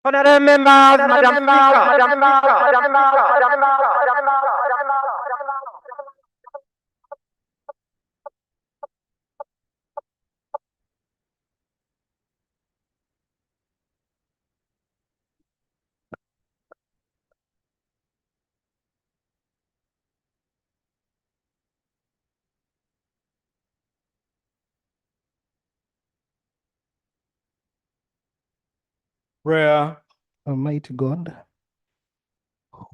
Honorable members, Madam Prayer. Almighty God,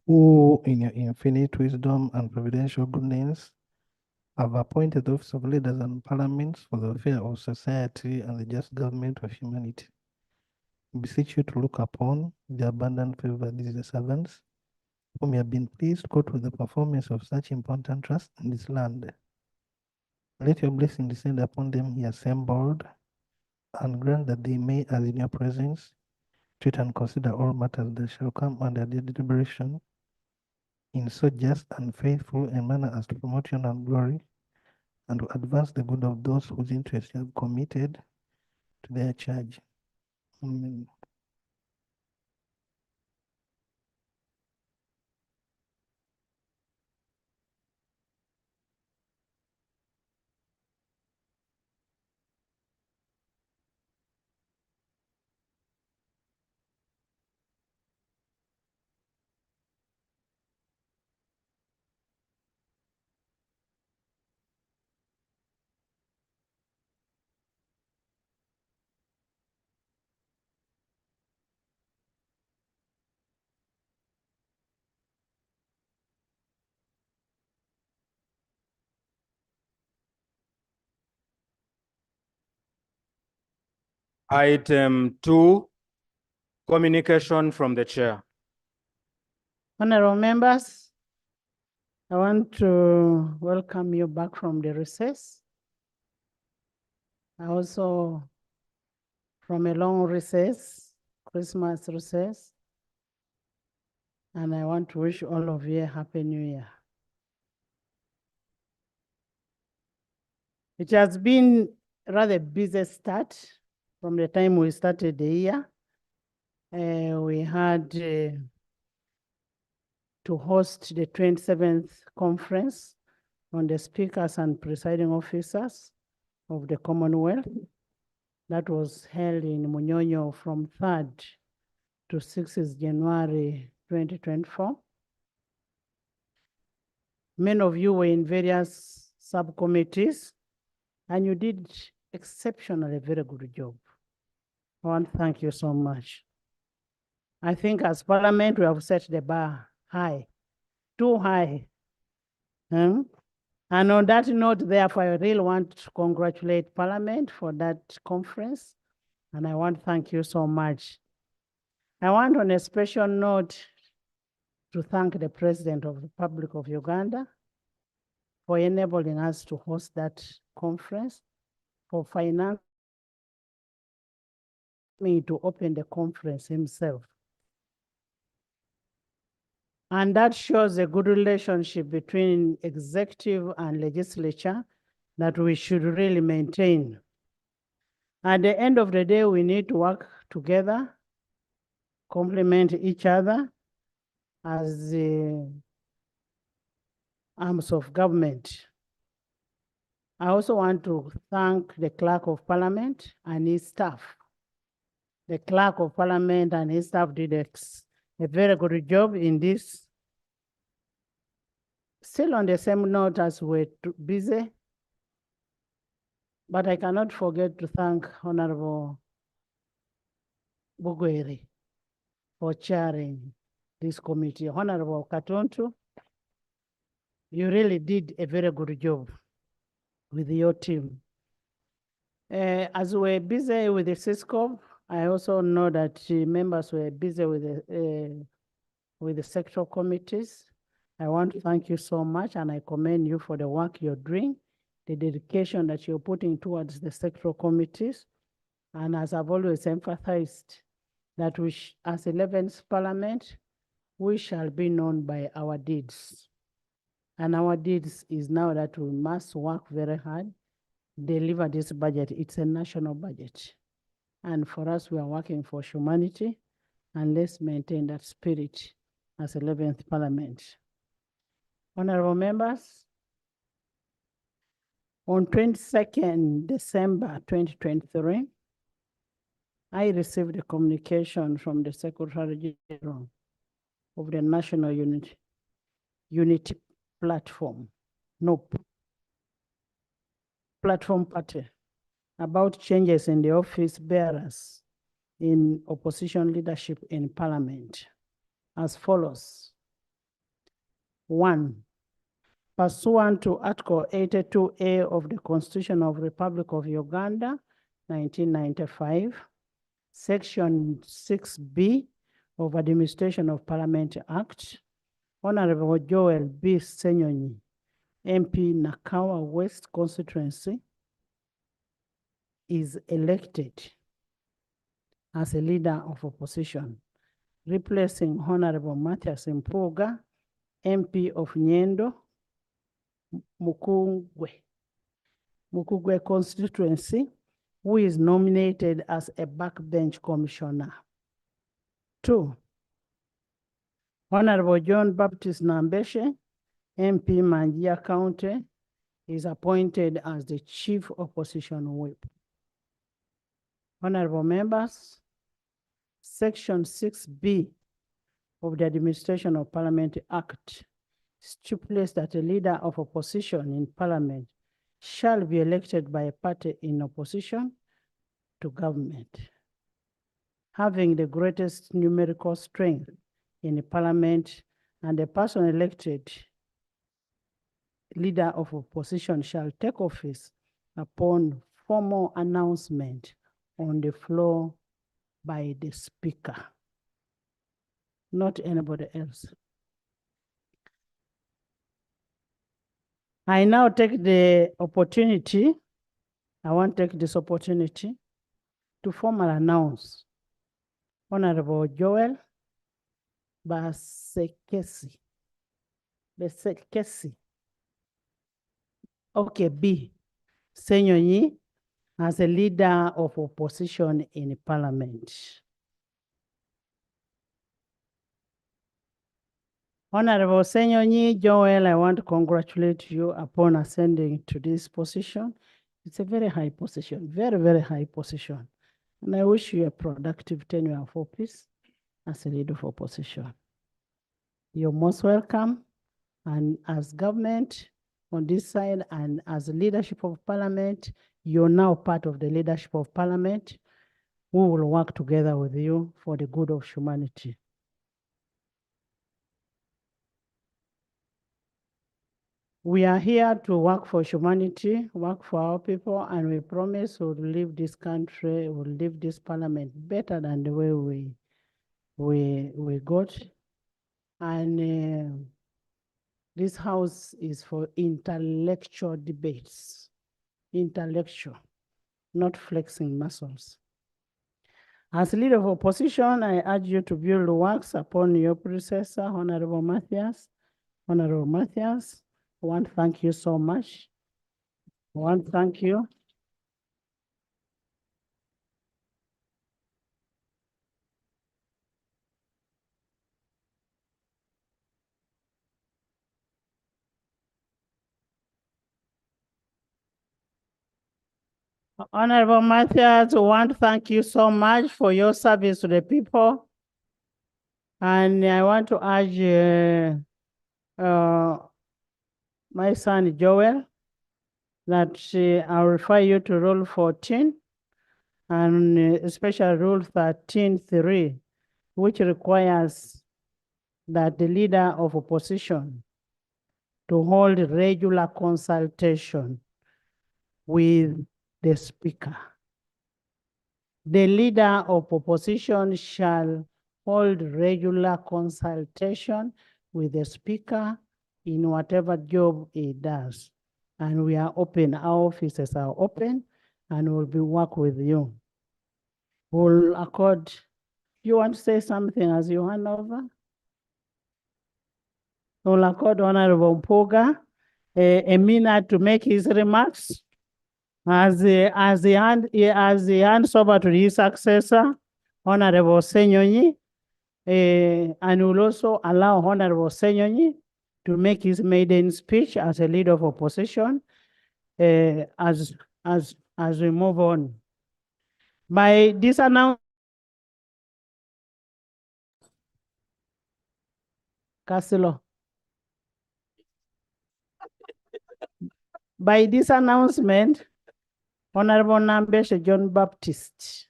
who in your infinite wisdom and providential goodness have appointed the office of leaders and parliaments for the welfare of society and the just government of humanity, we beseech you to look upon the abundant favor of these servants, whom you have been pleased to go to the performance of such important trust in this land. Let your blessing descend upon them here assembled, and grant that they may, as in your presence, treat and consider all matters that shall come under their deliberation in so just and faithful a manner as to promote your own glory and to advance the good of those whose interests you have committed to their charge. Amen. Item 2, communication from the chair. Honorable members, I want to welcome you back from the recess. I also from a long recess, Christmas recess. And I want to wish all of you a happy new year. It has been a rather busy start from the time we started the year. We had to host the 27th conference on the speakers and presiding officers of the Commonwealth. That was held in Munyonyo from 3rd to 6th January 2024. Many of you were in various subcommittees, and you did exceptionally very good job. I want to thank you so much. I think as Parliament, we have set the bar high, too high. And on that note, therefore, I really want to congratulate Parliament for that conference, and I want to thank you so much. I want on a special note to thank the President of the Republic of Uganda for enabling us to host that conference, for financing me to open the conference himself. And that shows a good relationship between executive and legislature that we should really maintain. At the end of the day, we need to work together, complement each other as the arms of government. I also want to thank the Clerk of Parliament and his staff. The Clerk of Parliament and his staff did a very good job in this. Still on the same note as we're busy, but I cannot forget to thank Honorable Bugweri for chairing this committee. Honorable Katonto, you really did a very good job with your team. As we're busy with the CISCO, I also know that members were busy with the sectoral committees. I want to thank you so much, and I commend you for the work you're doing, the dedication that you're putting towards the sectoral committees. And as I've always emphasized, that we as 11th Parliament, we shall be known by our deeds. And our deeds is now that we must work very hard, deliver this budget. It's a national budget. And for us, we are working for humanity, and let's maintain that spirit as 11th Parliament. Honorable members, on 22nd December 2023, I received a communication from the Secretary General of the National Unity Platform, NOP, Platform Party, about changes in the office bearers in opposition leadership in Parliament as follows. 1, pursuant to Article 82A of the Constitution of the Republic of Uganda, 1995, Section 6B of Administration of Parliament Act, Honorable Joel B. Senyonyi, MP Nakawa West Constituency, is elected as a leader of opposition, replacing Honorable Matthias Mpuga, MP of Nyendo, Mukugwe constituency, who is nominated as a backbench commissioner. 2, Honorable John Baptist Nambeshe, MP Manjia County, is appointed as the Chief Opposition Whip. Honorable members, Section 6B of the Administration of Parliament Act stipulates that a leader of opposition in Parliament shall be elected by a party in opposition to government, having the greatest numerical strength in the Parliament, and the person elected leader of opposition shall take office upon formal announcement on the floor by the speaker, not anybody else. I now take the opportunity, I want to take this opportunity to formally announce Honorable Joel Basekesi. Okay, B. Senyonyi as a leader of opposition in parliament. Honorable Senyonyi Joel, I want to congratulate you upon ascending to this position. It's a very high position, very, very high position. And I wish you a productive tenure of office as a leader of opposition. You're most welcome. And as government on this side and as leadership of parliament, you're now part of the leadership of parliament. We will work together with you for the good of humanity. We are here to work for humanity, work for our people, and we promise we'll leave this country, we'll leave this parliament better than the way we got. And this house is for intellectual debates, intellectual, not flexing muscles. As leader of opposition, I urge you to build works upon your predecessor, Honorable Matthias. Honorable Matthias, I want to thank you so much. I want to thank you. Honorable Matthias, I want to thank you so much for your service to the people. And I want to urge my son Joel that I'll refer you to Rule 14 and especially Rule 13.3, which requires that the leader of opposition to hold regular consultation with the speaker. The leader of opposition shall hold regular consultation with the speaker in whatever job he does. And we are open, our offices are open, and we'll be work with you. We'll accord, you want to say something as you hand over? We'll accord Honorable Mpuga a minute to make his remarks. As he hands over to his successor, Honorable Senyonyi, and will also allow Honorable Senyonyi to make his maiden speech as a leader of opposition as we move on. By this announcement, Casilo. By this announcement, Honorable Nambeshe John Baptist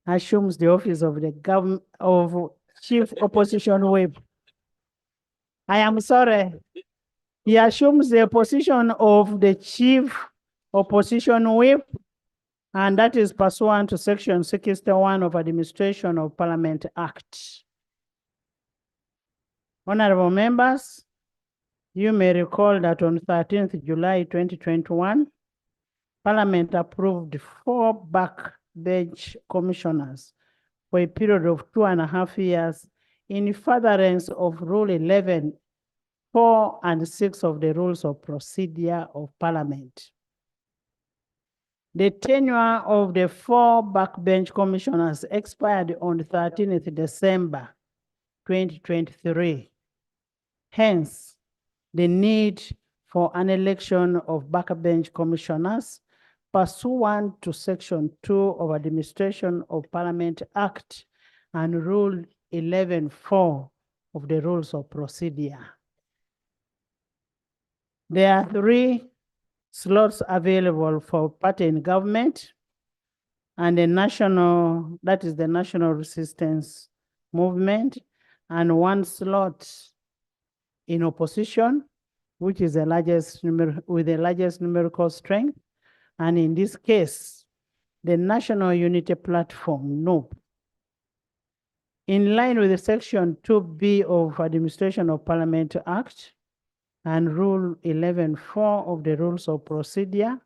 assumes the office of the government of Chief Opposition Whip. I am sorry. He assumes the position of the Chief Opposition Whip, and that is pursuant to Section 61 of Administration of Parliament Act. Honorable members, you may recall that on 13th July 2021, Parliament approved 4 backbench commissioners for a period of 2.5 years in furtherance of Rule 11, 4 and 6 of the Rules of Procedure of Parliament. The tenure of the 4 backbench commissioners expired on 13th December 2023. Hence, the need for an election of backbench commissioners pursuant to Section 2 of Administration of Parliament Act and Rule 11.4 of the Rules of Procedure. There are 3 slots available for party in government and the national, that is the National Resistance Movement, and 1 slot in opposition, which is the largest with the largest numerical strength. And in this case, the National Unity Platform, NUP, in line with the Section 2B of Administration of Parliament Act and Rule 11.4 of the Rules of Procedure,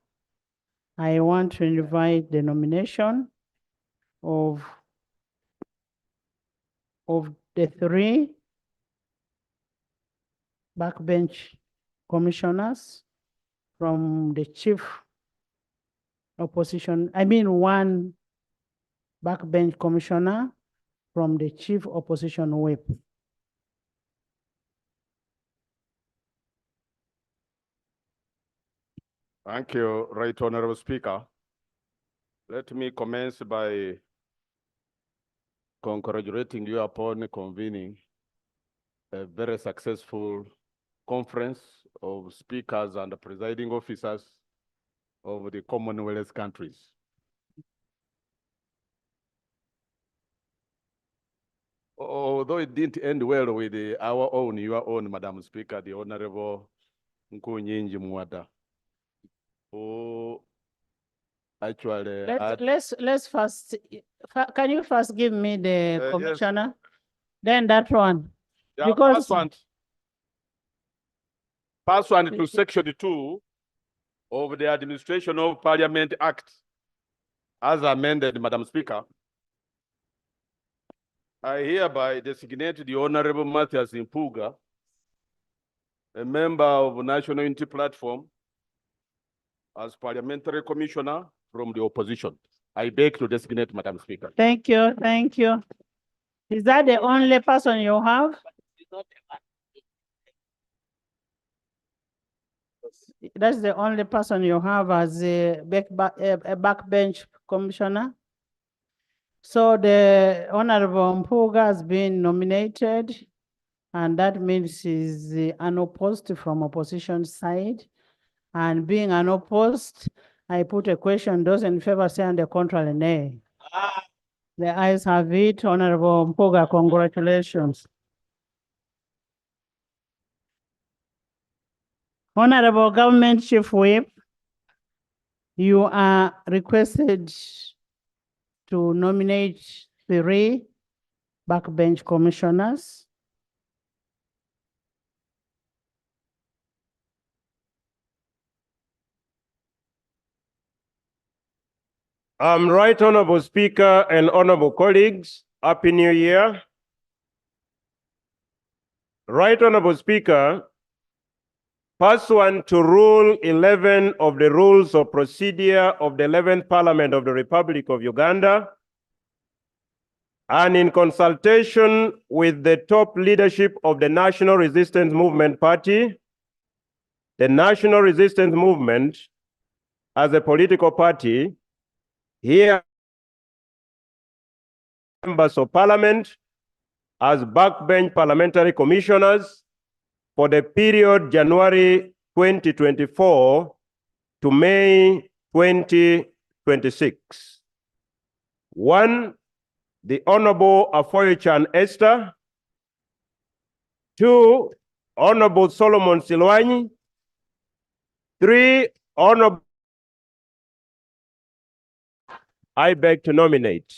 I want to invite the nomination of the 3 backbench commissioners from the chief opposition, 1 backbench commissioner from the chief opposition whip. Thank you, Right Honorable Speaker. Let me commence by congratulating you upon convening a very successful conference of speakers and presiding officers of the Commonwealth countries. Although it didn't end well with your own, Madam Speaker, the Honorable Nkunyinji Mwata, who actually Let's first, can you first give me the yes. commissioner? Then that one. Yeah, Because pass one to Section 2 of the Administration of Parliament Act, as amended, Madam Speaker. I hereby designate the Honorable Matthias Impuga, a member of National Unity Platform, as Parliamentary Commissioner from the opposition. I beg to designate, Madam Speaker. Thank you, thank you. Is that the only person you have? That's the only person you have as a backbench commissioner? So the Honorable Mpuga has been nominated, and that means he's unopposed from opposition side. And being unopposed, I put a question, those in favor say, and the contrary, nay. The ayes have it. Honorable Mpuga, congratulations. Honorable Government Chief Whip, you are requested to nominate 3 backbench commissioners. Right Honorable Speaker and honorable colleagues, Happy New Year. Right Honorable Speaker, pursuant to Rule 11 of the Rules of Procedure of the 11th Parliament of the Republic of Uganda, and in consultation with the top leadership of the National Resistance Movement Party, the National Resistance Movement, as a political party, here members of Parliament as backbench parliamentary commissioners for the period January 2024 to May 2026. 1, the Honorable Afoychan Esther. 2, Honorable Solomon Silwanyi. 3, Honorable. I beg to nominate.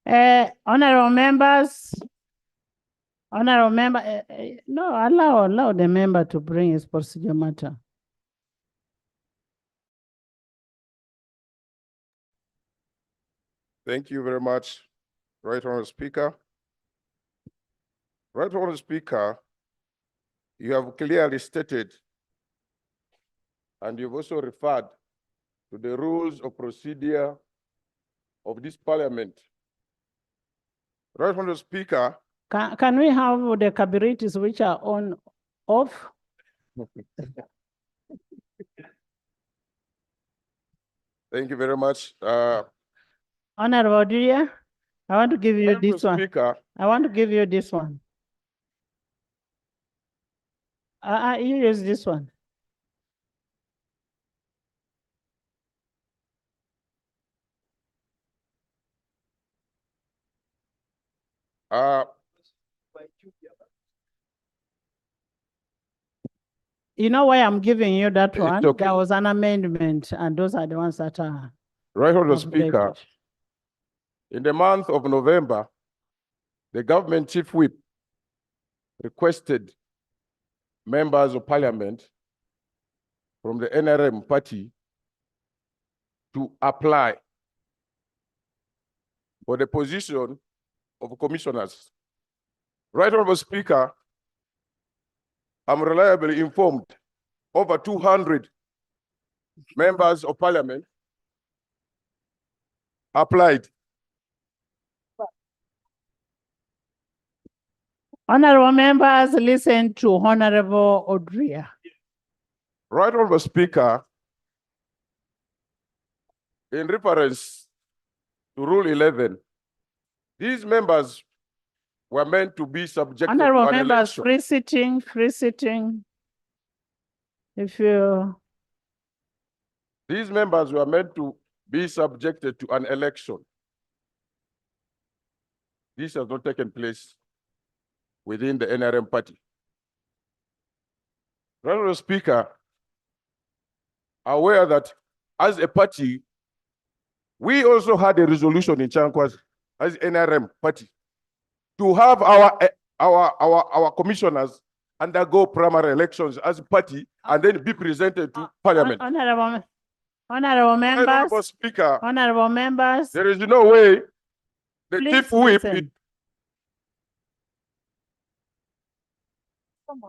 Honorable members, no, allow the member to bring his procedure matter. Thank you very much, Right Honorable Speaker. Right Honorable Speaker, you have clearly stated, and you've also referred to the rules of procedure of this Parliament. Right Honorable Speaker. Can we have the capabilities which are on, off? Thank you very much. Honorable Dear, I want to give you this one. Speaker. I want to give you this one. You use this one. You know why I'm giving you that It's one? okay. There was an amendment, and those are the ones that are Right Honorable Speaker, updated. in the month of November, the government chief whip requested members of parliament from the NRM party to apply for the position of commissioners. Right Honorable Speaker, I'm reliably informed over 200 members of parliament applied. Honorable members, listen to Honorable Odria. Right Honorable Speaker, in reference to Rule 11, these members were meant to be subjected Honorable to an members, election. free sitting, free sitting. If you, These members were meant to be subjected to an election. This has not taken place within the NRM party. Honorable Speaker, aware that as a party, we also had a resolution in Chankwas as NRM party to have our commissioners undergo primary elections as a party and then be presented to parliament. honorable Honorable members, Speaker, honorable members, there is no way the please chief whip, listen.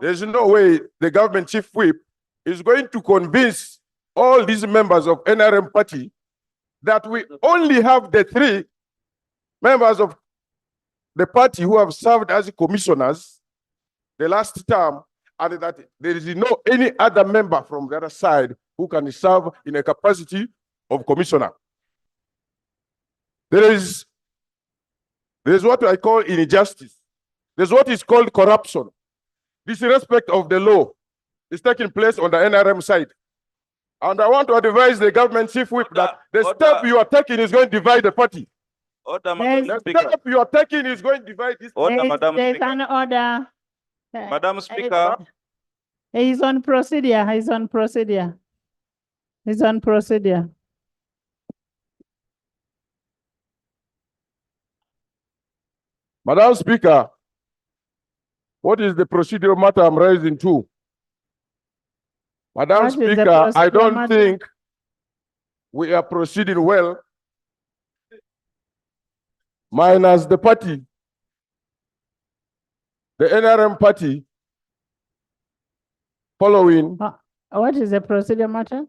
there's no way the government chief whip is going to convince all these members of NRM party that we only have the 3 members of the party who have served as commissioners the last term, and that there is no any other member from the other side who can serve in a capacity of commissioner. There is what I call injustice. There's what is called corruption. Disrespect of the law is taking place on the NRM side. And I want to advise the government chief whip that the step you are taking is going to divide the party. Order, There's- Madam The Speaker. step you are taking is going to divide this. Order, Madam There's Speaker. an order. Madam Speaker. He's on procedure, he's on procedure. He's on procedure. Madam Speaker, what is the procedural matter I'm raising to? Madam What is the Speaker, I procedural don't matter? think we are proceeding well, minus the party, the NRM party, following What is the procedure matter?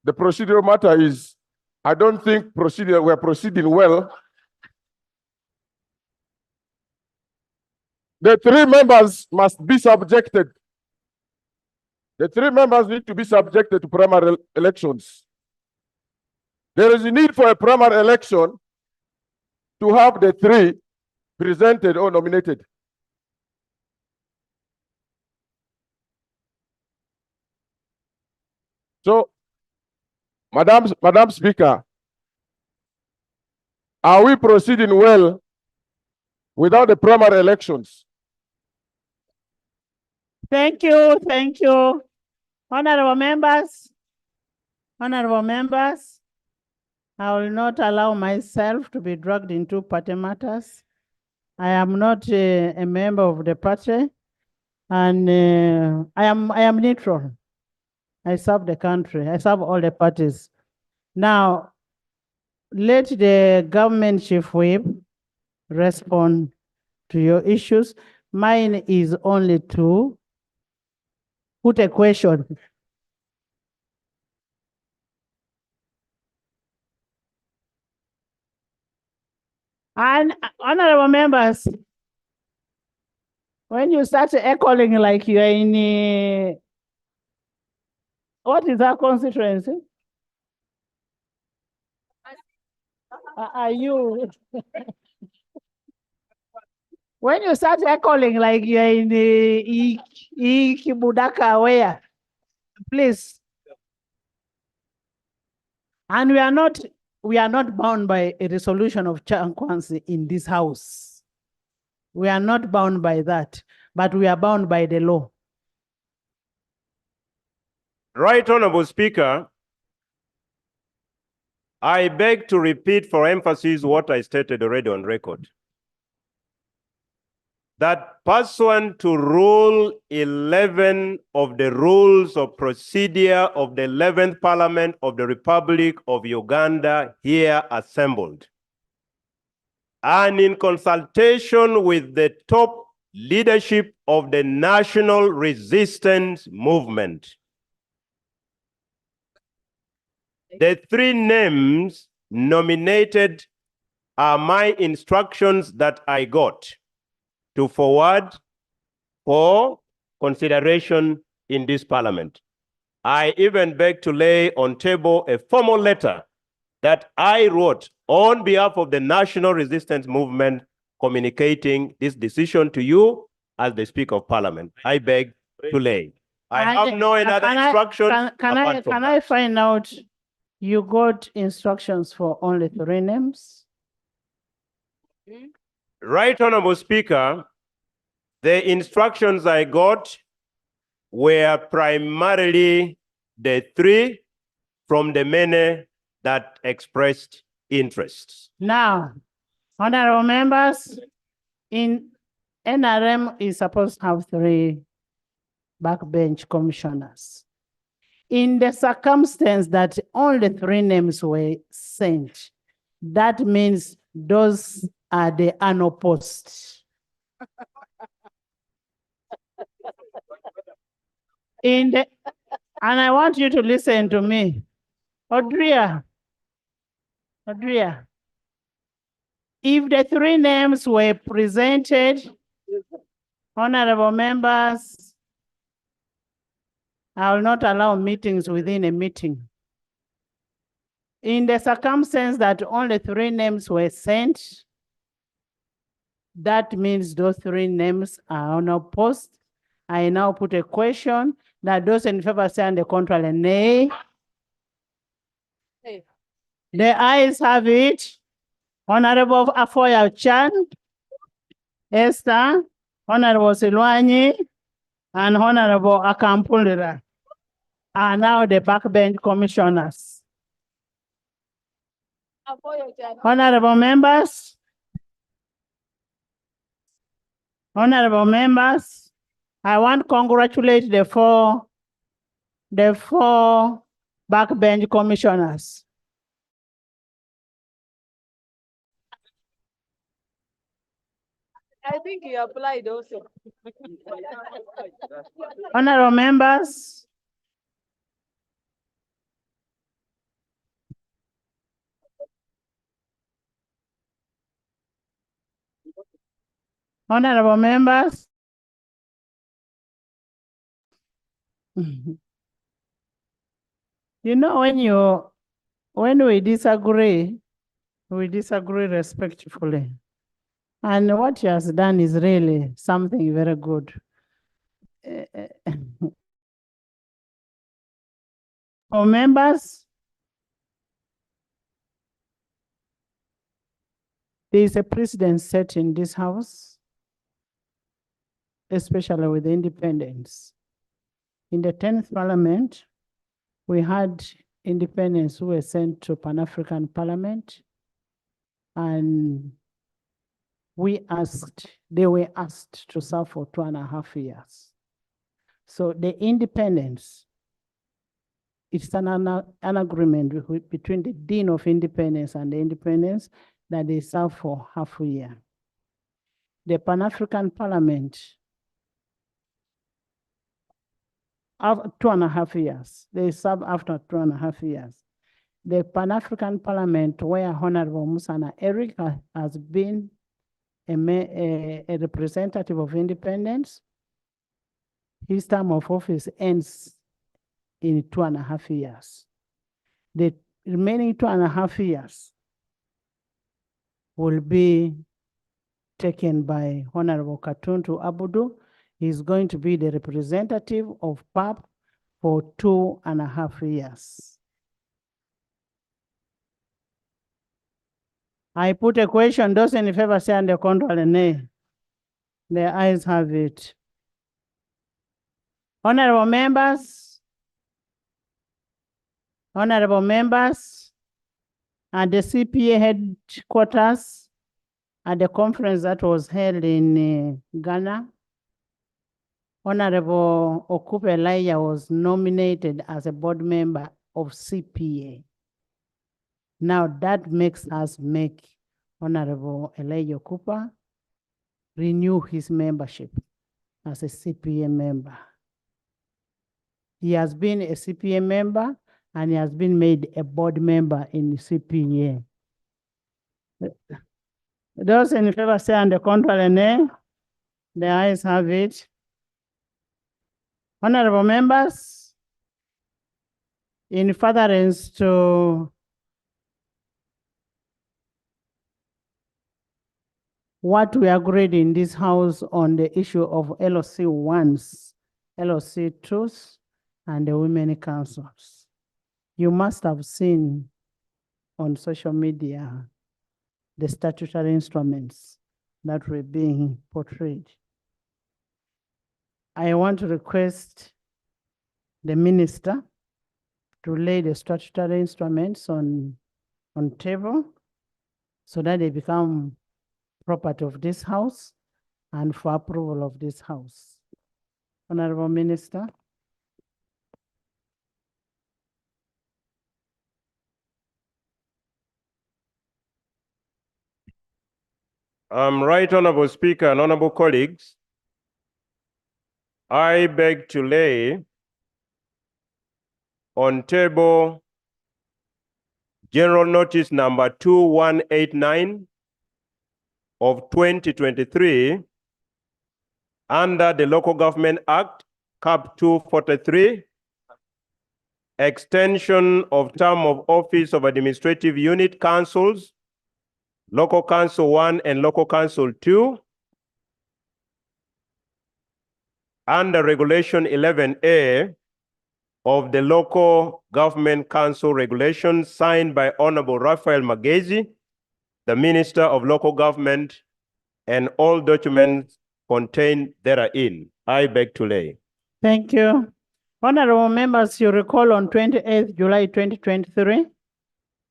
the procedural matter is, I don't think we're proceeding well. The 3 members must be subjected. The 3 members need to be subjected to primary elections. There is a need for a primary election to have the 3 presented or nominated. So, Madam Speaker, are we proceeding well without the primary elections? Thank you, thank you. Honorable members, honorable members, I will not allow myself to be dragged into party matters. I am not a member of the party, and I am neutral. I serve the country. I serve all the parties. Now, let the government chief whip respond to your issues. Mine is only to put a question. And honorable members, when you start echoing like you're in what is our constituency? Are you? When you start echoing like you're in Kibudaka, where? Please. And we are not bound by a resolution of Chankwanzi in this house. We are not bound by that, but we are bound by the law. Right Honorable Speaker, I beg to repeat for emphasis what I stated already on record. That pursuant to Rule 11 of the Rules of Procedure of the 11th Parliament of the Republic of Uganda here assembled, and in consultation with the top leadership of the National Resistance Movement, the three names nominated are my instructions that I got to forward for consideration in this parliament. I even beg to lay on table a formal letter that I wrote on behalf of the National Resistance Movement communicating this decision to you as the Speaker of Parliament. I beg to lay. I have no other instructions. Can I find out you got instructions for only 3 names? Right Honorable Speaker, the instructions I got were primarily the 3 from the many that expressed interest. Now, honorable members, in NRM is supposed to have 3 backbench commissioners. In the circumstance that only 3 names were sent, that means those are the unopposed. And I want you to listen to me. Audria, if the 3 names were presented, honorable members, I will not allow meetings within a meeting. In the circumstance that only 3 names were sent, that means those 3 names are unopposed. I now put a question that those in favor say and the contrary, nay. The ayes have it. Honorable Afoya Chan, Esther, Honorable Silwanyi, and Honorable Akampulira are now the backbench commissioners. Honorable members, I want to congratulate the 4 backbench commissioners. I think you applied also. Honorable members, you know, when we disagree respectfully. And what he has done is really something very good. For members, there is a precedent set in this house, especially with the independents. In the 10th Parliament, we had independents who were sent to Pan-African Parliament, and they were asked to serve for 2.5 years. So the independents, it's an agreement between the Dean of Independence and the independents that they serve for half a year. The Pan-African Parliament, after 2.5 years, they serve after 2.5 years. The Pan-African Parliament, where Honorable Musana Eric has been a representative of independence, his term of office ends in 2.5 years. The remaining 2.5 years will be taken by Honorable Katuntu Abudu. He's going to be the representative of PAP for 2.5 years. I put a question, those in favor say and the contrary, nay. The ayes have it. Honorable members, Honorable members, at the CPA headquarters, at the conference that was held in Ghana, Honorable Okupe Elijah was nominated as a board member of CPA. Now that makes us make Honorable Elijah Okupe renew his membership as a CPA member. He has been a CPA member and he has been made a board member in the CPA. Those in favor say on the contrary, nay. The ayes have it. Honorable members, in furtherance to what we agreed in this house on the issue of LOC 1s, LOC 2s, and the women councils. You must have seen on social media the statutory instruments that were being portrayed. I want to request the minister to lay the statutory instruments on table so that they become property of this house and for approval of this house. Honorable Minister. Right Honorable Speaker and honorable colleagues, I beg to lay on table General Notice number 2189 of 2023 under the Local Government Act, Cap 243, extension of term of office of administrative unit councils, Local Council 1 and Local Council 2, under Regulation 11A of the Local Government Council Regulations signed by Honorable Raphael Magezi, the Minister of Local Government, and all documents contained therein. I beg to lay. Thank you. Honorable members, you recall on 28th July 2023,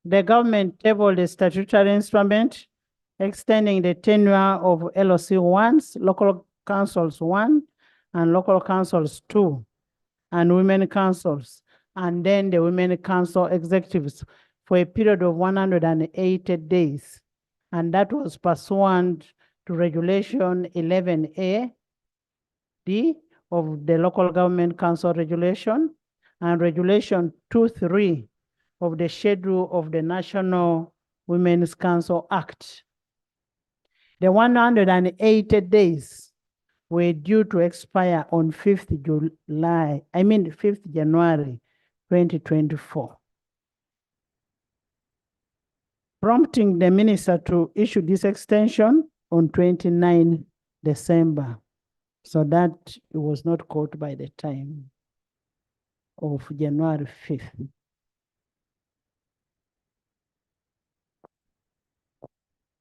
the government tabled a statutory instrument extending the tenure of LOC 1s, Local Councils 1, and Local Councils 2, and Women Councils, and then the Women Council executives for a period of 180 days. And that was pursuant to Regulation 11A D of the Local Government Council Regulation and Regulation 2.3 of the Schedule of the National Women's Council Act. The 180 days were due to expire on 5th January 2024. Prompting the minister to issue this extension on 29 December, so that it was not caught by the time of January 5th.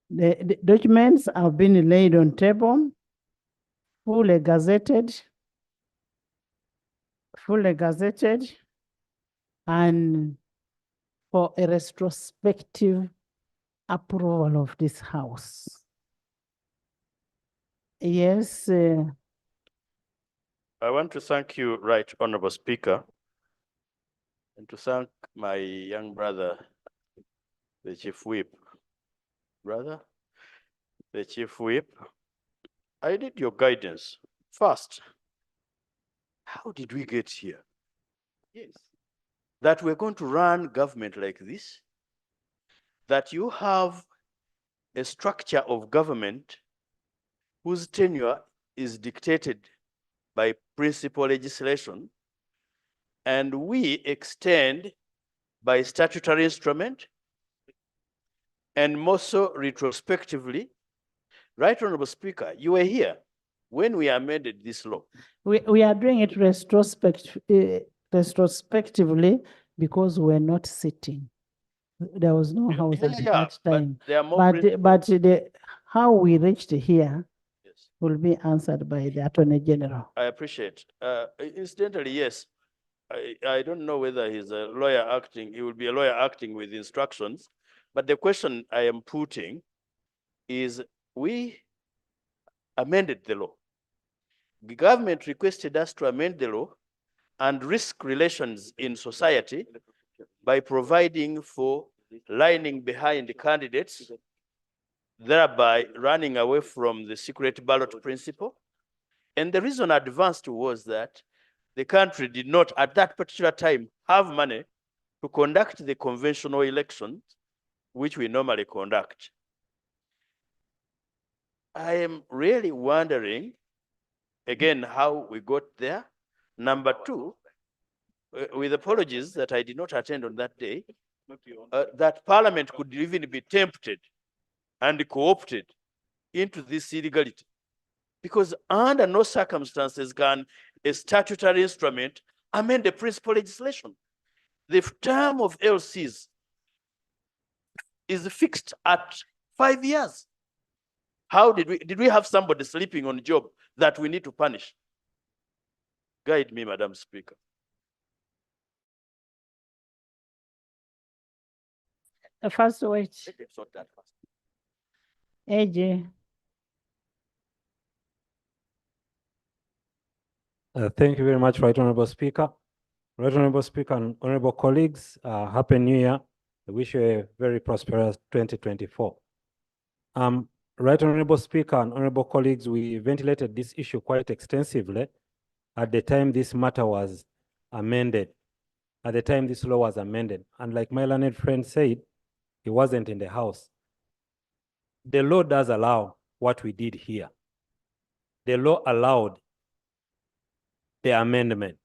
The documents have been laid on table, fully gazetted, and for a retrospective approval of this house. Yes. I want to thank you, Right Honorable Speaker, and to thank my young brother, the Chief Whip. Brother, the Chief Whip, I need your guidance. First, how did we get here? Yes. That we're going to run government like this, that you have a structure of government whose tenure is dictated by principal legislation, and we extend by statutory instrument, and more so retrospectively. Right Honorable Speaker, you were here when we amended this law. We are doing it retrospectively because we're not sitting. There was no house at that time. But how we reached here will be answered by the Attorney General. I appreciate. Incidentally, yes, I don't know whether he's a lawyer acting, he will be a lawyer acting with instructions, but the question I am putting is, we amended the law. The government requested us to amend the law and risk relations in society by providing for lining behind the candidates, thereby running away from the secret ballot principle. And the reason advanced was that the country did not, at that particular time, have money to conduct the conventional elections, which we normally conduct. I am really wondering, again, how we got there. Number two, with apologies that I did not attend on that day, that Parliament could even be tempted and co-opted into this illegality. Because under no circumstances can a statutory instrument amend the principal legislation. The term of LCs is fixed at 5 years. How did we have somebody sleeping on job that we need to punish? Guide me, Madam Speaker. The first wait, Sort that first. AJ. Thank you very much, Right Honorable Speaker. Right Honorable Speaker and honorable colleagues, Happy New Year. I wish you a very prosperous 2024. Right Honorable Speaker and honorable colleagues, we ventilated this issue quite extensively at the time this matter was amended, at the time this law was amended. And like my learned friend said, he wasn't in the house. The law does allow what we did here. The law allowed the amendment,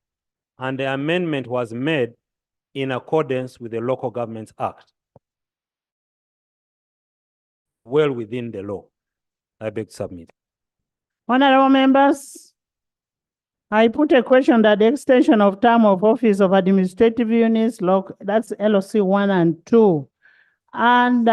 and the amendment was made in accordance with the Local Governments Act, well within the law. I beg to submit. Honorable members, I put a question that the extension of term of office of administrative units, that's LOC 1 and 2, and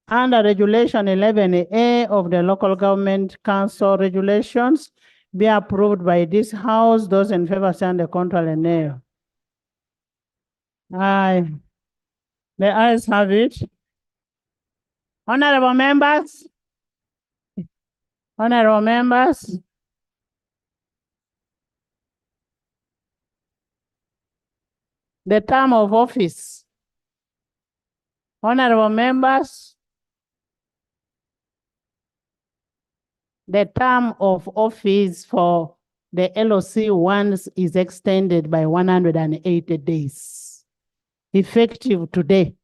under Regulation 11A of the Local Government Council regulations be approved by this House. Those in favor stand the contrary nay. Aye. The ayes have it. Honorable members, the term of office. Honorable members, the term of office for the LOC ones is extended by 180 days, effective today.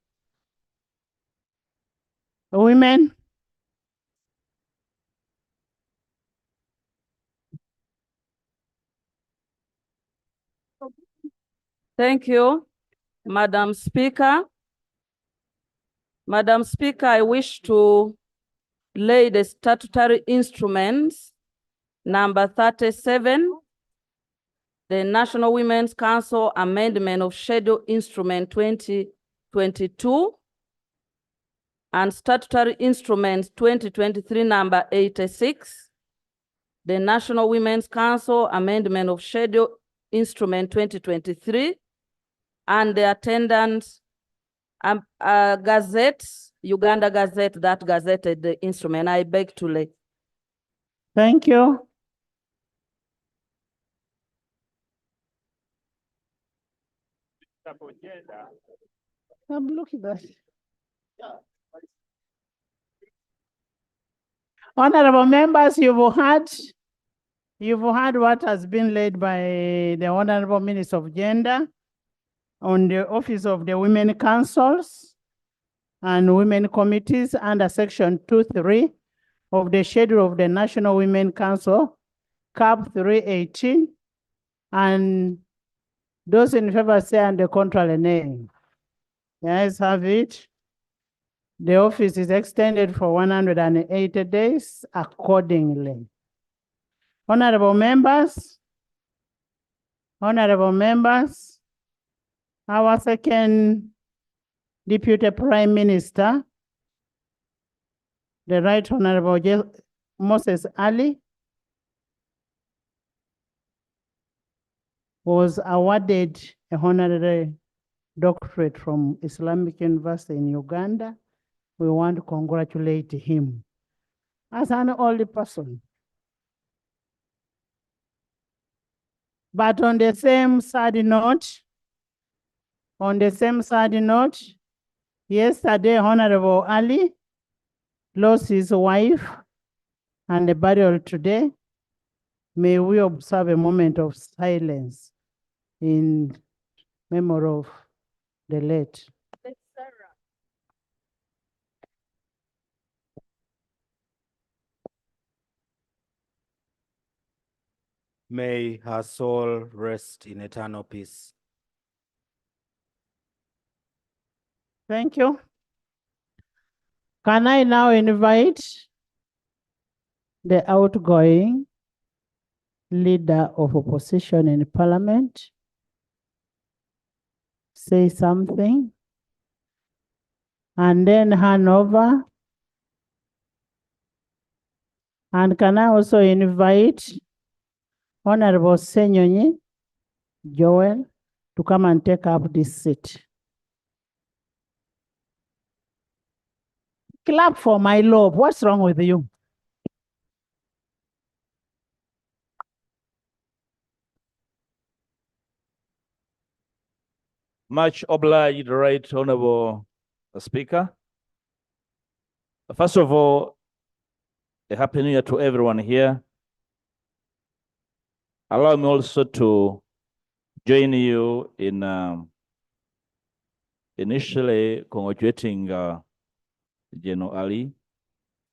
Women, Thank you, Madam Speaker. Madam Speaker, I wish to lay the statutory instruments number 37, the National Women's Council Amendment of Schedule Instrument 2022, and statutory instruments 2023 number 86, the National Women's Council Amendment of Schedule Instrument 2023, and the attendant Gazette, Uganda Gazette, that gazetted the instrument. I beg to lay. thank you. I'm looking at that. Honorable members, you've heard what has been laid by the Honorable Minister of Gender on the Office of the Women Councils and Women Committees under Section 2.3 of the Schedule of the National Women Council, CAP 318, and those in favor say and the contrary nay. The ayes have it. The office is extended for 180 days accordingly. Honorable members, our second Deputy Prime Minister, the Right Honorable Moses Ali, was awarded a honorary doctorate from Islamic University in Uganda. We want to congratulate him. As an old person. But on the same sad note, yesterday, Honorable Ali lost his wife and the burial today. May we observe a moment of silence in memory of the late. May her soul rest in eternal peace. Thank you. Can I now invite the outgoing leader of opposition in parliament? Say something. And then hand over. And can I also invite Honorable Senyonyi Joel to come and take up this seat? Clap for my love. What's wrong with you? Much obliged, Right Honorable Speaker. First of all, a happy new year to everyone here. Allow me also to join you in initially congratulating General Ali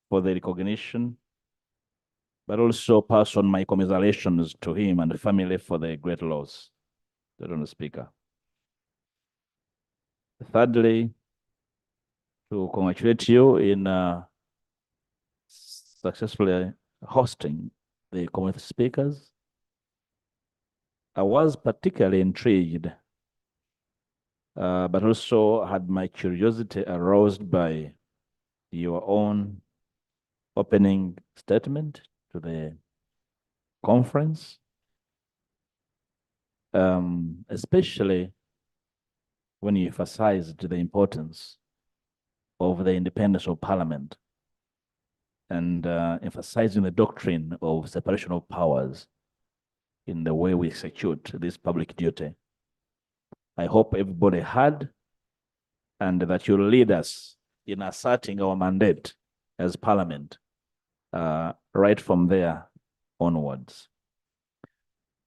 for the recognition, but also pass on my commiserations to him and the family for the great loss. Honorable Speaker. Thirdly, to congratulate you in successfully hosting the community speakers. I was particularly intrigued, but also had my curiosity aroused by your own opening statement to the conference, especially when you emphasized the importance of the independence of parliament and emphasizing the doctrine of separation of powers in the way we execute this public duty. I hope everybody heard and that you'll lead us in asserting our mandate as parliament right from there onwards.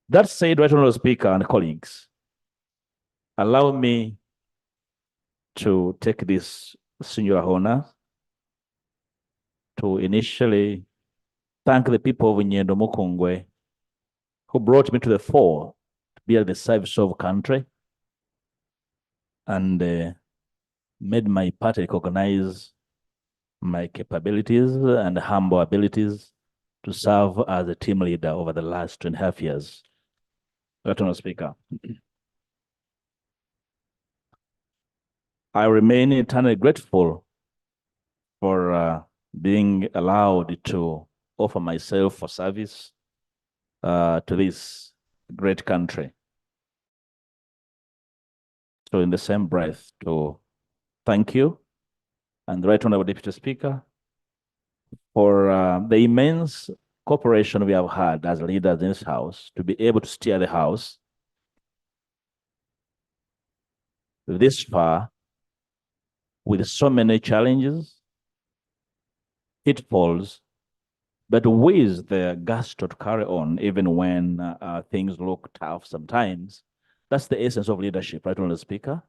That said, Right Honorable Speaker and colleagues, allow me to take this singular honor to initially thank the people of Nyendo Mukungwe who brought me to the fore to be at the service of country and made my party recognize my capabilities and humble abilities to serve as a team leader over the last 2.5 years. Right Honorable Speaker, I remain eternally grateful for being allowed to offer myself for service to this great country. So in the same breath, to thank you and the Right Honorable Deputy Speaker for the immense cooperation we have had as leaders in this House to be able to steer the House this far with so many challenges, pitfalls, but with the gusto to carry on even when things look tough sometimes. That's the essence of leadership, Right Honorable Speaker.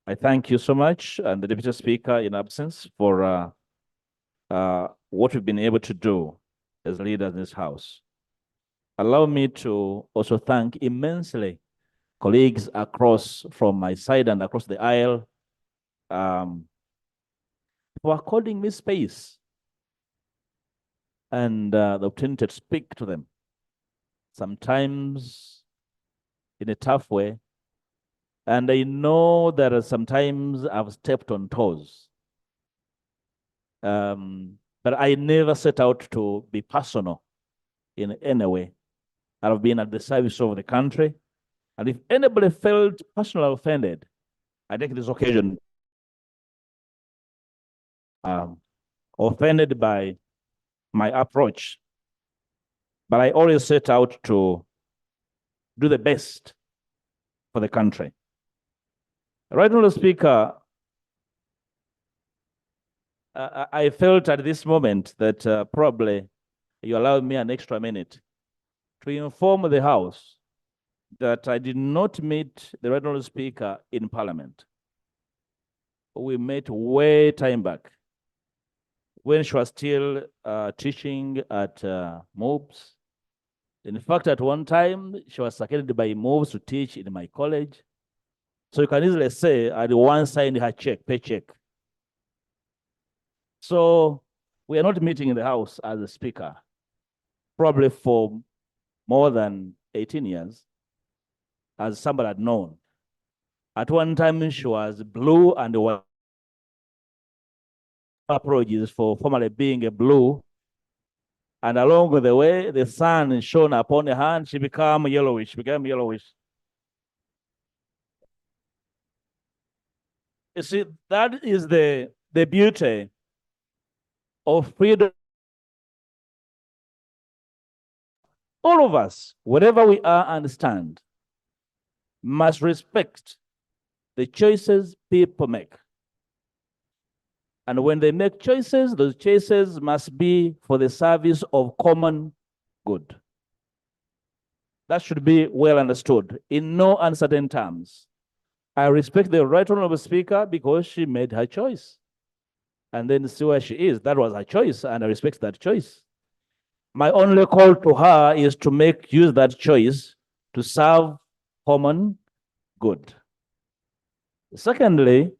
I thank you so much and the Deputy Speaker in absence for what we've been able to do as leaders in this House. Allow me to also thank immensely colleagues across from my side and across the aisle for according me space and the opportunity to speak to them, sometimes in a tough way. And I know that sometimes I've stepped on toes. But I never set out to be personal in any way. I've been at the service of the country And if anybody felt personally offended, I take this occasion offended by my approach, but I always set out to do the best for the country. Right, Honourable Speaker, I felt at this moment that probably you allowed me an extra minute to inform the House that I did not meet the Right Honourable Speaker in Parliament. We met way time back when she was still teaching at MOBS. In fact, at one time, she was seconded by MOBS to teach in my college. So you can easily say I once signed her paycheck. So we are not meeting in the House as a speaker, probably for more than 18 years, as somebody had known. At one time, she was blue and white. Apologies for formerly being a blue. And along the way, the sun shone upon her hand, she became yellowish, You see, that is the beauty of freedom. All of us, wherever we are and stand, must respect the choices people make. And when they make choices, those choices must be for the service of common good. That should be well understood in no uncertain terms. I respect the Right Honourable Speaker because she made her choice. And then see where she is. That was her choice, and I respect that choice. My only call to her is to use that choice to serve common good. Secondly,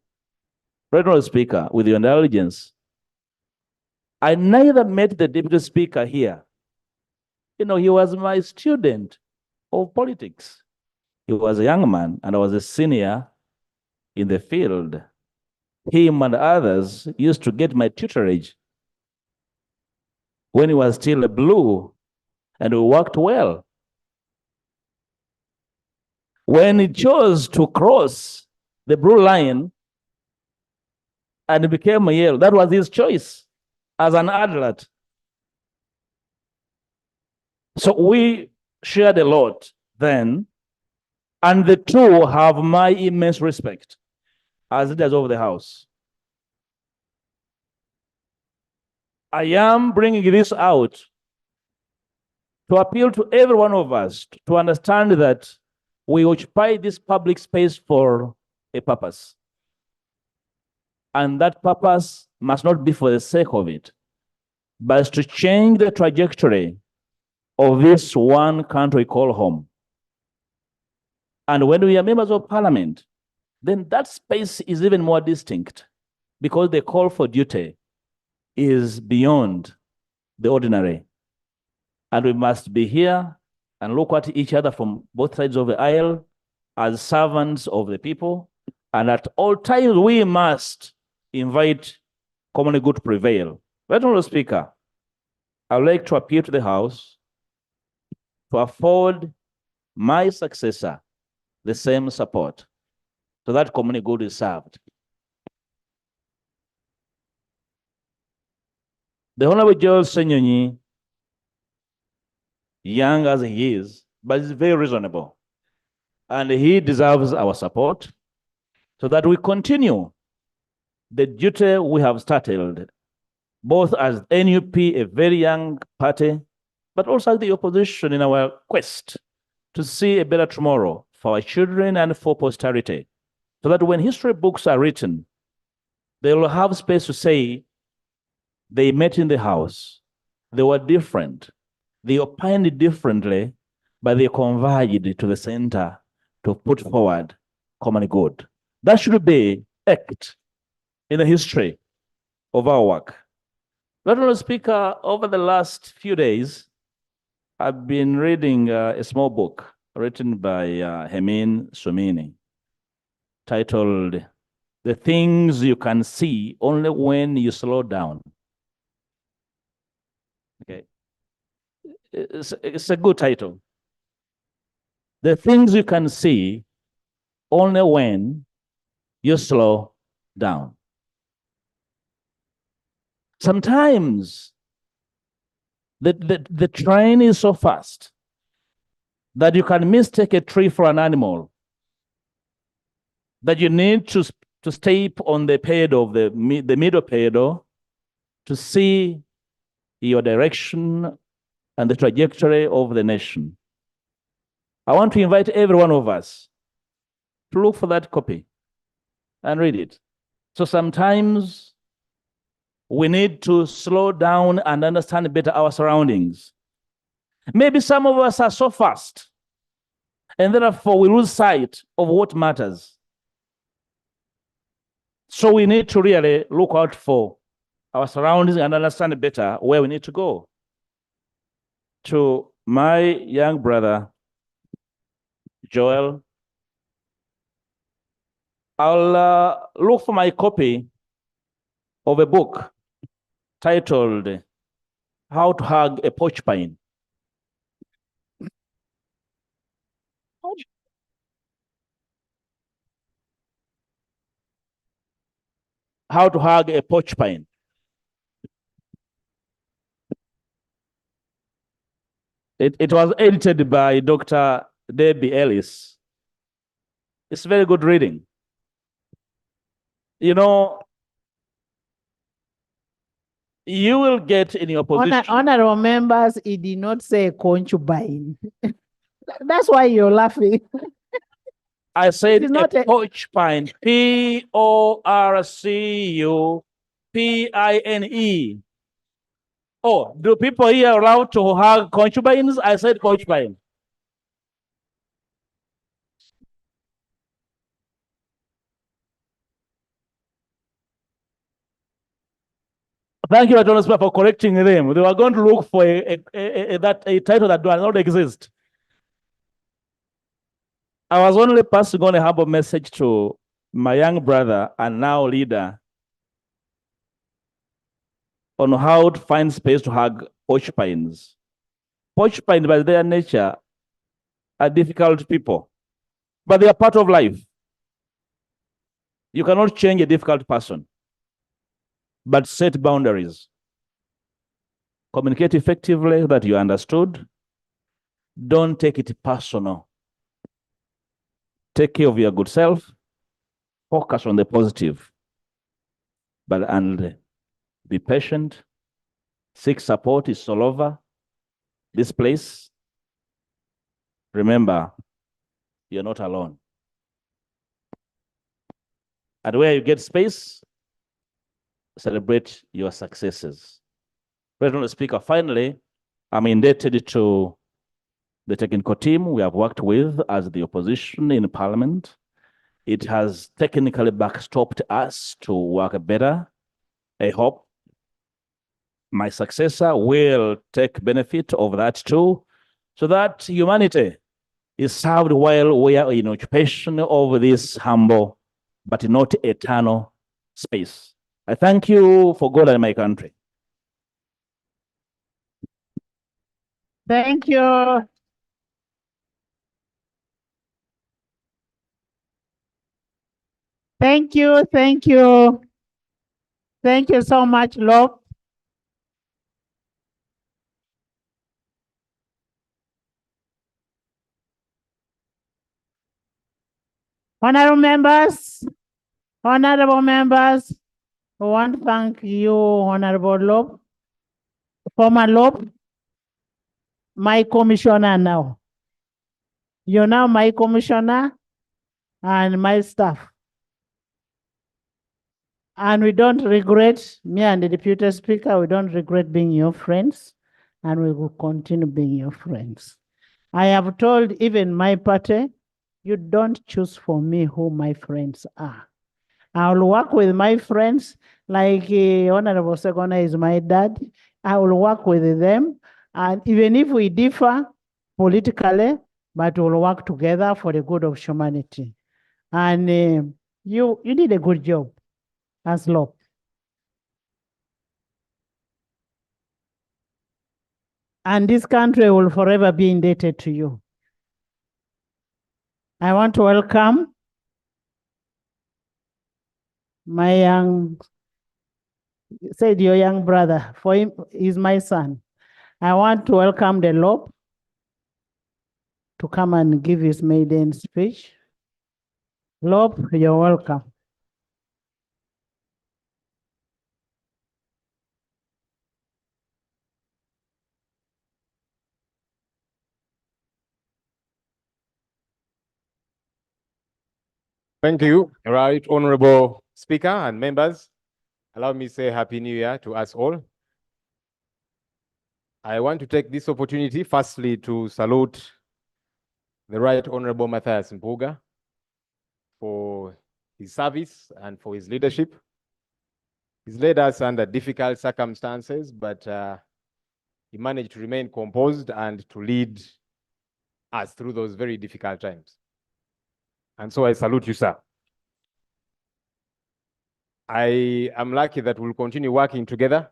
Right Honourable Speaker, with your indulgence, I neither met the Deputy Speaker here. You know, he was my student of politics. He was a young man, and I was a senior in the field. Him and others used to get my tutorage when he was still a blue, and we worked well. When he chose to cross the blue line and became a yellow, that was his choice as an adult. So we shared a lot then, and the two have my immense respect as leaders of the House. I am bringing this out to appeal to every one of us to understand that we occupy this public space for a purpose. And that purpose must not be for the sake of it, but to change the trajectory of this one country called home. And when we are members of parliament, then that space is even more distinct because the call for duty is beyond the ordinary. And we must be here and look at each other from both sides of the aisle as servants of the people. And at all times, we must invite common good to prevail. Right Honourable Speaker, I would like to appeal to the House to afford my successor the same support so that common good is served. The Honourable Joel Senyonyi, young as he is, but he's very reasonable. And he deserves our support so that we continue the duty we have started, both as NUP, a very young party, but also as the opposition in our quest to see a better tomorrow for our children and for posterity, so that when history books are written, they will have space to say they met in the House, they were different, they opined differently, but they converged to the center to put forward common good. That should be act in the history of our work. Honourable Speaker, over the last few days, I've been reading a small book written by Hemin Sumini, titled "The Things You Can See Only When You Slow Down." Okay, it's a good title. the things you can see only when you slow down. Sometimes the train is so fast that you can mistake a tree for an animal, that you need to step on the pedal, the middle pedal, to see your direction and the trajectory of the nation. I want to invite every one of us to look for that copy and read it. So sometimes we need to slow down and understand better our surroundings. Maybe some of us are so fast, and therefore we lose sight of what matters. So we need to really look out for our surroundings and understand better where we need to go. To my young brother, Joel, I'll look for my copy of a book titled How to Hug a Porcupine. How to Hug a Porcupine. It was edited by Dr. Debbie Ellis. It's very good reading. You know, you will get in your position. Honorable members, he did not say concubine. That's why you're laughing. I said It's not a porcupine. Porcupine. Oh, do people here allowed to hug concubines? I said concubine. Thank you, Attorney Speaker, for correcting them. They were going to look for a title that does not exist. I was only passing on a humble message to my young brother and now leader on how to find space to hug porcupines. Porcupines, by their nature, are difficult people, but they are part of life. You cannot change a difficult person, but set boundaries. Communicate effectively that you understood. Don't take it personal. Take care of your good self. Focus on the positive, and be patient. Seek support. It's all over this place. Remember, you're not alone. And where you get space, celebrate your successes. President Speaker, finally, I'm indebted to the technical team we have worked with as the opposition in Parliament. It has technically backstopped us to work better. I hope my successor will take benefit of that too, so that humanity is served while we are in occupation of this humble but not eternal space. I thank you for God and my country. Thank you. Thank you, thank you. Thank you so much, Lop. Honorable members, we want to thank you, Honorable Lop, former Lop, my commissioner now. You're now my commissioner and my staff. And we don't regret, me and the Deputy Speaker, we don't regret being your friends, and we will continue being your friends. I have told even my party, you don't choose for me who my friends are. I will work with my friends, like Honorable Segona is my dad. I will work with them, and even if we differ politically, but we'll work together for the good of humanity. And you did a good job as Lop. And this country will forever be indebted to you. I want to welcome my said your young brother, for him, he's my son. I want to welcome the Lord to come and give his maiden speech. Lord, you're welcome. Thank you, Right Honorable Speaker and members. Allow me to say Happy New Year to us all. I want to take this opportunity firstly to salute the Right Honorable Matthias Mpuga for his service and for his leadership. He's led us under difficult circumstances, but he managed to remain composed and to lead us through those very difficult times. And so I salute you, sir. I am lucky that we'll continue working together.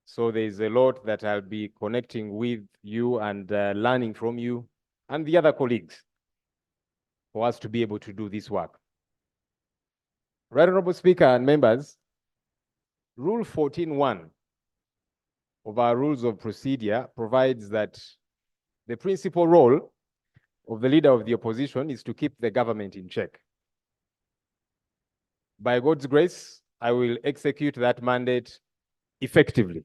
So there's a lot that I'll be connecting with you and learning from you and the other colleagues for us to be able to do this work. Right Honorable Speaker and members, Rule 14.1 of our Rules of Procedure provides that the principal role of the Leader of the Opposition is to keep the government in check. By God's grace, I will execute that mandate effectively.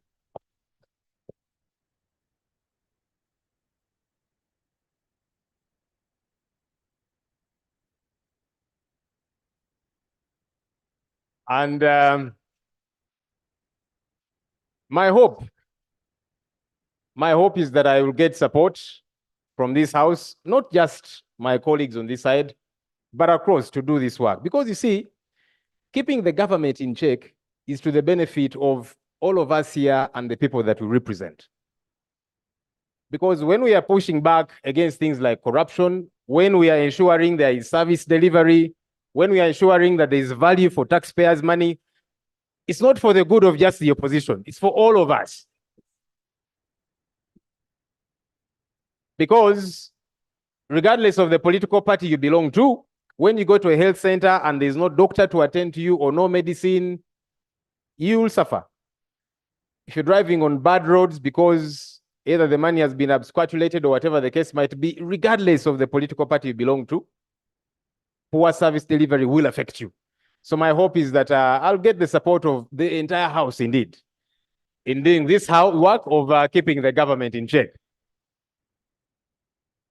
And my hope is that I will get support from this House, not just my colleagues on this side, but across to do this work. Because you see, keeping the government in check is to the benefit of all of us here and the people that we represent. Because when we are pushing back against things like corruption, when we are ensuring there is service delivery, when we are ensuring that there is value for taxpayers' money, it's not for the good of just the opposition, it's for all of us. Because regardless of the political party you belong to, when you go to a health center and there's no doctor to attend to you or no medicine, you will suffer. If you're driving on bad roads because either the money has been absquatulated or whatever the case might be, regardless of the political party you belong to, poor service delivery will affect you. So my hope is that I'll get the support of the entire House indeed in doing this work of keeping the government in check.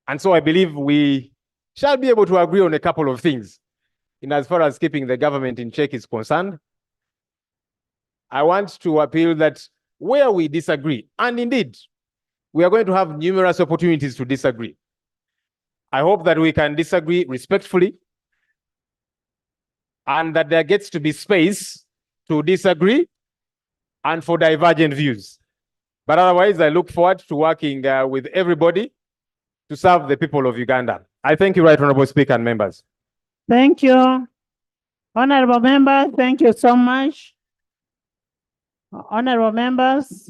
And so I believe we shall be able to agree on a couple of things in as far as keeping the government in check is concerned. I want to appeal that where we disagree, and indeed, we are going to have numerous opportunities to disagree. I hope that we can disagree respectfully and that there gets to be space to disagree and for divergent views. But otherwise, I look forward to working with everybody to serve the people of Uganda. I thank you, Right Honorable Speaker and members. Thank you. Honorable member, thank you so much. Honorable members,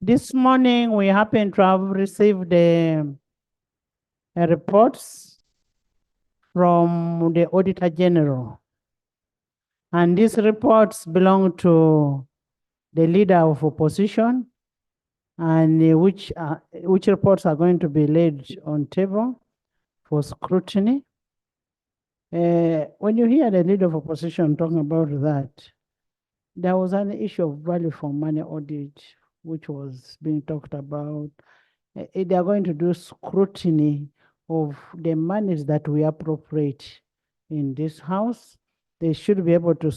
this morning we happen to have received reports from the Auditor General. And these reports belong to the Leader of Opposition, and which reports are going to be laid on table for scrutiny. When you hear the Leader of Opposition talking about that, there was an issue of value for money audit, which was being talked about. They are going to do scrutiny of the monies that we appropriate in this House. They should be able to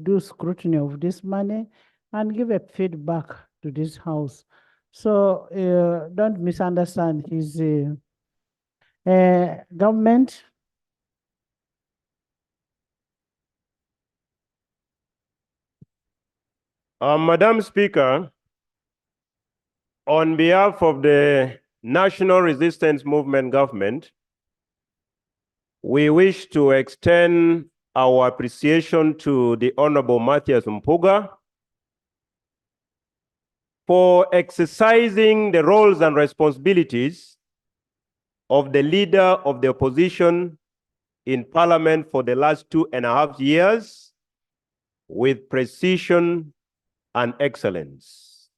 do scrutiny of this money and give a feedback to this House. So don't misunderstand his government. Madam Speaker, on behalf of the National Resistance Movement government, we wish to extend our appreciation to the Honorable Matthias Mpuga for exercising the roles and responsibilities of the leader of the opposition in parliament for the last 2.5 years with precision and excellence.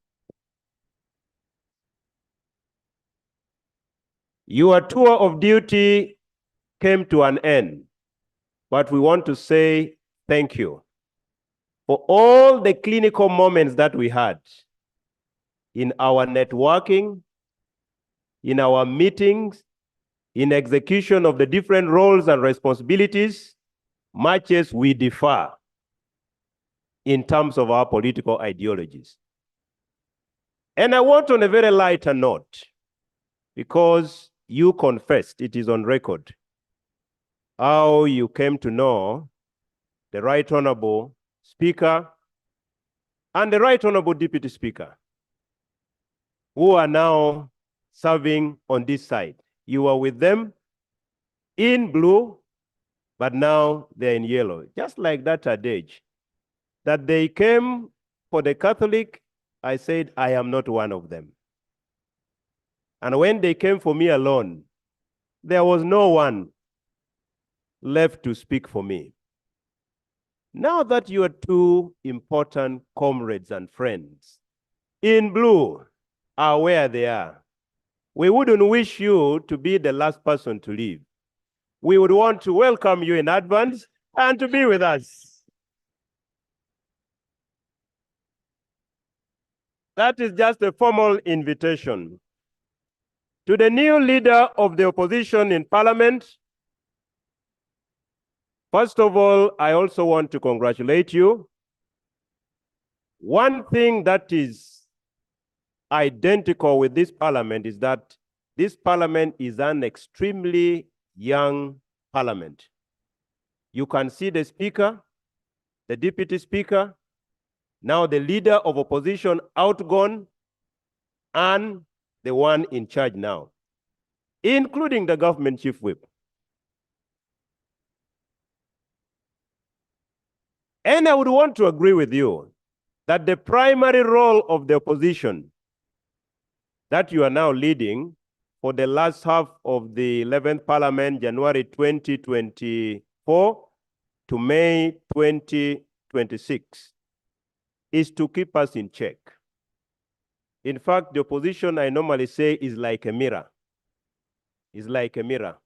Your tour of duty came to an end, but we want to say thank you for all the clinical moments that we had in our networking, in our meetings, in execution of the different roles and responsibilities, much as we differ in terms of our political ideologies. And I want on a very lighter note, because you confessed, it is on record, how you came to know the Right Honorable Speaker and the Right Honorable Deputy Speaker, who are now serving on this side. You were with them in blue, but now they're in yellow, just like that adage, that they came for the Catholic. I said, I am not one of them. And when they came for me alone, there was no one left to speak for me. Now that you are two important comrades and friends in blue are where they are, we wouldn't wish you to be the last person to leave. We would want to welcome you in advance and to be with us. That is just a formal invitation. To the new leader of the opposition in parliament, first of all, I also want to congratulate you. One thing that is identical with this parliament is that this parliament is an extremely young parliament. You can see the speaker, the deputy speaker, now the leader of opposition outgone, and the one in charge now, including the government chief whip. And I would want to agree with you that the primary role of the opposition that you are now leading for the last half of the 11th Parliament, January 2024 to May 2026, is to keep us in check. In fact, the opposition, I normally say, is like a mirror. It's like a mirror.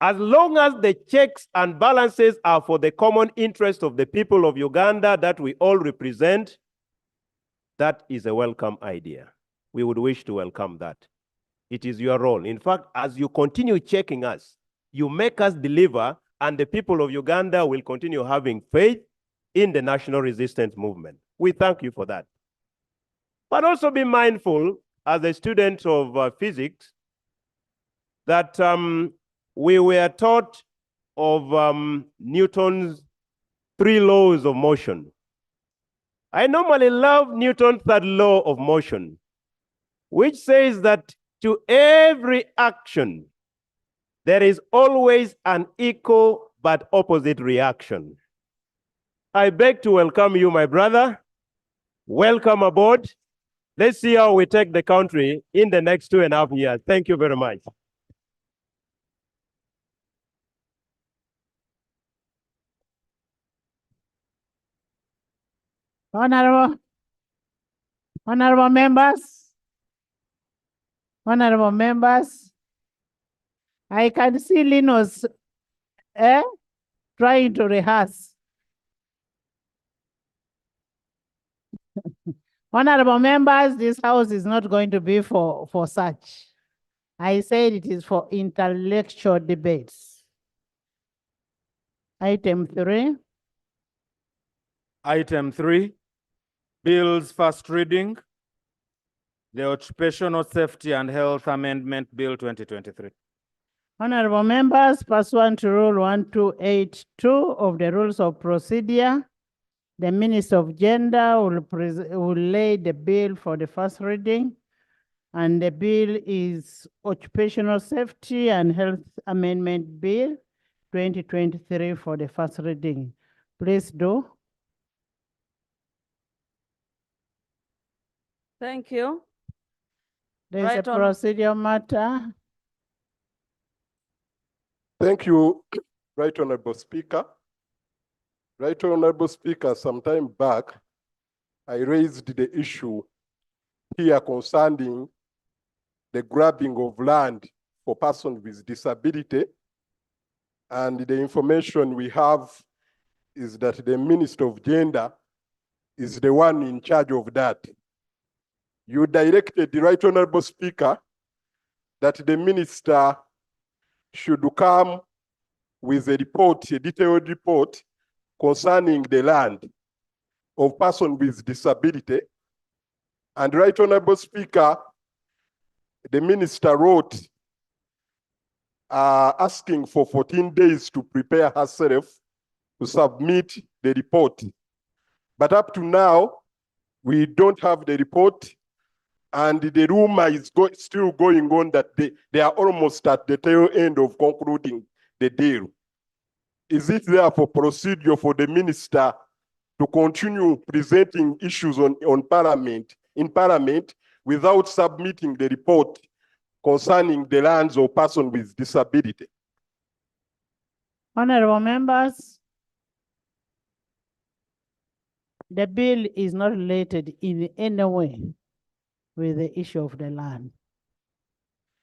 As long as the checks and balances are for the common interest of the people of Uganda that we all represent, that is a welcome idea. We would wish to welcome that. It is your role. In fact, as you continue checking us, you make us deliver, and the people of Uganda will continue having faith in the national resistance movement. We thank you for that. But also be mindful, as a student of physics, that we were taught of Newton's 3 laws of motion. I normally love Newton's 3rd law of motion, which says that to every action, there is always an equal but opposite reaction. I beg to welcome you, my brother. Welcome aboard. Let's see how we take the country in the next 2.5 years. Thank you very much. Honorable members, I can see Linus trying to rehearse. Honorable members, this house is not going to be for such. I said it is for intellectual debates. Item 3. Item 3, Bills first reading, the Occupational Safety and Health Amendment Bill 2023. Honorable members, pursuant to Rule 1282 of the Rules of Procedure, the Minister of Gender will lay the bill for the first reading, and the bill is Occupational Safety and Health Amendment Bill 2023 for the first reading. Please do. Thank you. There's Right a on. procedural matter. Thank you, Right Honorable Speaker. Right Honorable Speaker, some time back, I raised the issue here concerning the grabbing of land for persons with disability. And the information we have is that the Minister of Gender is the one in charge of that. You directed the Right Honorable Speaker that the minister should come with a report, a detailed report concerning the land of persons with disability. And Right Honorable Speaker, the minister wrote asking for 14 days to prepare herself to submit the report. But up to now, we don't have the report, and the rumor is still going on that they are almost at the tail end of concluding the deal. Is it therefore procedure for the minister to continue presenting issues in Parliament without submitting the report concerning the lands of persons with disability? Honorable members, the bill is not related in any way with the issue of the land.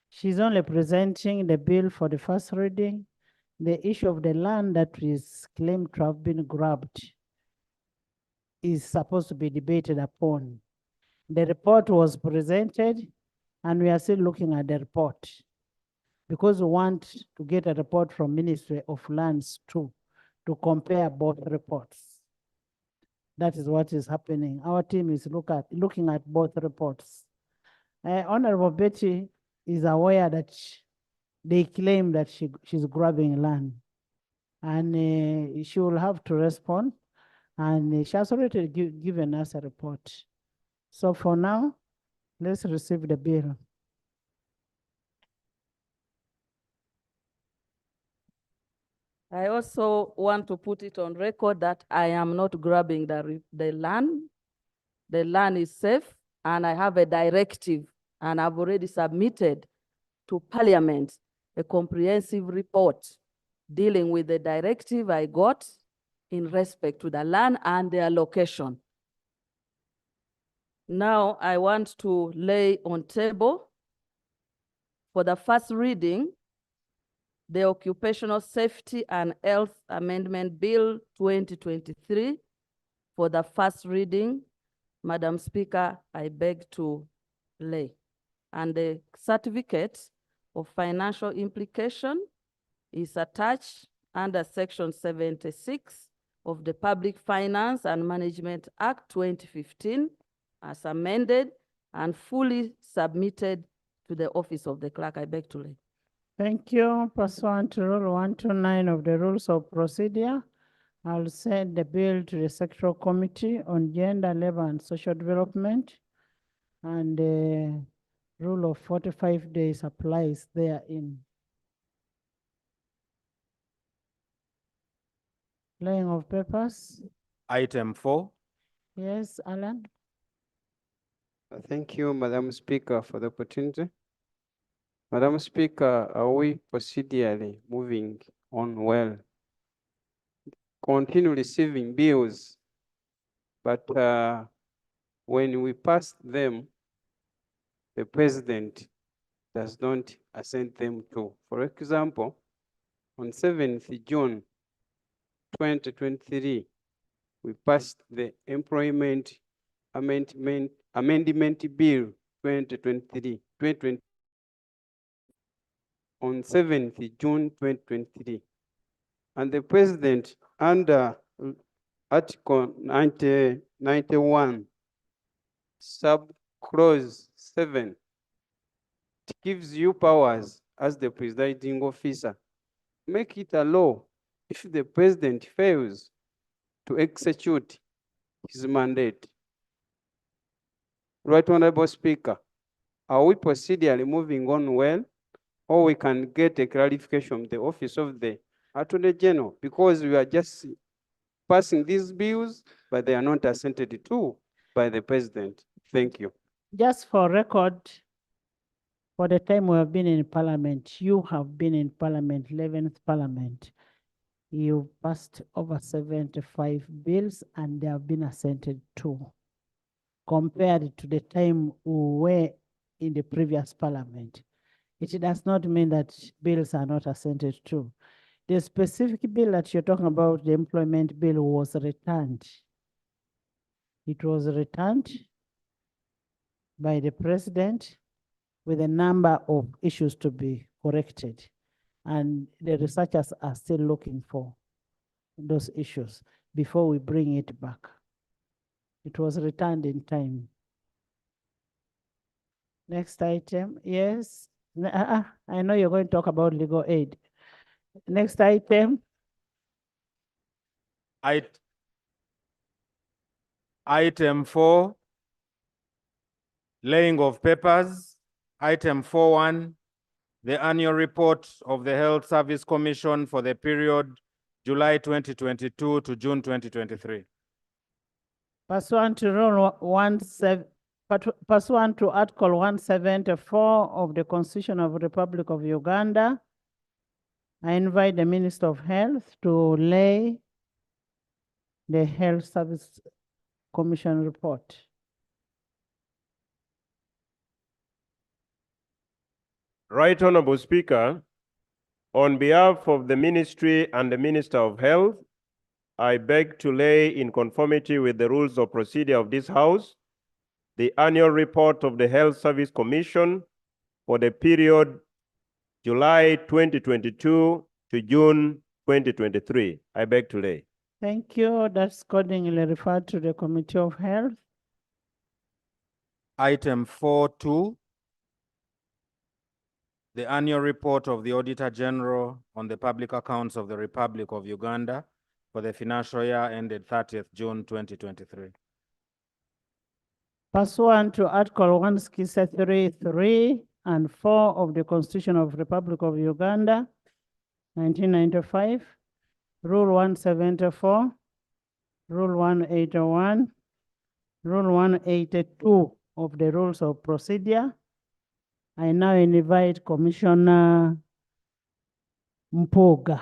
She's only presenting the bill for the first reading. The issue of the land that is claimed to have been grabbed is supposed to be debated upon. The report was presented, and we are still looking at the report because we want to get a report from Ministry of Lands too, to compare both reports. That is what is happening. Our team is looking at both reports. Honorable Betty is aware that they claim that she's grabbing land, and she will have to respond, and she has already given us a report. So for now, let's receive the bill. I also want to put it on record that I am not grabbing the land. The land is safe, and I have a directive, and I've already submitted to Parliament a comprehensive report dealing with the directive I got in respect to the land and their location. Now I want to lay on table for the first reading the Occupational Safety and Health Amendment Bill 2023 for the first reading. Madam Speaker, I beg to lay. And the certificate of financial implication is attached under Section 76 of the Public Finance and Management Act 2015 as amended and fully submitted to the Office of the Clerk. I beg to lay. Thank you. Pursuant to Rule 129 of the Rules of Procedure, I'll send the bill to the Sectoral Committee on Gender, Labor, and Social Development, and the rule of 45 days applies therein. Laying of papers. Item 4. Yes, Alan? Thank you, Madam Speaker, for the opportunity. Madam Speaker, are we procedurally moving on well? Continue receiving bills, but when we pass them, the president does not assent them to. For example, on 7th June 2023, we passed the Employment Amendment Bill 2023. On 7th June 2023. And the president, under Article 91, sub-clause 7, it gives you powers as the presiding officer. Make it a law if the president fails to execute his mandate. Right Honorable Speaker, are we procedurally moving on well, or we can get a clarification from the Office of the Attorney General, because we are just passing these bills, but they are not assented to by the president? Thank you. Just for record, For the time we have been in Parliament, you have been in Parliament, 11th Parliament. You passed over 75 bills and they have been assented to, compared to the time we were in the previous Parliament. It does not mean that bills are not assented to. The specific bill that you're talking about, the employment bill, was returned. It was returned by the president with a number of issues to be corrected. And the researchers are still looking for those issues before we bring it back. It was returned in time. Next item, yes. I know you're going to talk about legal aid. Next item. Item 4, laying of papers. Item 4.1, the annual report of the Health Service Commission for the period July 2022 to June 2023. Pursuant to pursuant to Article 174 of the Constitution of the Republic of Uganda, I invite the Minister of Health to lay the Health Service Commission report. Right Honorable Speaker, on behalf of the Ministry and the Minister of Health, I beg to lay in conformity with the rules of procedure of this House, the annual report of the Health Service Commission for the period July 2022 to June 2023. I beg to lay. Thank you. That's accordingly referred to the Committee of Health. Item 4.2, the annual report of the Auditor General on the public accounts of the Republic of Uganda for the financial year ended 30th June 2023. Pursuant to Article 163(3) and 4 of the Constitution of the Republic of Uganda, 1995, Rule 174, Rule 181, Rule 182 of the Rules of Procedure, I now invite Commissioner Mpuga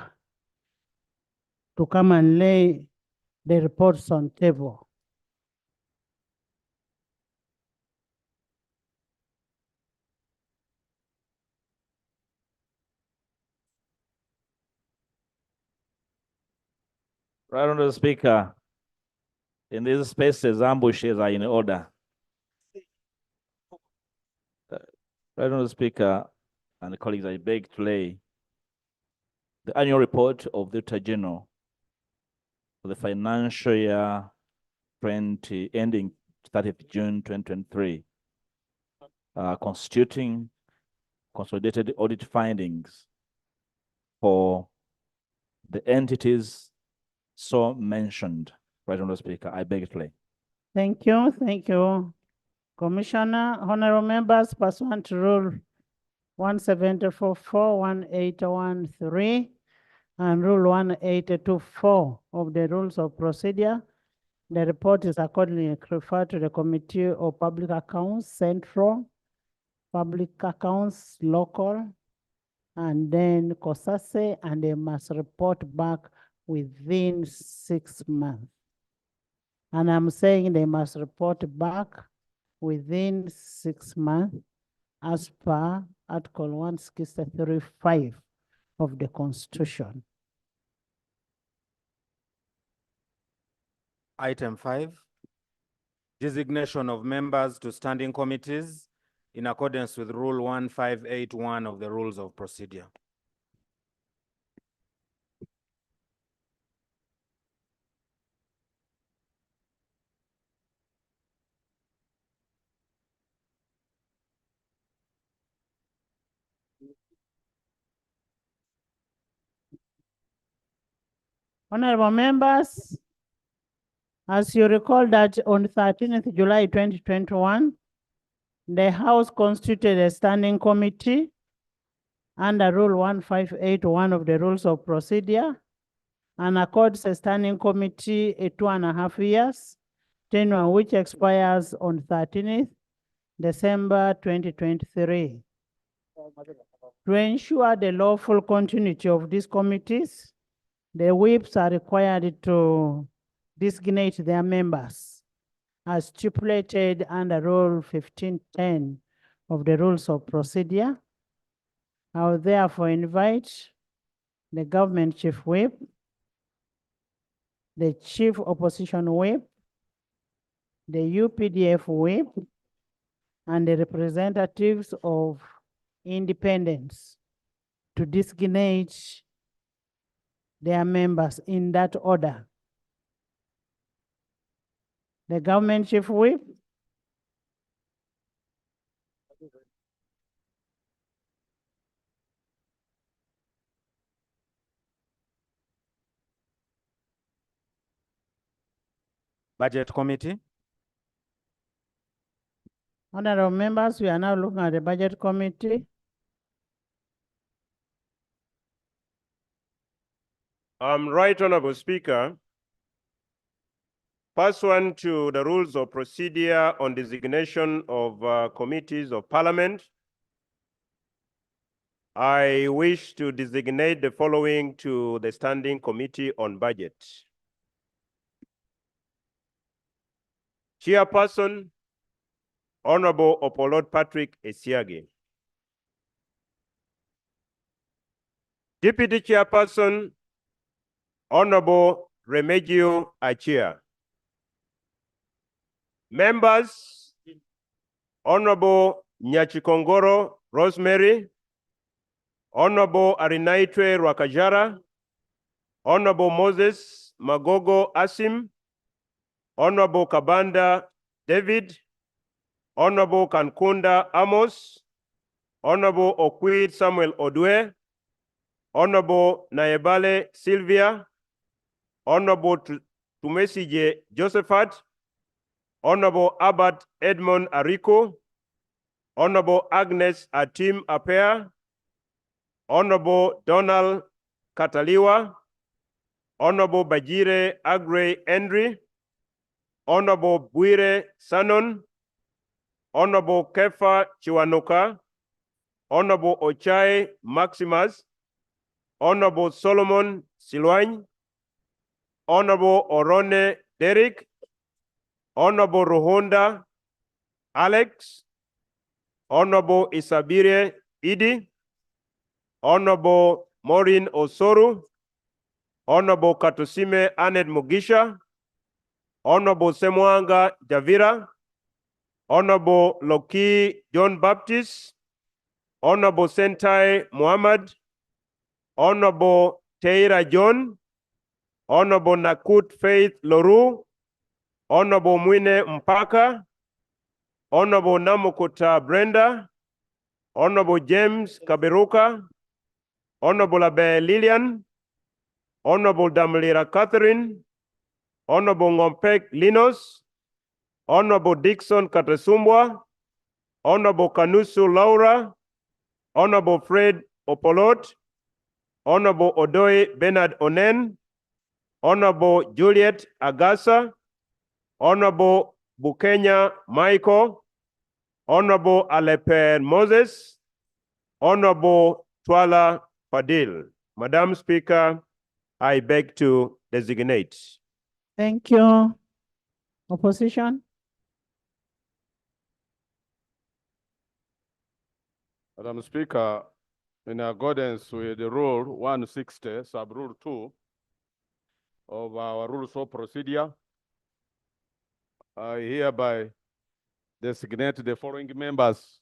to come and lay the reports on table. Right Honorable Speaker, in these spaces, ambushes are in order. Right Honorable Speaker and colleagues, I beg to lay the annual report of the Auditor General for the financial year ending 30th June 2023, constituting consolidated audit findings for the entities so mentioned. Right Honorable Speaker, I beg to lay. Thank you, Commissioner. Honorable members, pursuant to Rule 174(4), 181(3), and Rule 182(4) of the Rules of Procedure, the report is accordingly referred to the Committee of Public Accounts, Central, Public Accounts, Local, and then COSASE, and they must report back within 6 months. And I'm saying they must report back within 6 months as per Article 163(5) of the Constitution. Item 5, designation of members to standing committees in accordance with Rule 1581 of the Rules of Procedure. Honorable members, as you recall that on 13th July 2021, the House constituted a standing committee under Rule 1581 of the Rules of Procedure and accords a standing committee a 2.5 years, tenure which expires on 13th December 2023. To ensure the lawful continuity of these committees, the whips are required to designate their members as stipulated under Rule 1510 of the Rules of Procedure. I will therefore invite the government chief whip, the chief opposition whip, the UPDF whip, and the representatives of independents to designate their members in that order. The government chief whip, Budget Committee. honorable members, we are now looking at the budget committee. Right Honorable Speaker, pursuant to the rules of procedure on designation of committees of parliament, I wish to designate the following to the Standing Committee on Budget. Chairperson, Honorable Opolot Patrick Esiagi. Deputy Chairperson, Honorable Remigio Achia. Members, Honorable Nyachikongoro Rosemary, Honorable Arinaitwe Rwakajara, Honorable Moses Magogo Asim, Honorable Kabanda David, Honorable Kankunda Amos, Honorable Okwid Samuel Odwe, Honorable Nayebale Sylvia, Honorable Tumesije Josephat, Honorable Abbott Edmond Ariko, Honorable Agnes Atim Apea, Honorable Donald Kataliwa, Honorable Bajire Agre Henry, Honorable Bwire Sanon, Honorable Kefa Chiwanuka, Honorable Ochai Maximus, Honorable Solomon Silwany, Honorable Orone Derek, Honorable Ruhunda Alex, Honorable Isabire Idi, Honorable Maureen Osoru, Honorable Katusime Anet Mugisha, Honorable Semwanga Javira, Honorable Loki John Baptist, Honorable Sentai Muhammad, Honorable Teira John, Honorable Nakut Faith Loru, Honorable Mwine Mpaka, Honorable Namukuta Brenda, Honorable James Kaberuka, Honorable Abe Lillian, Honorable Damlira Catherine, Honorable Ngompek Linus, Honorable Dixon Katesumbwa, Honorable Kanusu Laura, Honorable Fred Opolot, Honorable Odoy Bernard Onen, Honorable Juliet Agasa, Honorable Bukenya Michael, Honorable Aleper Moses, Honorable Twala Fadil. Madam Speaker, I beg to designate. Thank you. Opposition? Madam Speaker, in accordance with the Rule 160, Sub-Rule 2 of our Rules of Procedure, I hereby designate the following members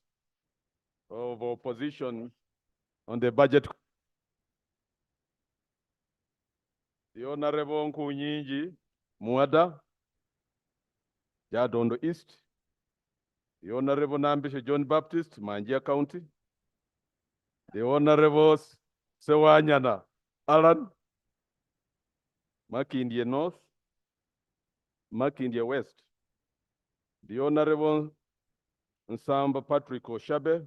of opposition on the budget. The Honorable Nkunyinji Muada, Jadondo East. The Honorable Nambishe John Baptist, Manjia County. The Honorable Sewanyana Alan, Makindye North, Makindye West. The Honorable Nsamba Patrick Oshabe,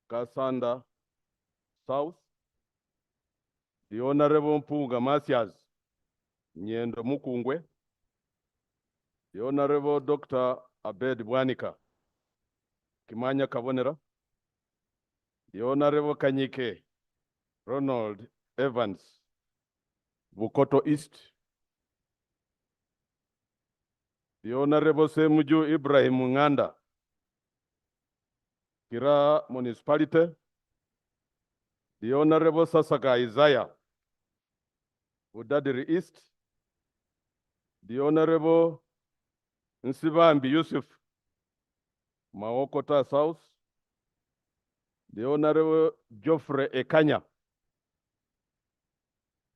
Kasanda South. The Honorable Mpunga Masias, Nyendo Mukungwe. The Honorable Dr. Abed Bwanika, Kimanya Kabonera. the Honorable Kanyike Ronald Evans, Bukoto East, the Honorable Semuju Ibrahim Nganda, Kira Municipality, the Honorable Sasaka Isaiah, Udadiri East, the Honorable Nsibambi Yusuf, Maokota South, the Honorable Geoffrey Ekanya,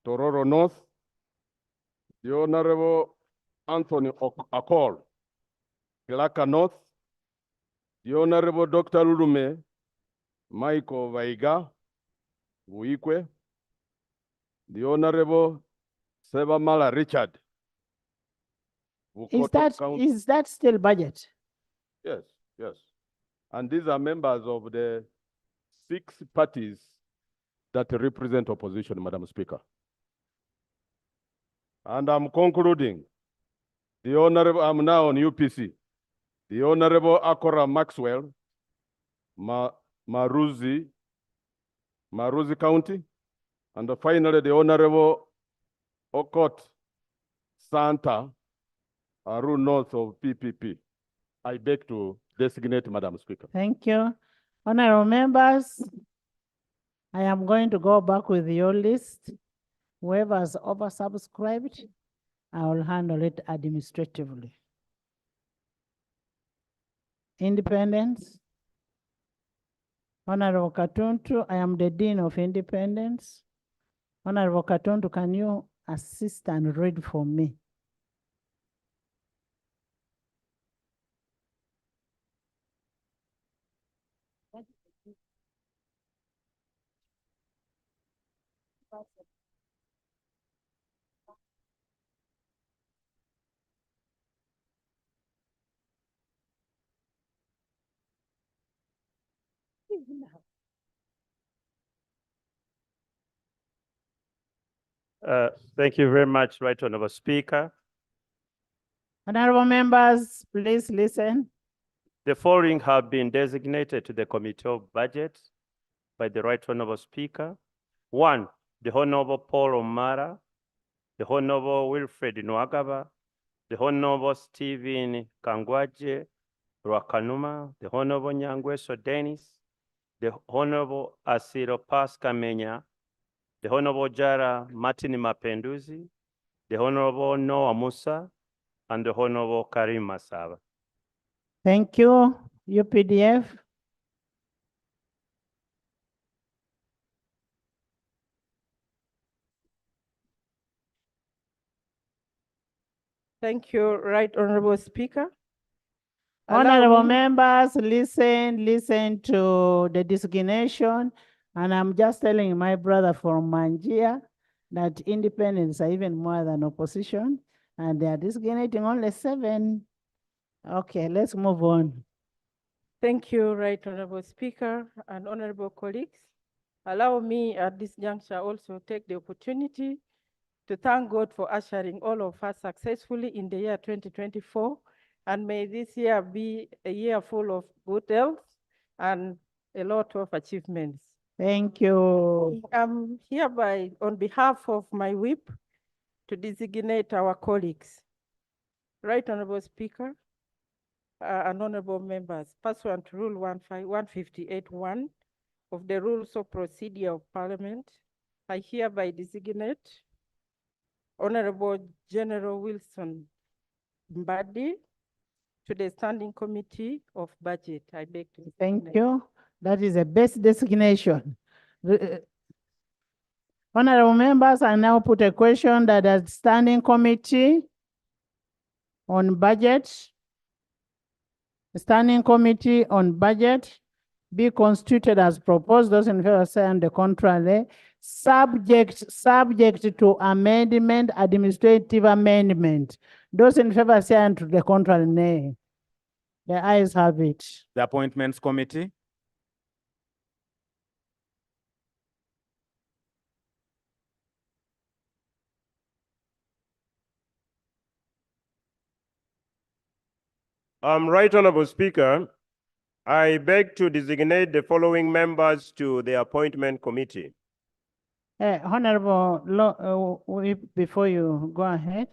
Tororo North, the Honorable Anthony Akol, Kilaka North, the Honorable Dr. Lulume Michael Vaiga, Buikwe, the Honorable Sebamala Richard. Is that still budget? Yes, yes. And these are members of the 6 parties that represent opposition, Madam Speaker. And I'm concluding. The Honorable, I'm now on UPC. The Honorable Akora Maxwell, Maruzi County. And finally, the Honorable Okot Santa, Aru North of PPP. I beg to designate Madam Speaker. Thank you. Honorable members, I am going to go back with your list. Whoever has oversubscribed, I will handle it administratively. Independence. Honorable Katuntu, I am the Dean of Independence. Honorable Katuntu, can you assist and read for me? Thank you very much, Right Honorable Speaker. Honorable members, please listen. The following have been designated to the Committee of Budget by the Right Honorable Speaker. 1, the Honorable Paul Omara, the Honorable Wilfred Nwagaba, the Honorable Stephen Kangwaje Rwakanuma, the Honorable Nyangweso Dennis, the Honorable Asiro Paskamenya, the Honorable Jara Martin Mapenduzi, the Honorable Noah Musa, and the Honorable Karim Masaba. Thank you, UPDF. Thank you, Right Honorable Speaker. Honorable members, listen to the designation. And I'm just telling my brother from Manjia that independents are even more than opposition. And they are designating only 7. Okay, let's move on. Thank you, Right Honorable Speaker and honorable colleagues. Allow me at this juncture also take the opportunity to thank God for ushering all of us successfully in the year 2024. And may this year be a year full of good health and a lot of achievements. Thank you. I'm hereby, on behalf of my whip, to designate our colleagues. Right Honorable Speaker, and honorable members, pursuant to Rule 158.1 of the Rules of Procedure of Parliament, I hereby designate Honorable General Wilson Mbadi to the Standing Committee of Budget. I beg to Thank designate. you. That is the best designation. Honorable members, I now put a question that the Standing Committee on Budget, Standing Committee on Budget be constituted as proposed. Those in favor say on the contrary. Subject to amendment, administrative amendment. Those in favor say on to the contrary, nay. The ayes have it. The Appointments Committee. Right Honorable Speaker, I beg to designate the following members to the appointment committee. Honorable Whip, before you go ahead,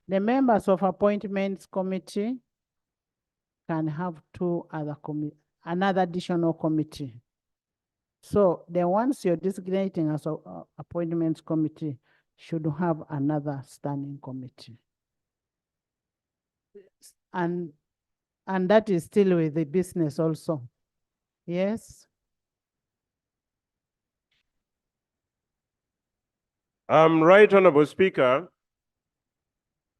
the members of appointments committee can have another additional committee. So the ones you're designating as appointments committee should have another standing committee. And that is still with the business also. Yes. Right Honorable Speaker,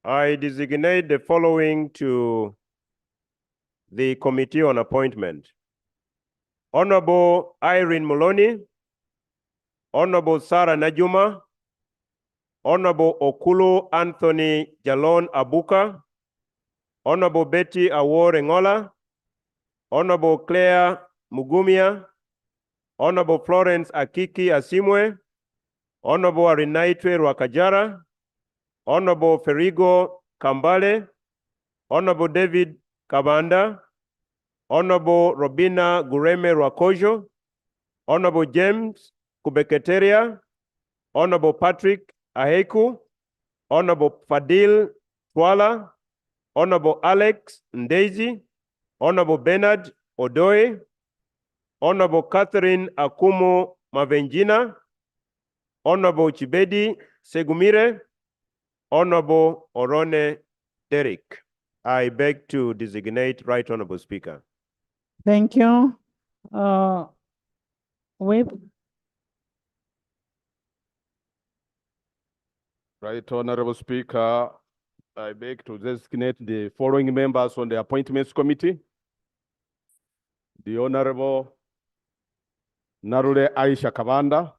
I designate the following to the Committee on Appointment. Honorable Irene Muloni, Honorable Sarah Najuma, Honorable Okulo Anthony Jalon Abuka, Honorable Betty Awor Ngola, Honorable Claire Mugumia, Honorable Florence Akiki Asimwe, Honorable Arinaitwe Rwakajara, Honorable Ferigo Kambale, Honorable David Kabanda, Honorable Robina Gureme Rwakojo, Honorable James Kubeketeria, Honorable Patrick Aheku, Honorable Fadil Twala, Honorable Alex Ndezi, Honorable Bernard Odoe, Honorable Catherine Akumo Mavenjina, Honorable Chibedi Segumire, Honorable Orone Derek. I beg to designate Right Honorable Speaker. Thank you. Whip. Right Honorable Speaker, I beg to designate the following members on the Appointments Committee. The Honorable Narule Aisha Kabanda,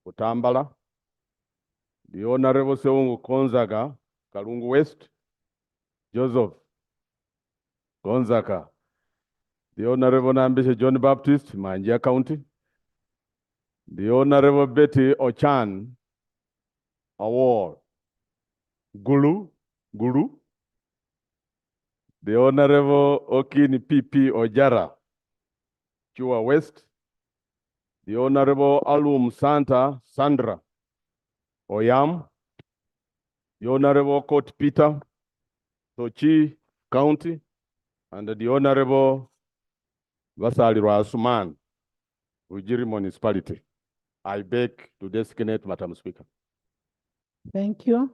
Utambala. The Honorable Seungu Konzaga, Kalungu West, Joseph Gonzaga. The Honorable Nambishe John Baptist, Manjia County. The Honorable Betty Ochan, Award, Gulu. The Honorable Okini PP Ojara, Chua West. The Honorable Alum Sandra Oyam. The Honorable Court Peter, Sochi County. And the Honorable Vasali Rasuman, Ujiri Municipality. I beg to designate Madam Speaker. Thank you.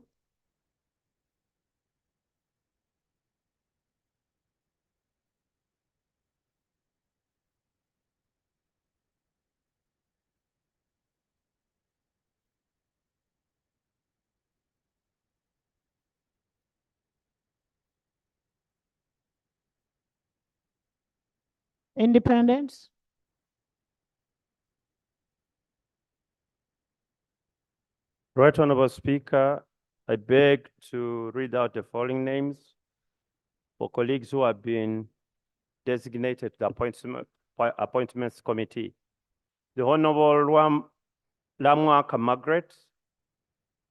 Independence. Right Honorable Speaker, I beg to read out the following names for colleagues who have been designated to the Appointments Committee. The Honorable Lamwaka Margaret,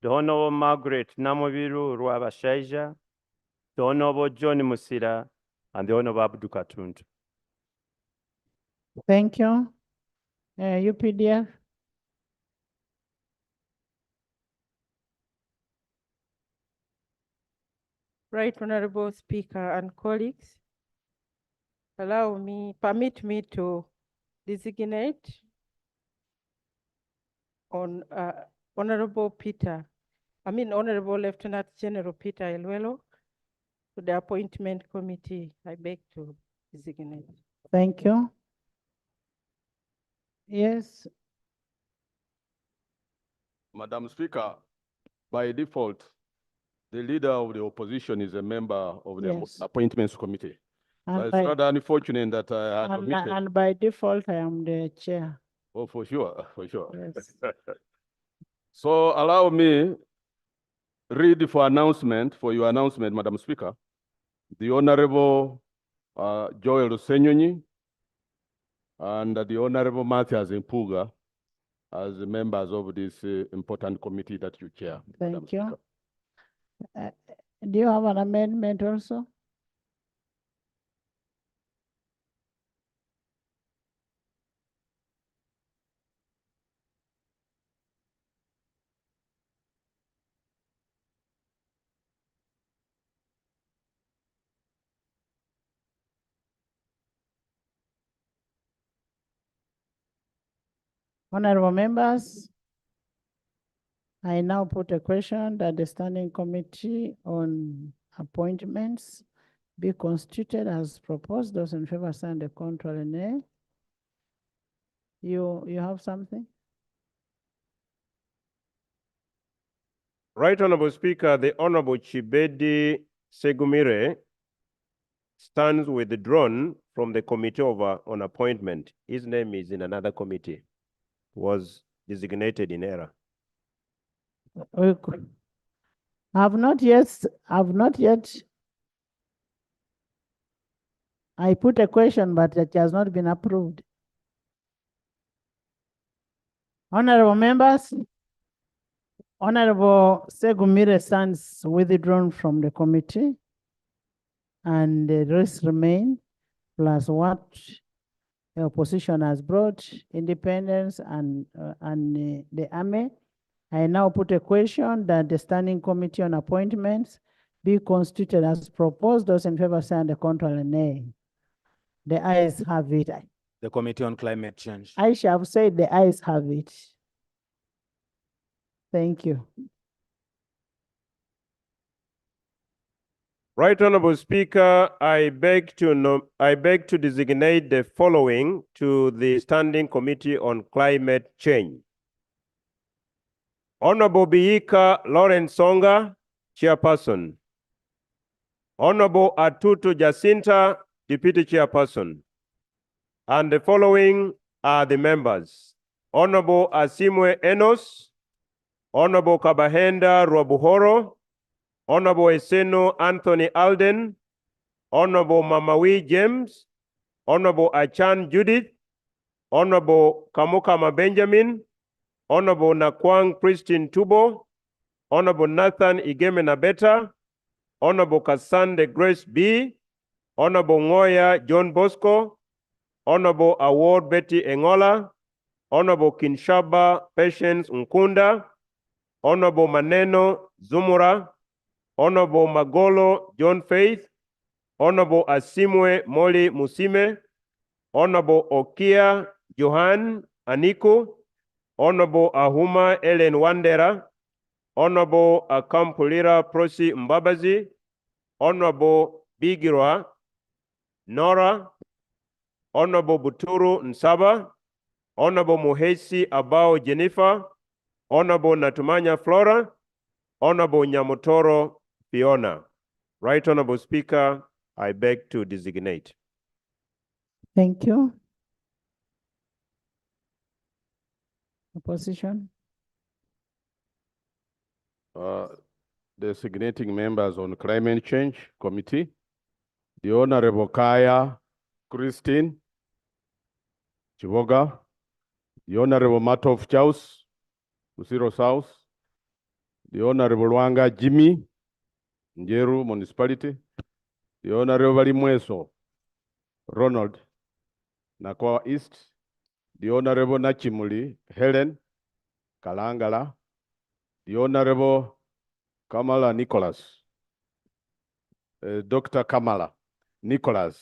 the Honorable Margaret Namoviru Ruabashaija, the Honorable John Musira, and the Honorable Abdu Katuntu. Thank you. UPDF. Right Honorable Speaker and colleagues, permit me to designate on Honorable Lieutenant General Peter Elwelo to the Appointment Committee. I beg to designate. Thank you. Yes. Madam Speaker, by default, the leader of the opposition is a member of the Appointments Committee. And it's rather unfortunate that I had omitted. And by default, I am the chair. Oh, for sure. Yes. So allow me read for your announcement, Madam Speaker. The Honorable Joel Senyonyi and the Honorable Matthias Impuga as members of this important committee that you chair. Thank you. Do you have an amendment also? Honorable members, I now put a question that the Standing Committee on Appointments be constituted as proposed. Those in favor sign the contrary nay. You have something? Right Honorable Speaker, the Honorable Chibedi Segumire stands withdrawn from the Committee on Appointment. His name is in another committee, was designated in error. I've not yet. I put a question, but it has not been approved. Honorable members, Honorable Segumire stands withdrawn from the committee, and the rest remain, plus what the opposition has brought, independence and the army. I now put a question that the Standing Committee on Appointments be constituted as proposed. Those in favor sign the contrary nay. The ayes have it. The Committee on Climate Change. I shall have said the ayes have it. Thank you. Right Honorable Speaker, I beg to designate the following to the Standing Committee on Climate Change. Honorable Biika Lawrence Songa, Chairperson. Honorable Atutu Jacinta, Deputy Chairperson. And the following are the members. Honorable Asimwe Enos, Honorable Kabahenda Rwabuhoro, Honorable Eseno Anthony Alden, Honorable Mamawi James, Honorable Achan Judith, Honorable Kamukama Benjamin, Honorable Nakwang Christine Tubo, Honorable Nathan Igeme Nabeta, Honorable Kasande Grace B, Honorable Ngoya John Bosco, Honorable Award Betty Engola, Honorable Kinshaba Patience Nkunda, Honorable Maneno Zumura, Honorable Magolo John Faith, Honorable Asimwe Moli Musime, Honorable Okia Johan Aniku, Honorable Ahuma Ellen Wandera, Honorable Akampulira Prosi Mbabazi, Honorable Bigirwa Nora, Honorable Buturu Nsaba, Honorable Muhesi Abao Jennifer, Honorable Natumanya Flora, Honorable Nyamotoro Fiona. Right Honorable Speaker, I beg to designate. Thank you. Opposition. Designating members on Climate Change Committee, the Honorable Kaya Christine Chivoga, the Honorable Matov Chaus, Usiro South, the Honorable Wanga Jimmy, Njeru Municipality, the Honorable Limweso Ronald, Nakwa East, the Honorable Nachimuli Helen Kalangala, the Honorable Kamala Nicholas, Dr. Kamala Nicholas,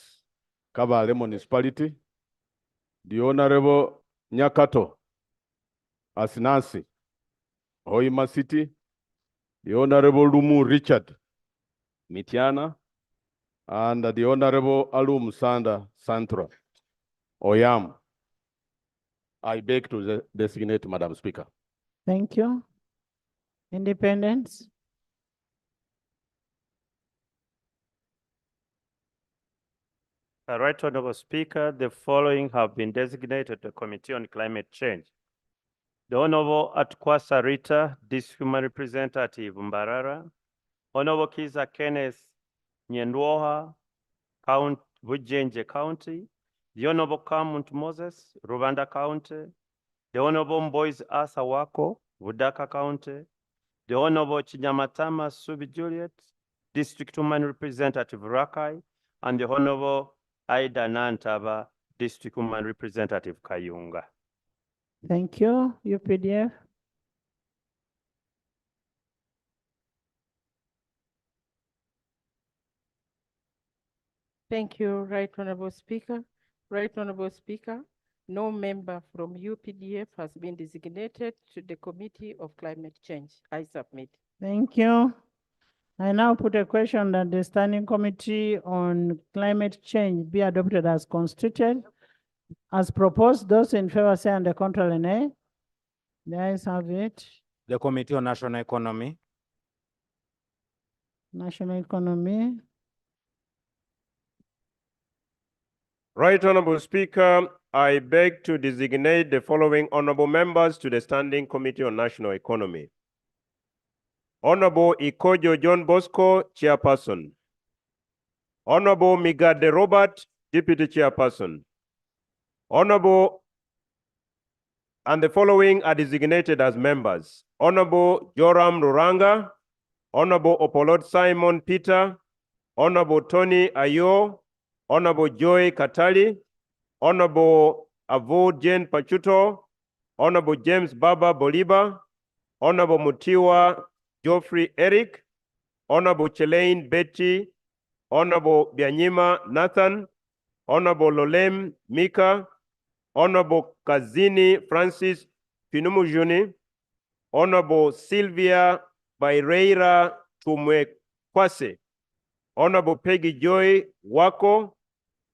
Kabale Municipality, the Honorable Nyakato Asinasi, Hoima City, the Honorable Lumu Richard Mitiana, and the Honorable Alum Sanda Santra Oyam. I beg to designate, Madam Speaker. Thank you. Independence. Right Honorable Speaker, the following have been designated to the Committee on Climate Change. The Honorable Atkwasa Rita, District Human Representative Mbarara, Honorable Kiza Kenneth Nyendwoha, Vujenje County, the Honorable Kamunt Moses, Rwanda County, the Honorable Mbois Asa Wako, Vudaka County, the Honorable Chinyamatama Subi Juliet, District Human Representative Rakai, and the Honorable Aida Nantaba, District Human Representative Kayunga. Thank you. UPDF. Thank you, Right Honorable Speaker. Right Honorable Speaker, No member from UPDF has been designated to the Committee of Climate Change. I submit. Thank you. I now put a question that the Standing Committee on Climate Change be adopted as constituted. As proposed, those in favor say and the contrary nay. The ayes have it. The Committee on National Economy. National Economy. Right Honorable Speaker, I beg to designate the following honorable members to the Standing Committee on National Economy. Honorable Ikojo John Bosco, Chairperson. Honorable Migade Robert, Deputy Chairperson. Honorable, and the following are designated as members. Honorable Joram Ruranga, Honorable Opolot Simon Peter, Honorable Tony Ayo, Honorable Joy Katali, Honorable Avo Jane Pachuto, Honorable James Baba Boliba, Honorable Mutiwa Geoffrey Eric, Honorable Chelaine Betty, Honorable Bianyima Nathan, Honorable Lolem Mika, Honorable Kazini Francis Pinumujuni, Honorable Sylvia Baireira Tumwekwase, Honorable Peggy Joy Wako,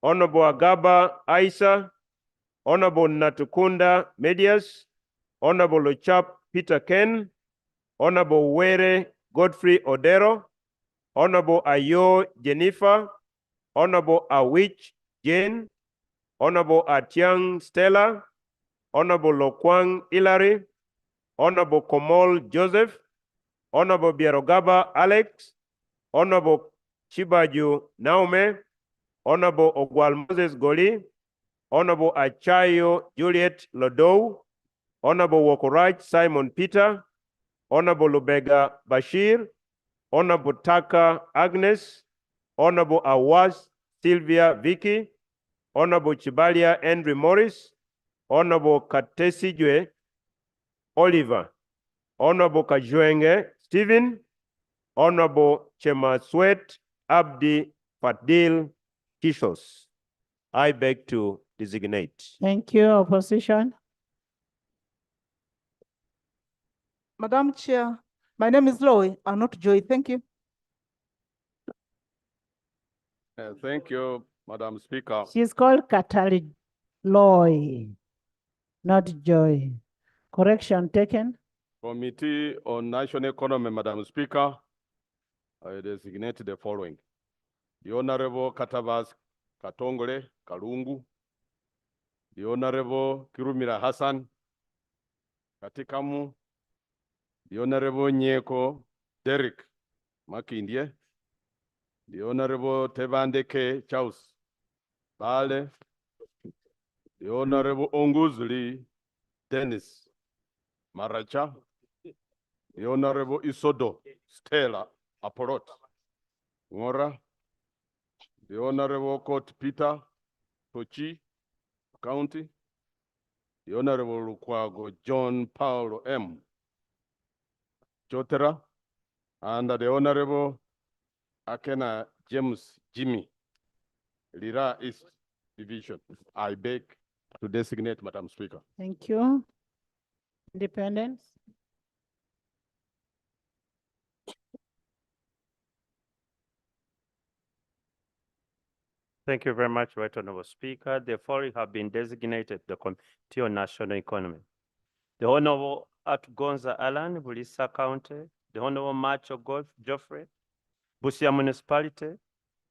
Honorable Agaba Aisa, Honorable Natukunda Medias, Honorable Lochap Peter Ken, Honorable Were Godfrey Odero, Honorable Ayo Jennifer, Honorable Awich Jane, Honorable Atiang Stella, Honorable Lokwang Hilary, Honorable Komol Joseph, Honorable Bierogaba Alex, Honorable Chibaju Naume, Honorable Ogwal Moses Goli, Honorable Achayo Juliet Lodou, Honorable Wokoraj Simon Peter, Honorable Lubega Bashir, Honorable Taka Agnes, Honorable Awaz Sylvia Vicky, Honorable Chibalia Henry Morris, Honorable Katesijwe Oliver, Honorable Kajwenge Stephen, Honorable Chemaswet Abdi Fadil Kishos. I beg to designate. Thank you. Opposition. Madam Chair, my name is Loy, and not Joy. Thank you. Thank you, Madam Speaker. She's called Katali Loy, not Joy. Correction taken. Committee on National Economy, Madam Speaker, I designate the following. The Honorable Katavas Katongole Kalungu, the Honorable Kirumira Hassan Katikamu, the Honorable Nyeko Derek Makindye, the Honorable Tevandeke Chaus Bale, the Honorable Onguzli Dennis Maracha, the Honorable Isodo Stella Aporot Ngora, the Honorable Court Peter Tochi County, the Honorable Lukwago John Paulo M. Chotera, and the Honorable Akena James Jimmy, Lira East Division. I beg to designate, Madam Speaker. Thank you. Independence. Thank you very much, Right Honorable Speaker. The following have been designated the Committee on National Economy. The Honorable Atgonza Alan, Bulisa County, the Honorable Macho Geoffrey, Busia Municipality,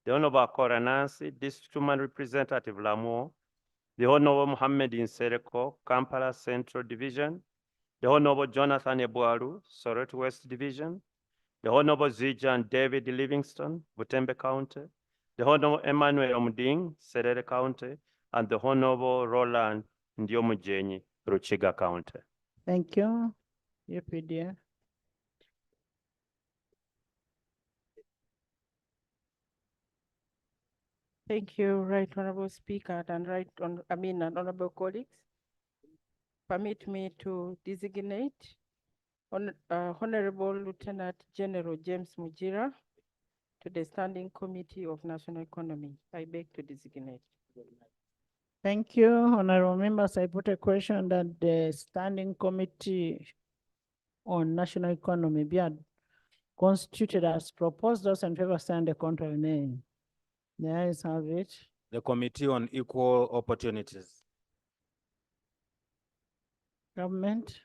the Honorable Akora Nancy, District Human Representative Lamu, the Honorable Mohammed Insereko, Kampala Central Division, the Honorable Jonathan Ebuaru, Soweto West Division, the Honorable Zijan David Livingston, Butembe County, the Honorable Emmanuel Omding, Serere County, and the Honorable Roland Ndiomujenyi, Ruchiga County. Thank you. UPDF. Thank you, Right Honorable Speaker and honorable colleagues. Permit me to designate Honorable Lieutenant General James Mujira to the Standing Committee of National Economy. I beg to designate. Thank you, honorable members. I put a question that the Standing Committee on National Economy be constituted as proposed. Those in favor stand the contrary nay. The ayes have it. The Committee on Equal Opportunities. Government.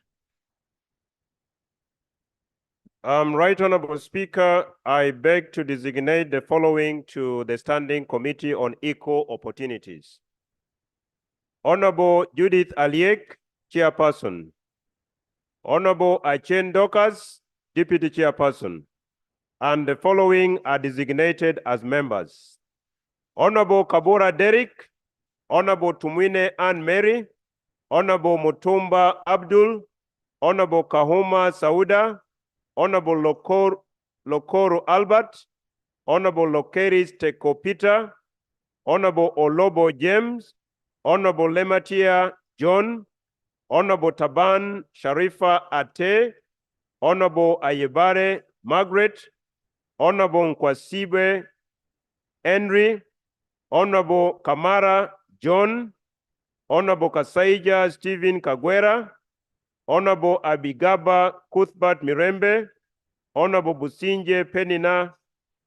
Right Honorable Speaker, I beg to designate the following to the Standing Committee on Equal Opportunities. Honorable Judith Aliek, Chairperson. Honorable Achen Dokas, Deputy Chairperson. And the following are designated as members. Honorable Kabura Derek, Honorable Tumwine Anne Mary, Honorable Mutumba Abdul, Honorable Kahuma Sauda, Honorable Lokoro Albert, Honorable Lokeris Teko Peter, Honorable Olobo James, Honorable Lematia John, Honorable Taban Sharifa Ate, Honorable Ayebare Margaret, Honorable Nkwasibe Henry, Honorable Kamara John, Honorable Kasaija Stephen Kagwera, Honorable Abigaba Cuthbert Mirembe, Honorable Businje Penina,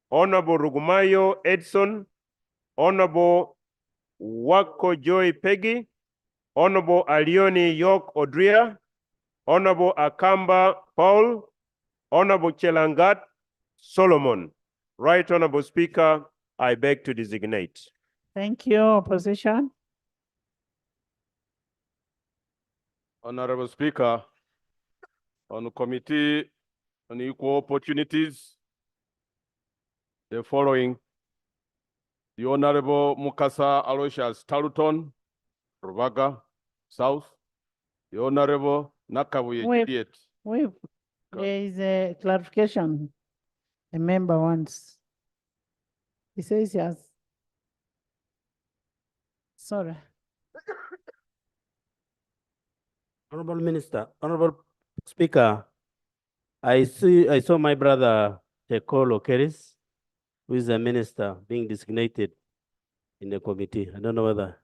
Honorable Rugumayo Edson, Honorable Wako Joy Peggy, Honorable Alioni York Odria, Honorable Akamba Paul, Honorable Chelangat Solomon. Right Honorable Speaker, I beg to designate. Thank you, opposition. Honorable Speaker, on the Committee on Equal Opportunities, the following: the Honorable Mukasa Aloysius Taluton, Ruvaga South, the Honorable Nakabuye Juliet. Wait, there is a clarification. A member wants. He says he has. Sorry. Honorable Minister, Honorable Speaker, I saw my brother Teko Lokeris, who is a minister, being designated in the committee. I don't know whether.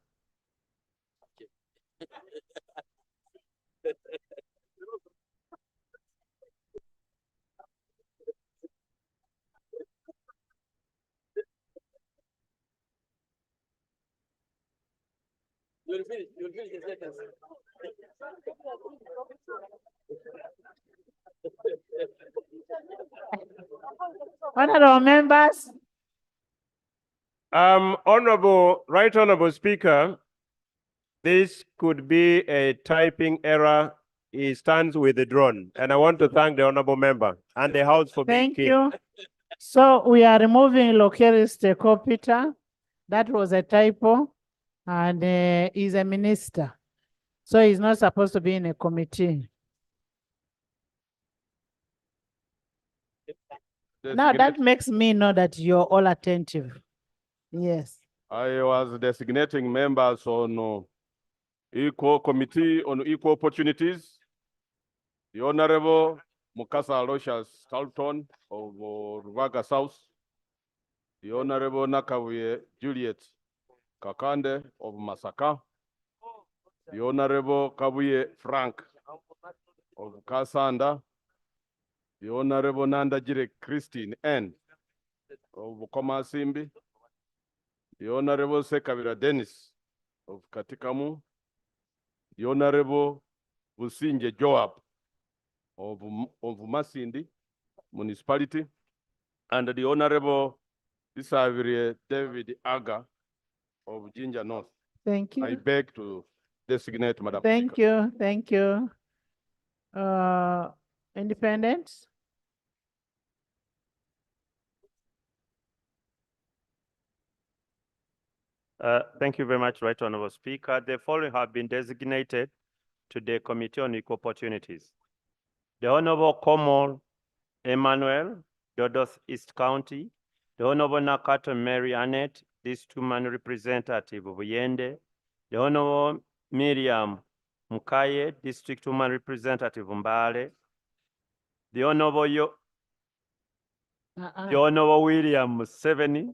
You'll finish the sentence. Honorable members. Right Honorable Speaker, this could be a typing error. He stands withdrawn. And I want to thank the honorable member and the House for being keen. Thank you. So we are removing Lokeris Teko Peter. That was a typo. And he's a minister. So he's not supposed to be in a committee. Now that makes me know that you're all attentive. Yes. I was designating members on Equal Committee on Equal Opportunities. The Honorable Mukasa Aloysius Talton of Ruvaga South. The Honorable Nakabuye Juliet Kakande of Masaka. The Honorable Kabuye Frank of Kasanda. The Honorable Nandajire Christine N. of Komasimbi. The Honorable Sekabira Dennis of Katikamu. The Honorable Businje Joab of Masindi Municipality. And the Honorable Isavire David Aga of Ginger North. Thank you. I beg to designate Madam Thank you. Thank you. Independents? Thank you very much, Right Honorable Speaker. The following have been designated to the Committee on Equal Opportunities. The Honorable Komol Emmanuel, Dodos East County. The Honorable Nakato Mary Annette, District Woman Representative of Yende. The Honorable Miriam Mukaye, District Woman Representative of Mbale. The Honorable The Honorable William Museveni,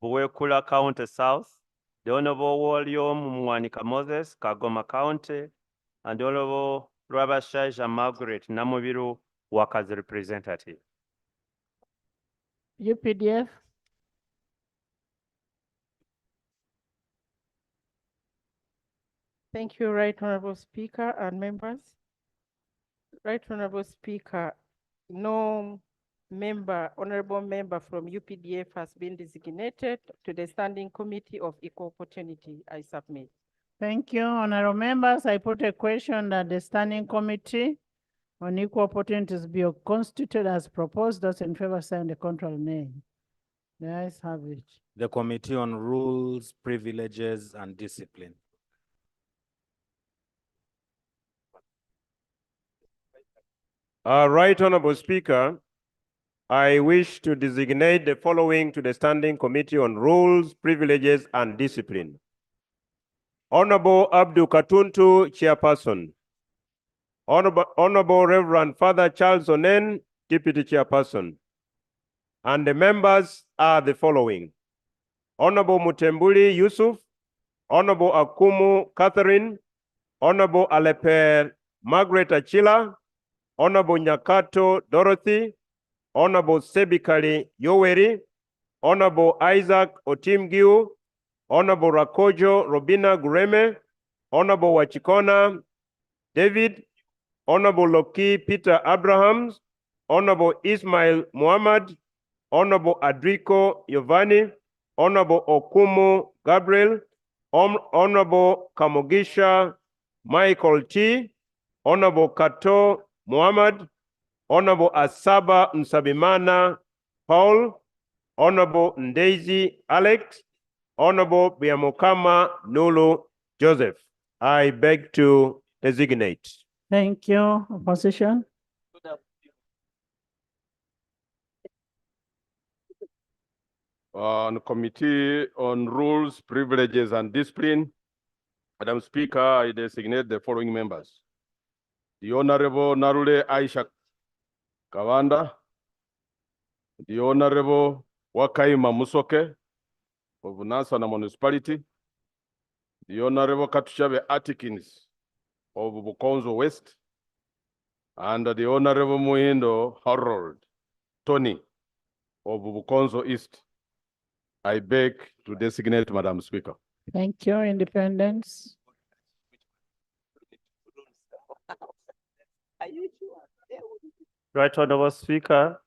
Buwekula County South. the Honorable William Mwanika Moses, Kagoma County, and the Honorable Rabashaija Margaret Namubiru, Workers Representative. UPDF. Thank you, Right Honorable Speaker and members. Right Honorable Speaker, no honorable member from UPDF has been designated to the Standing Committee of Equal Opportunity. I submit. Thank you, honorable members. I put a question that the Standing Committee on Equal Opportunities be constituted as proposed. Those in favor sign the contrary nay. The ayes have it. The Committee on Rules, Privileges, and Discipline. Right Honorable Speaker, I wish to designate the following to the Standing Committee on Rules, Privileges, and Discipline. Honorable Abdul Katuntu, Chairperson. Honorable Reverend Father Charles Onen, Deputy Chairperson. And the members are the following. Honorable Mutembuli Yusuf, Honorable Akumu Catherine, Honorable Aleper Margaret Achila, Honorable Nyakato Dorothy, Honorable Sebikali Yoweri, Honorable Isaac Otimgiu, Honorable Rakojo Robina Gureme, Honorable Wachikona David, Honorable Loki Peter Abrahams, Honorable Ismail Muhammad, Honorable Adrico Giovanni, Honorable Okumu Gabriel, Honorable Kamogisha Michael T, Honorable Kato Muhammad, Honorable Asaba Nsabimana Paul, Honorable Ndezi Alex, Honorable Biamokama Nulu Joseph. I beg to designate. Thank you. Opposition. On Committee on Rules, Privileges, and Discipline, Madam Speaker, I designate the following members. The Honorable Narule Aisha Kawanda, the Honorable Wakaima Musoke of Nansana Municipality, the Honorable Katushabe Atikins of Bukonzo West, and the Honorable Muhindo Harold Tony of Bukonzo East. I beg to designate, Madam Speaker. Thank you. Independence. Right Honorable Speaker,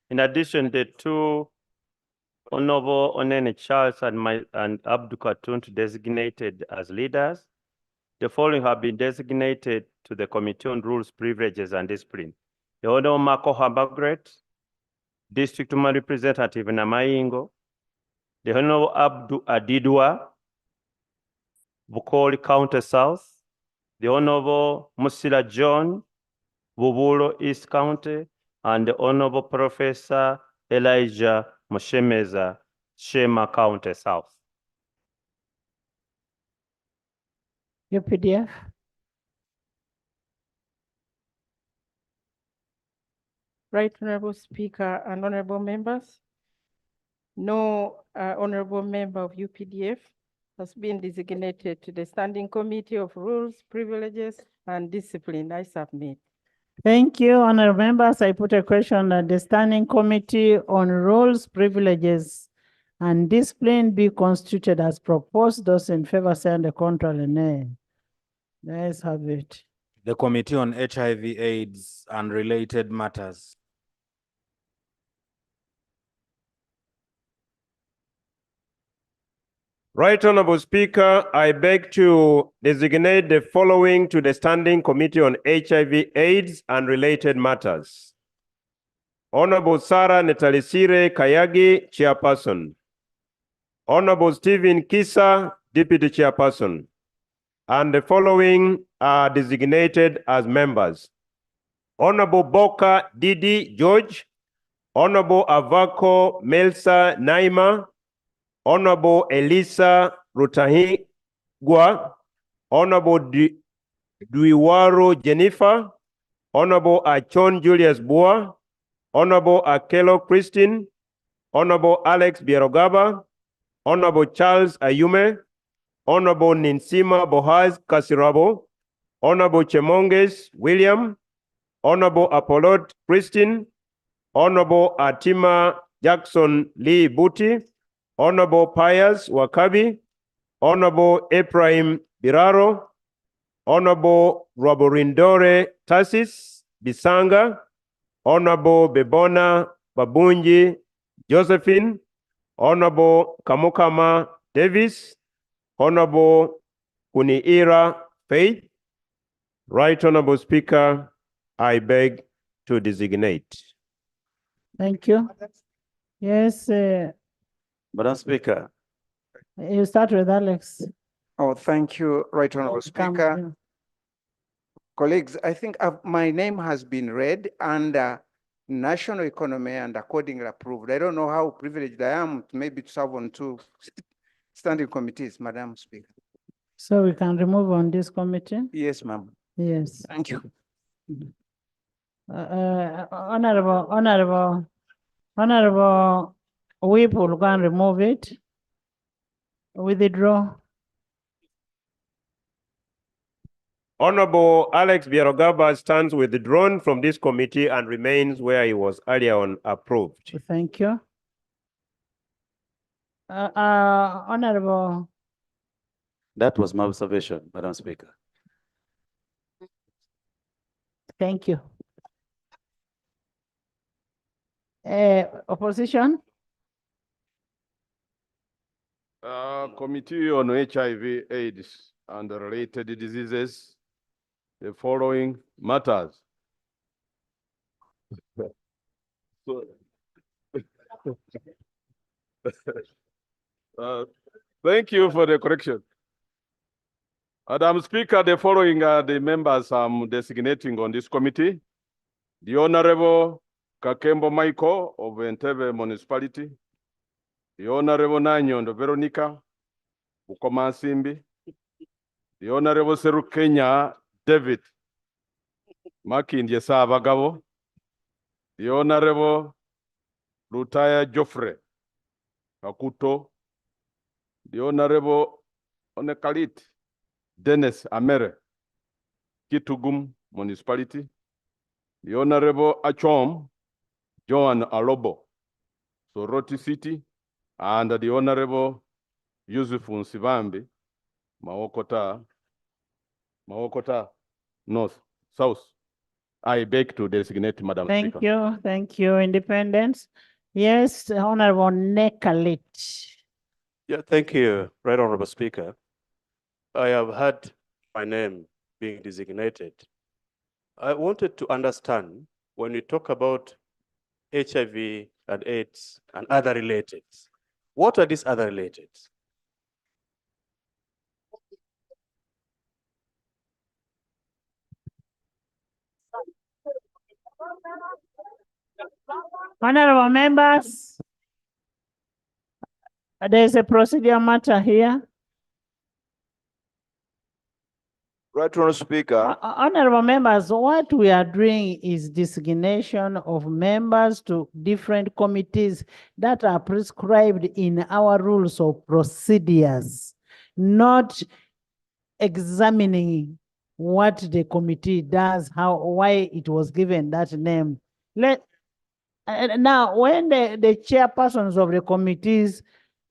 in addition, the two Honorable Onene Charles and Abdul Katuntu designated as leaders, the following have been designated to the Committee on Rules, Privileges, and Discipline. The Honorable Makoha Margaret, District Woman Representative Namaingo, the Honorable Abdu Adidwa, Bukoli County South, the Honorable Musila John, Bubulo East County, and the Honorable Professor Elijah Moshemeza, Shema County South. UPDF. Right Honorable Speaker and honorable members, no honorable member of UPDF has been designated to the Standing Committee of Rules, Privileges, and Discipline. I submit. Thank you, honorable members. I put a question that the Standing Committee on Rules, Privileges, and Discipline be constituted as proposed. Those in favor say on the contrary nay. The ayes have it. The Committee on HIV/AIDS and Related Matters. Right Honorable Speaker, I beg to designate the following to the Standing Committee on HIV/AIDS and Related Matters. Honorable Sarah Netalisire Kayagi, Chairperson. Honorable Stephen Kisa, Deputy Chairperson. And the following are designated as members. Honorable Boka Didi George, Honorable Avako Melsa Naima, Honorable Elisa Rutahigwa, Honorable Duiwaro Jennifer, Honorable Achon Julius Boa, Honorable Akelo Christine, Honorable Alex Bierogaba, Honorable Charles Ayume, Honorable Ninsima Bohaz Kasirabo, Honorable Chemonges William, Honorable Apollot Christine, Honorable Atima Jackson Lee Buti, Honorable Pius Wakabi, Honorable Ephraim Biraro, Honorable Roborindore Tassis Bisanga, Honorable Bebona Babunji Josephine, Honorable Kamukama Davis, Honorable Kuniira Faith. Right Honorable Speaker, I beg to designate. Thank you. Yes, Madam Speaker. you start with Alex. Oh, thank you, Right Honorable Come, Speaker. yeah. Colleagues, I think my name has been read under national economy and accordingly approved. I don't know how privileged I am maybe to serve on two standing committees, Madam Speaker. So we can remove on this committee? Yes, ma'am. Yes. Thank you. Honorable Whip will go and remove it. Withdraw. Honorable Alex Biarogaba stands withdrawn from this committee and remains where he was earlier on approved. Thank you. Honorable. That was my observation, Madam Speaker. Thank you. Opposition? Committee on HIV, AIDS, and related diseases, the following matters. So, thank you for the correction. Madam Speaker, the following are the members I'm designating on this committee. The Honorable Kakembo Michael of Entebbe Municipality, the Honorable Nanyondo Veronica Bukomansimbi, the Honorable Serukenya David Makindye Sabagabo, the Honorable Lutaya Joffre Kakuto, the Honorable Onekalit Dennis Amere, Kitugum Municipality, the Honorable Achom Joan Alobo, Soroti City, and the Honorable Yusuf Nsivambi, Maokota North, South. I beg to designate Madam Speaker. Thank you, Independence. Yes, Honorable Nekalit. Yeah, thank you, Right Honorable Speaker. I have had my name being designated. I wanted to understand when we talk about HIV and AIDS and other related, what are these other related? Honorable members, there's a procedure matter here. Right Honorable Speaker. Honorable members, what we are doing is designation of members to different committees that are prescribed in our rules of procedures, not examining what the committee does, why it was given that name. Now, when the chairpersons of the committees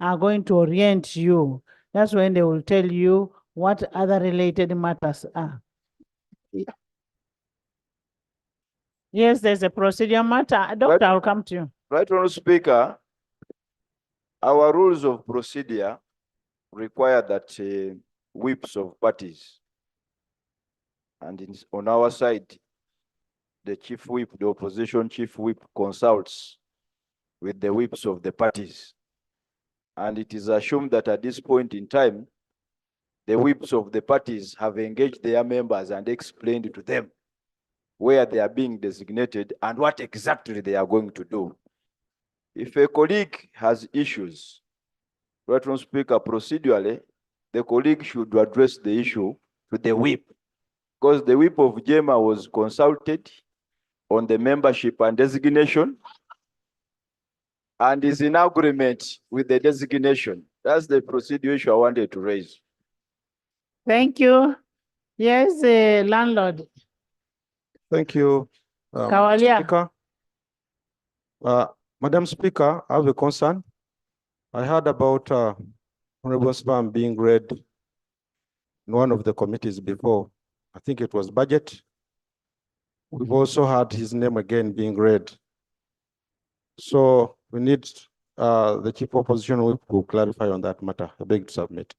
are going to orient you, that's when they will tell you what other related matters are. Yes, there's a procedure matter. Doctor, I'll come to you. Right Honorable Speaker, our rules of procedure require that whips of parties, and on our side, the chief whip, the opposition chief whip consults with the whips of the parties. And it is assumed that at this point in time, the whips of the parties have engaged their members and explained to them where they are being designated and what exactly they are going to do. If a colleague has issues, Right Honorable Speaker, procedurally, the colleague should address the issue to the whip, because the whip of JEMA was consulted on the membership and designation and is in agreement with the designation. That's the procedure issue I wanted to raise. Thank you. Yes, landlord. Thank you, Kawalia. Speaker. Madam Speaker, I have a concern. I heard about Honorable Spam being read in one of the committees before. I think it was budget. We've also had his name again being read. So we need the chief opposition whip to clarify on that matter. I beg to submit.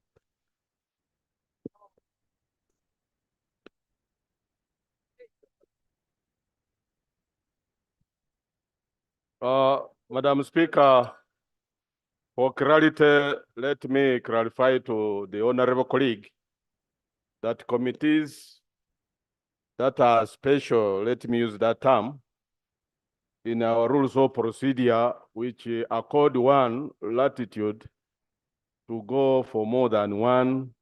Madam Speaker, for clarity, let me clarify to the honorable colleague that committees that are special, let me use that term, in our rules of procedure, which accord one latitude to go for more than one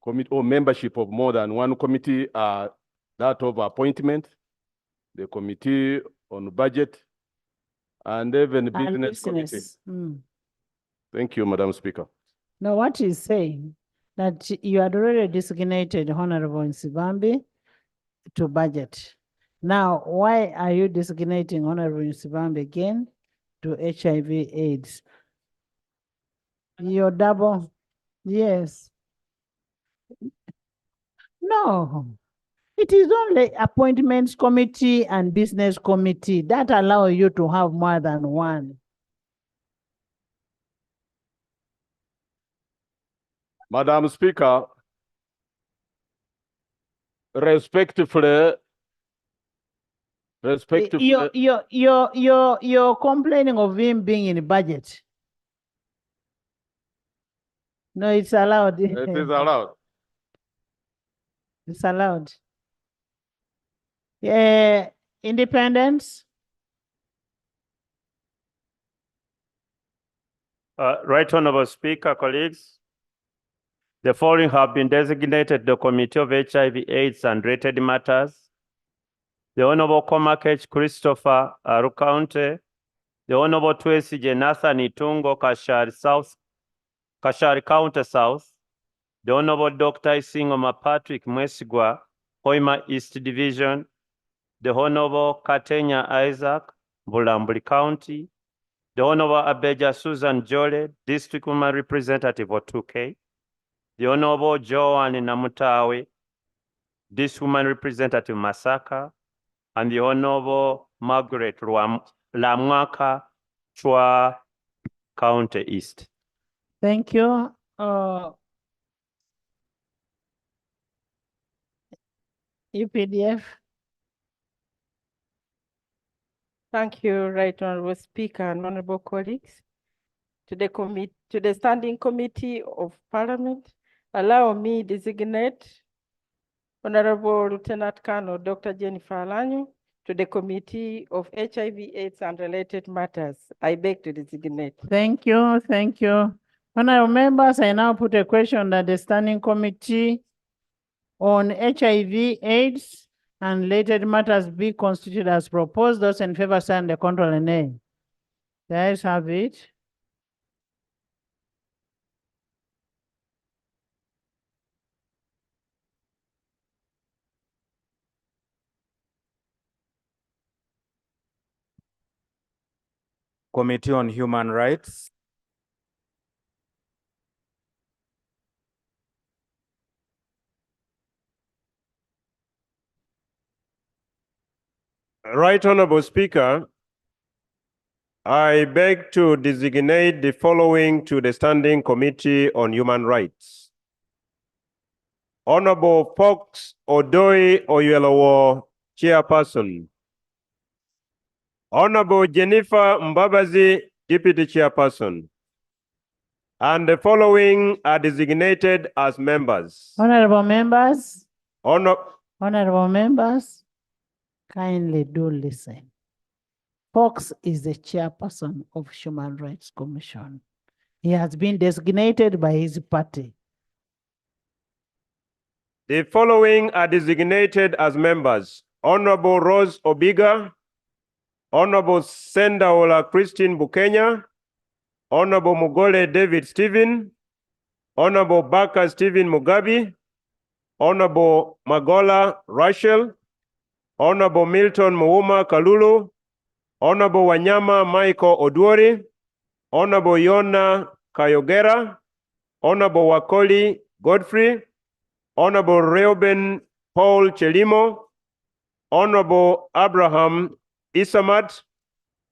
committee or membership of more than one committee, that of appointment, the committee on budget, and even business committee. Thank you, Madam Speaker. Now, what he's saying, that you had already designated Honorable Nsibambi to budget. Now, why are you designating Honorable Nsibambi again to HIV/AIDS? You're double, yes. No, it is only appointments committee and business committee that allow you to have more than one. Madam Speaker, respectfully, You're complaining of him being in the budget. No, it's allowed. it is allowed. It's allowed. Yeah, independence. Right Honorable Speaker, colleagues, the following have been designated the Committee of HIV/AIDS and Related Matters. The Honorable Komakech Christopher Arukaunte, the Honorable Twesige Nathan Itungo Kashari South, Kashari County South, the Honorable Dr. Isingoma Patrick Mwesigwa, Hoima East Division, the Honorable Katenya Isaac, Bulambuli County, the Honorable Abeja Susan Jole, District Woman Representative of 2K, the Honorable Joan Namutawe, District Woman Representative Masaka, and the Honorable Margaret Lamwaka, Chua County East. Thank you. UPDF. Thank you, Right Honorable Speaker and honorable colleagues. To the Standing Committee of Parliament, allow me designate Honorable Lieutenant Colonel Dr. Jennifer Alanyu to the Committee of HIV/AIDS and Related Matters. I beg to designate. Thank you, thank you. Honorable members, I now put a question that the Standing Committee on HIV/AIDS and related matters be constituted as proposed. Those in favor sign the control and nay. The ayes have it. Committee on Human Rights. Right Honorable Speaker, I beg to designate the following to the Standing Committee on Human Rights. Honorable Fox Odoi Oyelowo, Chairperson. Honorable Jennifer Mbabazi, Deputy Chairperson. And the following are designated as members. Honorable members. Honorable members, kindly do listen. Fox is the chairperson of Human Rights Commission. He has been designated by his party. The following are designated as members. Honorable Rose Obiga, Honorable Sendaola Christine Bukenya, Honorable Mugole David Stephen, Honorable Baka Stephen Mugabe, Honorable Magola Rachel, Honorable Milton Mouma Kalulu, Honorable Wanyama Michael Odwori, Honorable Yona Kayogera, Honorable Wakoli Godfrey, Honorable Reuben Paul Chelimo, Honorable Abraham Isamat,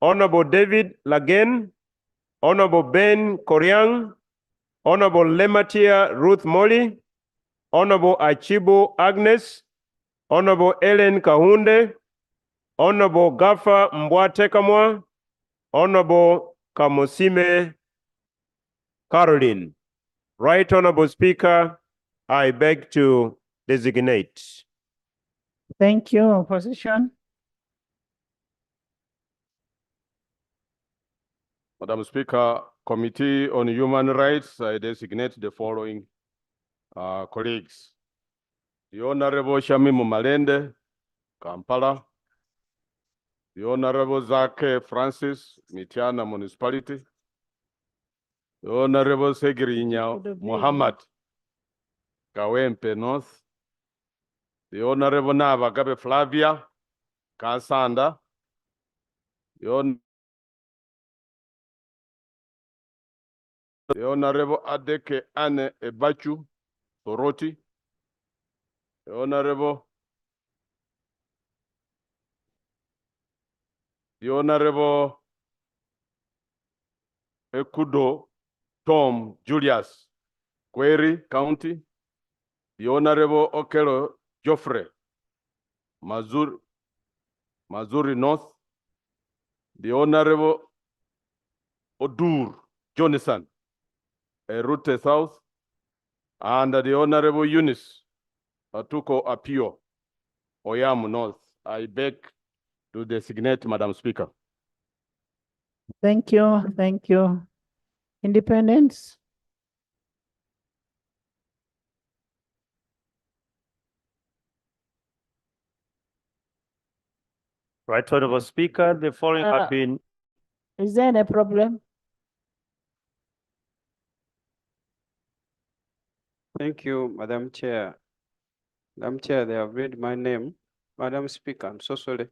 Honorable David Lagen, Honorable Ben Koryang, Honorable Lematia Ruth Molly, Honorable Achibo Agnes, Honorable Ellen Kahunde, Honorable Gafa Mbwatekamwa, Honorable Kamosime Caroline. Right Honorable Speaker, I beg to designate. Thank you. Opposition. Madam Speaker, Committee on Human Rights, I designate the following colleagues. The Honorable Shami Mumalende, Kampala. The Honorable Zake Francis, Mitiana Municipality. The Honorable Segirinya Muhammad, Kawempe North. The Honorable Navagabe Flavia, Kansanda. The Honorable Adeke Anne Ebachu, Soroti. The Honorable Ekudo Tom Julius, Query County. The Honorable Okelo Joffrey, Mazuri North. The Honorable Odur Jonathan, Erute South. And the Honorable Eunice Atuko Apio, Oyam North. I beg to designate, Madam Speaker. Thank you. Thank you. Independence. Right Honorable Speaker, the following have been. Is there any problem? Thank you, Madam Chair. Madam Chair, they have read my name. Madam Speaker, I'm so sorry.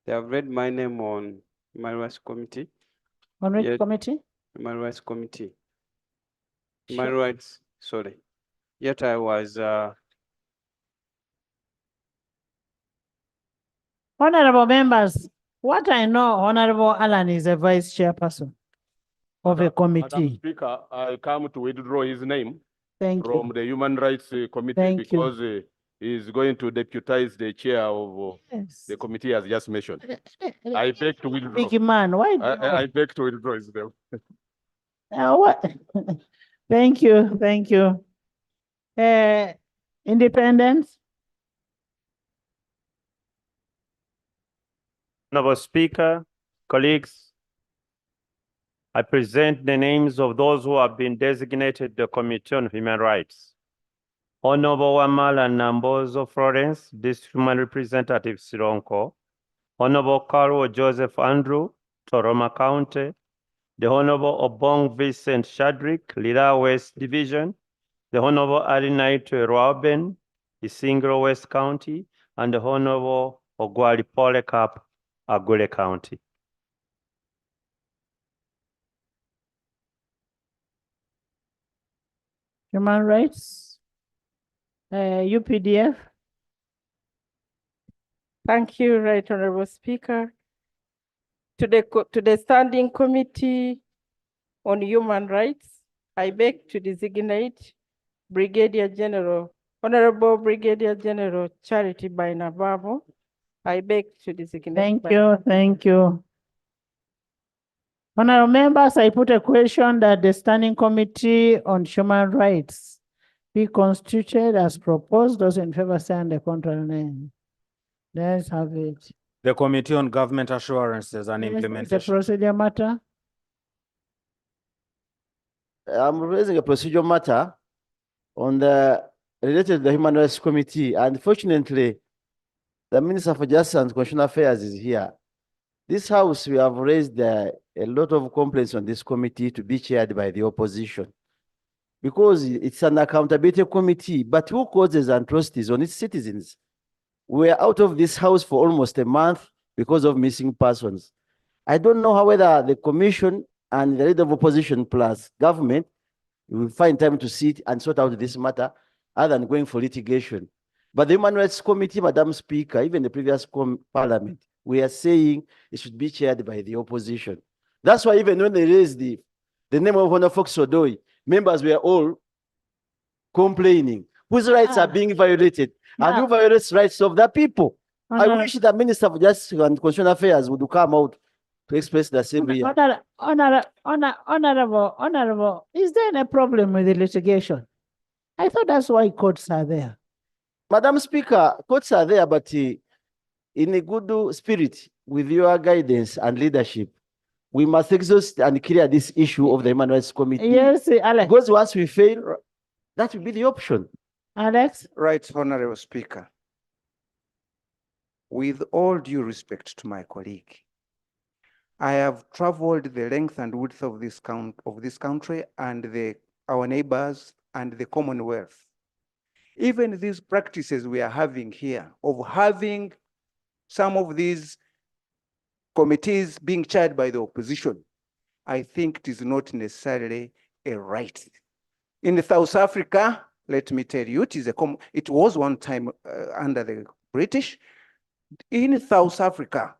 They have read my name on Human Rights Committee. On which committee? Human Rights Committee. Sure. Human Rights, sorry. Yet I was Honorable members, what I know, Honorable Alan is a vice chairperson of a committee. Madam Speaker, I come to withdraw his name from the Human Rights Committee because he is going to deputize the chair of the committee as just mentioned. I beg to withdraw. Big man, why? I beg to withdraw his name. What? Thank you. Thank you. Independence. Honorable Speaker, colleagues, I present the names of those who have been designated the Committee on Human Rights. Honorable Wamala Nambozo Florence, District Human Representative Sironko. Honorable Carlo Joseph Andrew, Toroma County. The Honorable Obong Vincent Shadrick, Lira West Division. The Honorable Alinaitwe Rauben, Isingro West County. And the Honorable Ogwali Polycarp, Agule County. Human rights. UPDF. Thank you, Right Honorable Speaker. To the Standing Committee on Human Rights, I beg to designate Brigadier General, Honorable Brigadier General Charity Bainababo. I beg to designate. Thank you. Thank you. Honorable members, I put a question that the Standing Committee on Human Rights be constituted as proposed. Those in favor say and the contrary name. Let's have it. The Committee on Government Assurances and Implementation. It's a procedure matter. I'm raising a procedural matter on the related to the Human Rights Committee. Unfortunately, the Minister for Justice and Constitutional Affairs is here. This House, we have raised a lot of complaints on this committee to be chaired by the opposition. because it's an accountability committee, but who causes atrocities on its citizens? We are out of this house for almost a month because of missing persons. I don't know how whether the commission and the leader of opposition plus government will find time to sit and sort out this matter other than going for litigation. But the Human Rights Committee, Madam Speaker, even the previous parliament, we are saying it should be chaired by the opposition. That's why even when they raised the name of Honor Fox Odoi, members were all complaining whose rights are being violated and who violates rights of the people. I wish the Minister of Justice and Constitutional Affairs would come out to express the same reason. Honorable, is there any problem with the litigation? I thought that's why courts are there. Madam Speaker, courts are there, but in a good spirit, with your guidance and leadership, we must exhaust and clear this issue of the Human Rights Committee. Yes, Alex. Because once we fail, that will be the option. Alex? Right, Honorable Speaker. With all due respect to my colleague, I have traveled the length and width of this country and our neighbors and the Commonwealth. Even these practices we are having here of having some of these committees being chaired by the opposition, I think it is not necessarily a right. In South Africa, let me tell you, it was one time under the British. In South Africa,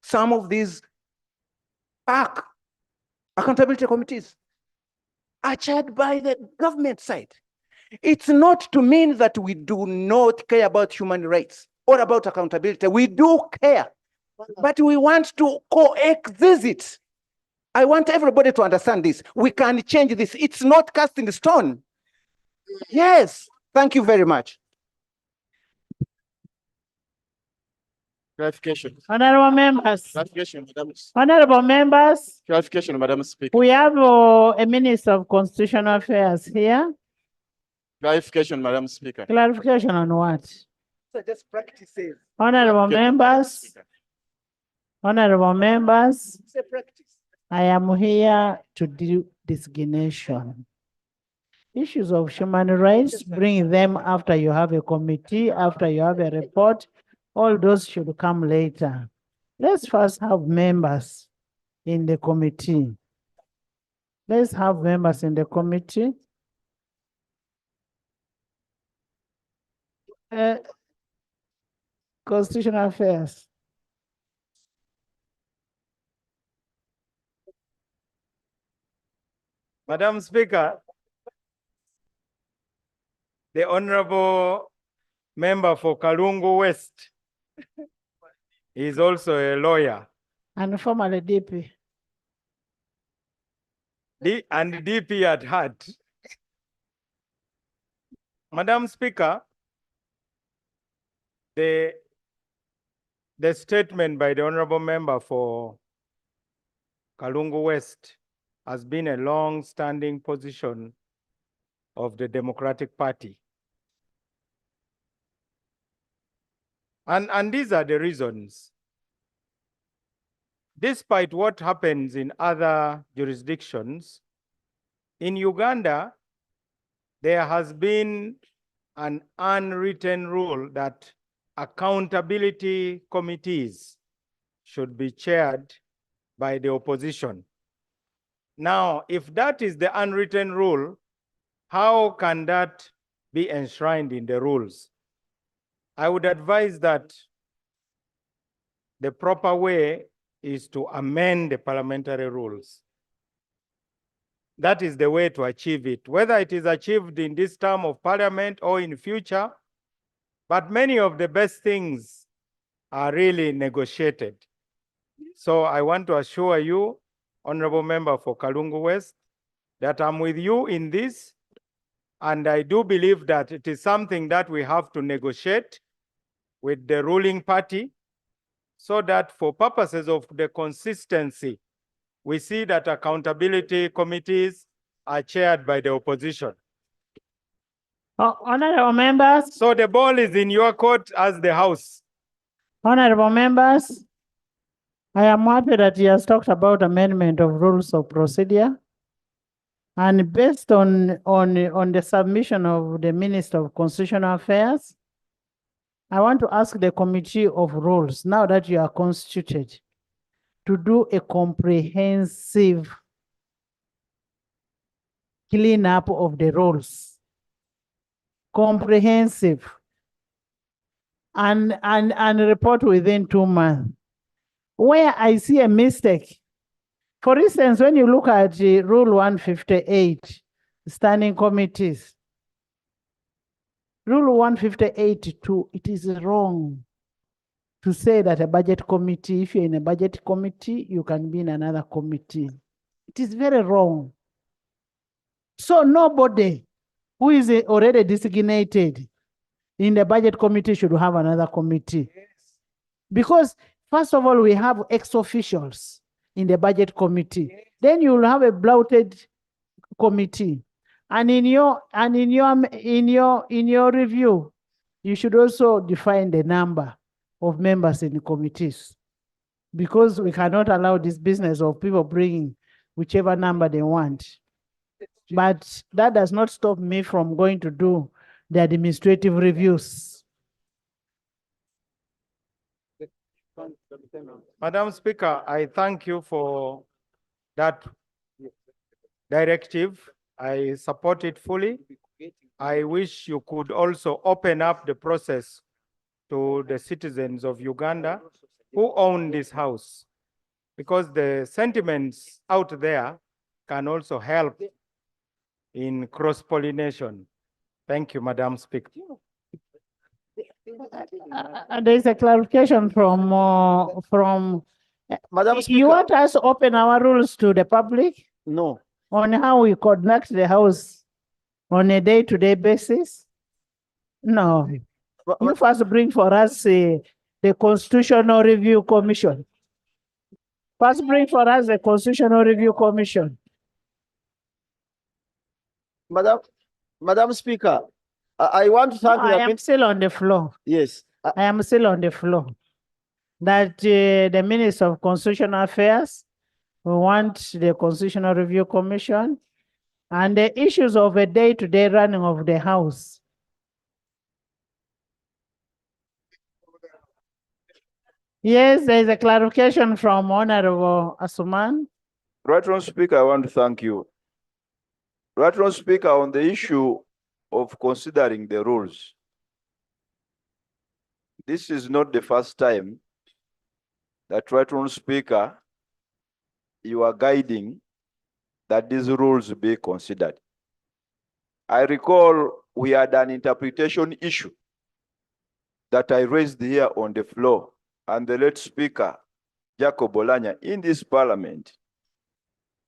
some of these PAC accountability committees are chaired by the government side. It's not to mean that we do not care about human rights or about accountability. We do care, but we want to coexist it. I want everybody to understand this. We can change this. It's not cast in stone. Yes, thank you very much. Clarification. Honorable members. Clarification, Madam. Honorable members. Clarification, Madam Speaker. We have a Minister of Constitutional Affairs here. Clarification, Madam Speaker. Clarification on what? So just practices. Honorable members. Honorable members. It's a practice. I am here to do designation. Issues of human rights, bring them after you have a committee, after you have a report. All those should come later. Let's first have members in the committee. Let's have members in the committee. Constitutional Affairs. Madam Speaker, the Honorable Member for Kalungu West is also a lawyer. And formerly DP. And DP at heart. Madam Speaker, the statement by the Honorable Member for Kalungu West has been a long-standing position of the Democratic Party. And these are the reasons. Despite what happens in other jurisdictions, in Uganda, there has been an unwritten rule that accountability committees should be chaired by the opposition. Now, if that is the unwritten rule, how can that be enshrined in the rules? I would advise that the proper way is to amend the parliamentary rules. That is the way to achieve it, whether it is achieved in this term of parliament or in future, but many of the best things are really negotiated. So I want to assure you, Honorable Member for Kalungu West, that I'm with you in this, and I do believe that it is something that we have to negotiate with the ruling party, so that for purposes of the consistency, we see that accountability committees are chaired by the opposition. Honorable members. So the ball is in your court as the House. Honorable members, I am happy that he has talked about amendment of rules of procedure. And based on the submission of the Minister of Constitutional Affairs, I want to ask the Committee of Rules, now that you are constituted, to do a comprehensive cleanup of the rules. Comprehensive. And report within 2 months. Where I see a mistake, for instance, when you look at Rule 158, standing committees, Rule 158.2, it is wrong to say that a budget committee, if you're in a budget committee, you can be in another committee. It is very wrong. So nobody who is already designated in the budget committee should have another committee. Yes. Because first of all, we have ex-officials in the budget committee. Yes. Then you will have a bloated committee. And in your review, you should also define the number of members in the committees, because we cannot allow this business of people bringing whichever number they want. But that does not stop me from going to do the administrative reviews. Madam Speaker, I thank you for that directive. I support it fully. I wish you could also open up the process to the citizens of Uganda who own this house, because the sentiments out there can also help in cross-pollination. Thank you, Madam Speaker. There's a clarification from Madam Speaker. You want us to open our rules to the public? No. On how we conduct the house on a day-to-day basis? No. You first bring for us the Constitutional Review Commission. First bring for us the Constitutional Review Commission. Madam Speaker, I want to thank you. I am still on the floor. Yes. I am still on the floor. That the Minister of Constitutional Affairs, we want the Constitutional Review Commission, and the issues of a day-to-day running of the House. Yes, there is a clarification from Honorable Asuman. Right Honourable Speaker, I want to thank you. Right Honourable Speaker, on the issue of considering the rules, this is not the first time that Right Honourable Speaker, you are guiding that these rules be considered. I recall we had an interpretation issue that I raised here on the floor, and the late Speaker, Jacob Olanya, in this Parliament,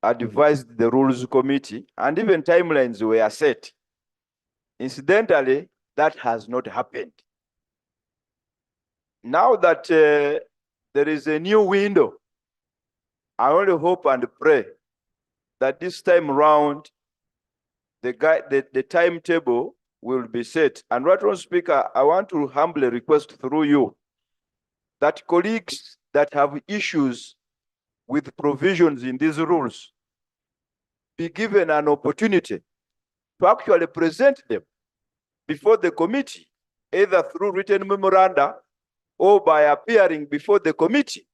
advised the Rules Committee, and even timelines were set. Incidentally, that has not happened. Now that there is a new window, I only hope and pray that this time around, the timetable will be set. And Right Honourable Speaker, I want to humbly request through you that colleagues that have issues with provisions in these rules be given an opportunity to actually present them before the committee, either through written memoranda or by appearing before the committee,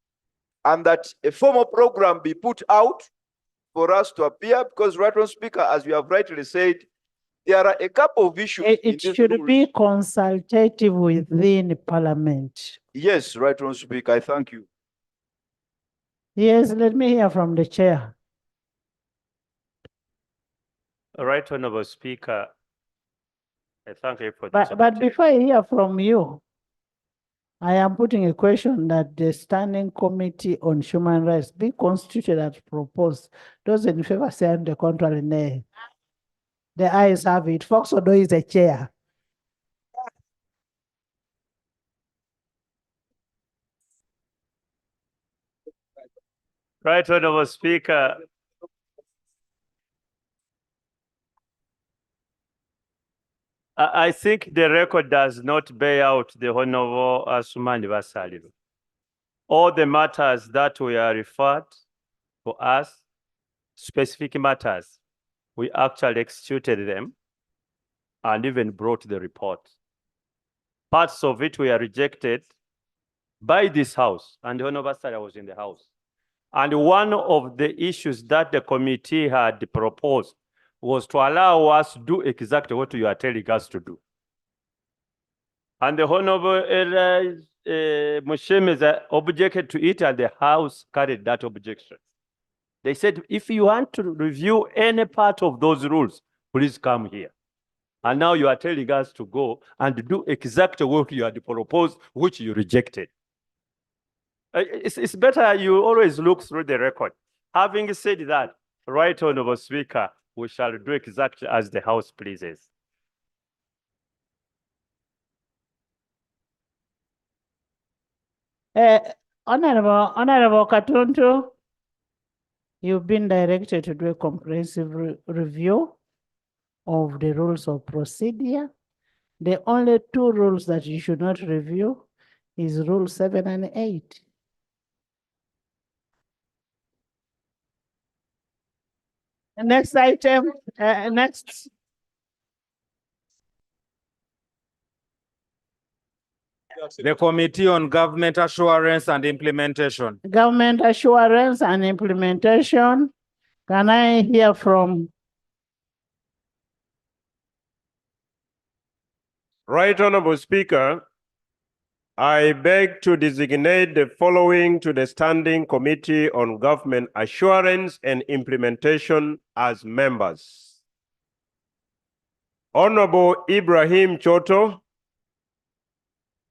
and that a formal program be put out for us to appear, because Right Honourable Speaker, as you have rightly said, there are a couple of issues. It should be consultative within Parliament. Yes, Right Honourable Speaker, I thank you. Yes, let me hear from the chair. Right Honourable Speaker, I thank you for the But before I hear from you, I am putting a question that the Standing Committee on Human Rights be constituted as proposed. Those in favor say on the contrary, nay. The ayes have it. Fox Odo is the chair. Right Honourable Speaker, I think the record does not bear out the Honourable Asuman Basaliro. All the matters that we are referred to as specific matters we actually executed them and even brought the report. Parts of it were rejected by this house, and the Honorable Sarah was in the house. And one of the issues that the committee had proposed was to allow us to do exactly what you are telling us to do. And the Honorable Mushemes objected to it, and the House carried that objection. They said, if you want to review any part of those rules, please come here. And now you are telling us to go and do exactly what you had proposed, which you rejected. It's better you always look through the record. Having said that, Right Honorable Speaker, we shall do exactly as the House pleases. Honorable Katuntu, you've been directed to do a comprehensive review of the rules of procedure. The only two rules that you should not review is Rule 7 and 8. Next item, next. The Committee on Government Assurance and Implementation. Government assurance and implementation. Can I hear from? Right Honorable Speaker, I beg to designate the following to the Standing Committee on Government Assurance and Implementation as members. Honorable Ibrahim Choto,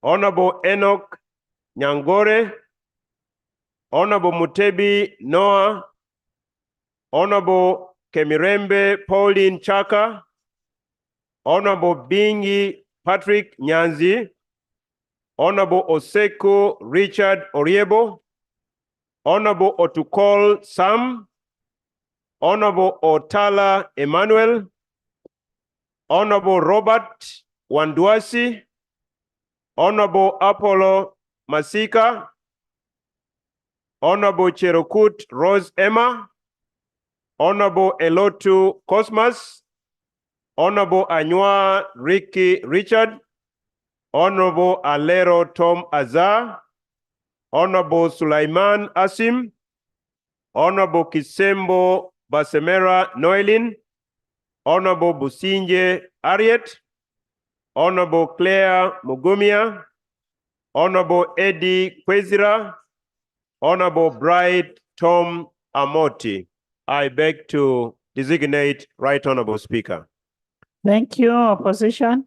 Honorable Enoch Nyangore, Honorable Mutebi Noah, Honorable Kemirembe Pauline Chaka, Honorable Bingi Patrick Nyanzi, Honorable Oseko Richard Oriebo, Honorable Otukol Sam, Honorable Otala Emmanuel, Honorable Robert Wanduasi, Honorable Apollo Masika, Honorable Cherokut Rose Emma, Honorable Elotu Cosmas, Honorable Anywa Ricky Richard, Honorable Alero Tom Azar, Honorable Sulaiman Asim, Honorable Kisembo Basemera Noelin, Honorable Businje Ariet, Honorable Claire Mugumia, Honorable Eddie Kwezira, Honorable Bright Tom Amoti. I beg to designate Right Honorable Speaker. Thank you. Opposition.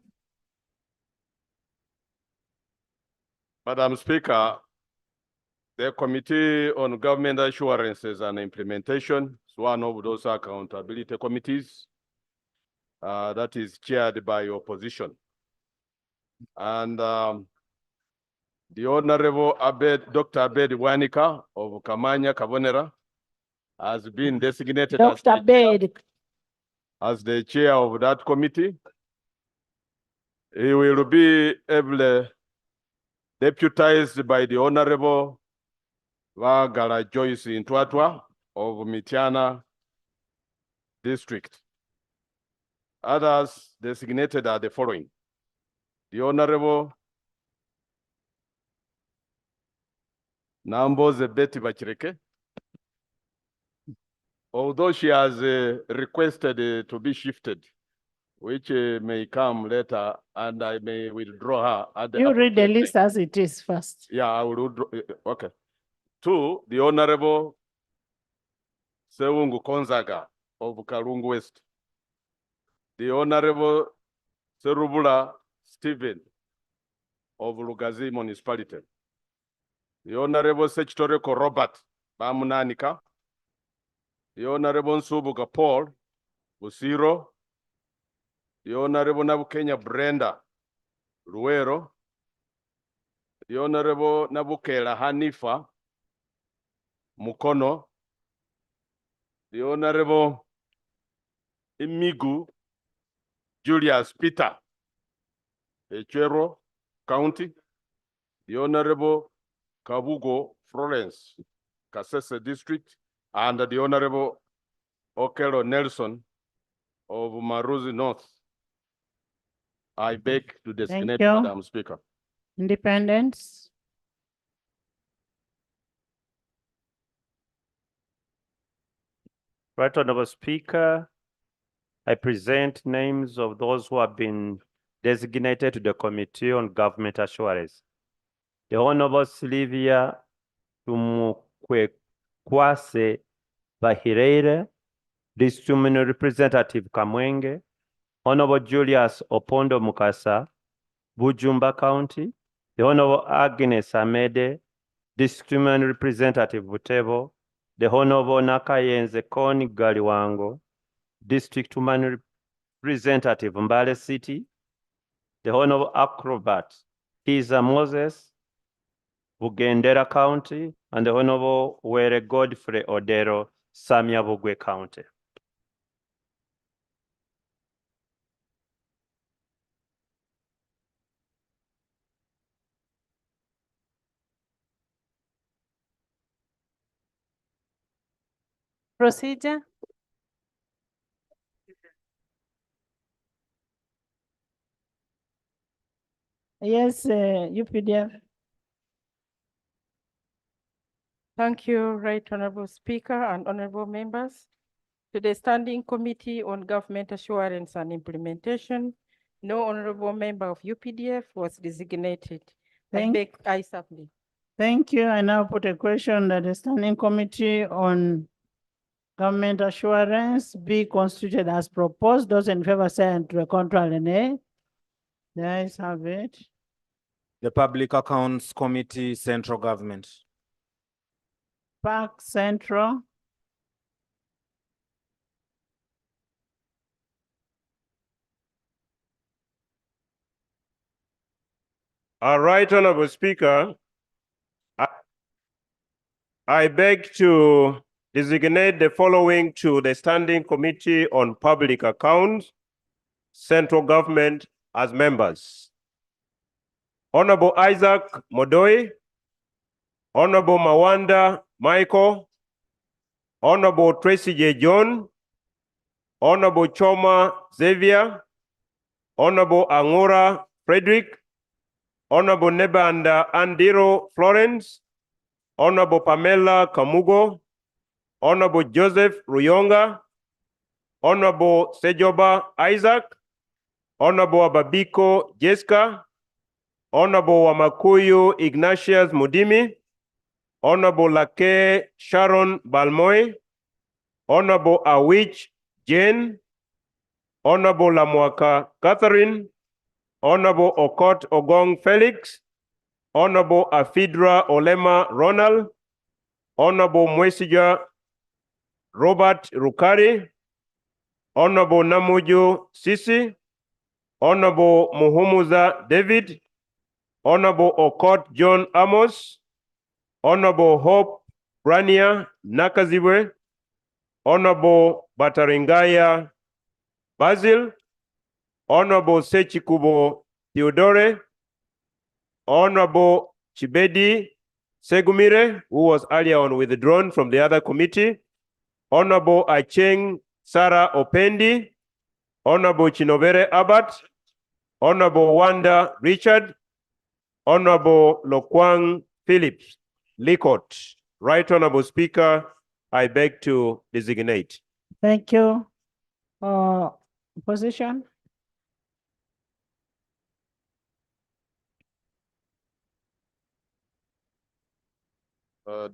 Madam Speaker, the Committee on Government Assurances and Implementation is one of those accountability committees that is chaired by opposition. And the Honorable Dr. Abed Wanika of Kamanya Kabonera has been designated as the chair of that committee. He will be ably deputized by the Honorable Wagala Joyce Intwatwa of Mitiana District. Others designated are the following: the Honorable Namboze Betty Bachireke, although she has requested to be shifted, which may come later, and I may withdraw her. At the You read the list as it is first. Yeah, I will withdraw. Okay. 2, the Honorable Sewungu Konzaga of Kalungu West. The Honorable Serubula Stephen of Lugazi Municipality. The Honorable Sechitoreko Robert Bamunanika. The Honorable Nsubuga Paul Busiro. The Honorable Nabukenya Brenda Ruero. The Honorable Nabukela Hanifa Mukono. The Honorable Imigu Julius Peter Echero County. The Honorable Kabugo Florence Kasese District, and the Honorable Okelo Nelson of Maruzi North. I beg to designate you. Madam Speaker. Independents. Right Honorable Speaker, I present names of those who have been designated to the Committee on Government Assurance. The Honorable Sylvia Tumukwekwase Bahireire, District Representative Kamwenge, Honorable Julius Opondo Mukasa, Bujumba County, the Honorable Agnes Amede, District Representative Butevo, the Honorable Nakayenze Koni Galiwango, District Representative Mbale City, the Honorable Acrobat Kiza Moses, Bugendera County, and the Honorable Were Godfrey Odero, Samia Bugwe County. Procedure. Yes, UPDF. Thank you, Right Honorable Speaker and honorable members. To the Standing Committee on Government Assurance and Implementation, no honorable member of UPDF was designated. I submit. Thank you. I now put a question that the Standing Committee on Government Assurance be constituted as proposed. Those in favor say and to the contrary, nay. The ayes have it. The Public Accounts Committee, Central Government. Park Central. All right, Honorable Speaker, I beg to designate the following to the Standing Committee on Public Accounts, Central Government as members. Honorable Isaac Modoi, Honorable Mawanda Michael, Honorable Tracy J. John, Honorable Choma Xavier, Honorable Angura Frederick, Honorable Nebanda Andiro Florence, Honorable Pamela Kamugo, Honorable Joseph Ruyonga, Honorable Sejoba Isaac, Honorable Ababiko Jessica, Honorable Wamakuyu Ignatius Mudimi, Honorable Lake Sharon Balmoy, Honorable Awich Jane, Honorable Lamwaka Catherine, Honorable Okot Ogong Felix, Honorable Afidra Olema Ronald, Honorable Mwesija Robert Rukari, Honorable Namuju Sisi, Honorable Muhumuza David, Honorable Okot John Amos, Honorable Hope Brania Nakaziwe, Honorable Bataringaya Basil, Honorable Sechikubo Theodore, Honorable Chibedi Segumire, who was earlier on withdrawn from the other committee, Honorable Acheng Sarah Opendi, Honorable Chinovere Abbott, Honorable Wanda Richard, Honorable Lokwang Phillips Likot. Right Honorable Speaker, I beg to designate. Thank you. Position.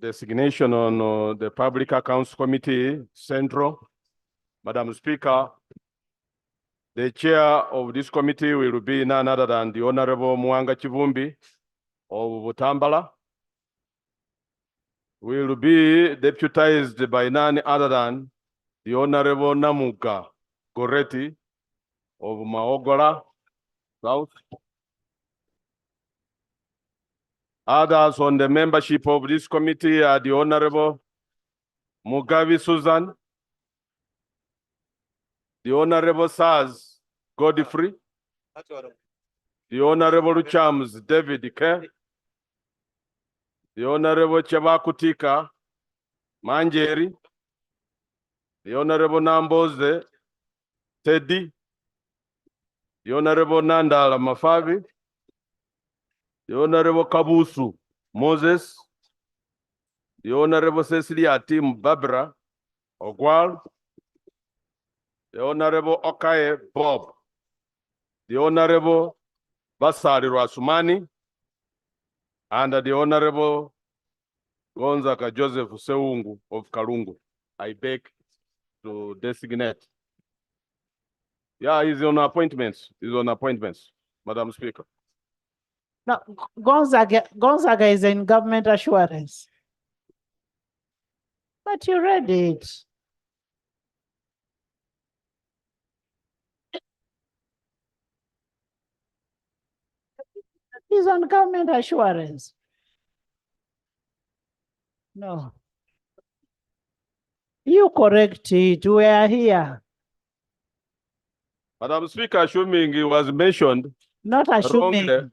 Designation on the Public Accounts Committee, Central. Madam Speaker, the chair of this committee will be none other than the Honorable Mwanga Chivumbi of Butambala. Will be deputized by none other than the Honorable Namuga Goretti of Maogola South. Others on the membership of this committee are the Honorable Mugabe Susan, the Honorable Saz Godfrey, the Honorable Chams David Ke, the Honorable Chebakutika Manjeri, the Honorable Namboze Teddy, the Honorable Nandala Mafavi, the Honorable Kabusu Moses, the Honorable Cecilia Tim Barbara Ogwal, the Honorable Okaye Bob, the Honorable Basari Rasumani, and the Honorable Gonzaga Joseph Seungu of Kalungu. I beg to designate. Yeah, he's on appointments. He's on appointments, Madam Speaker. No, Gonzaga is in government assurance. But you read it. He's on government assurance. No. You correct it. We are here. Madam Speaker, assuming he was mentioned. Not assuming. Wrongly,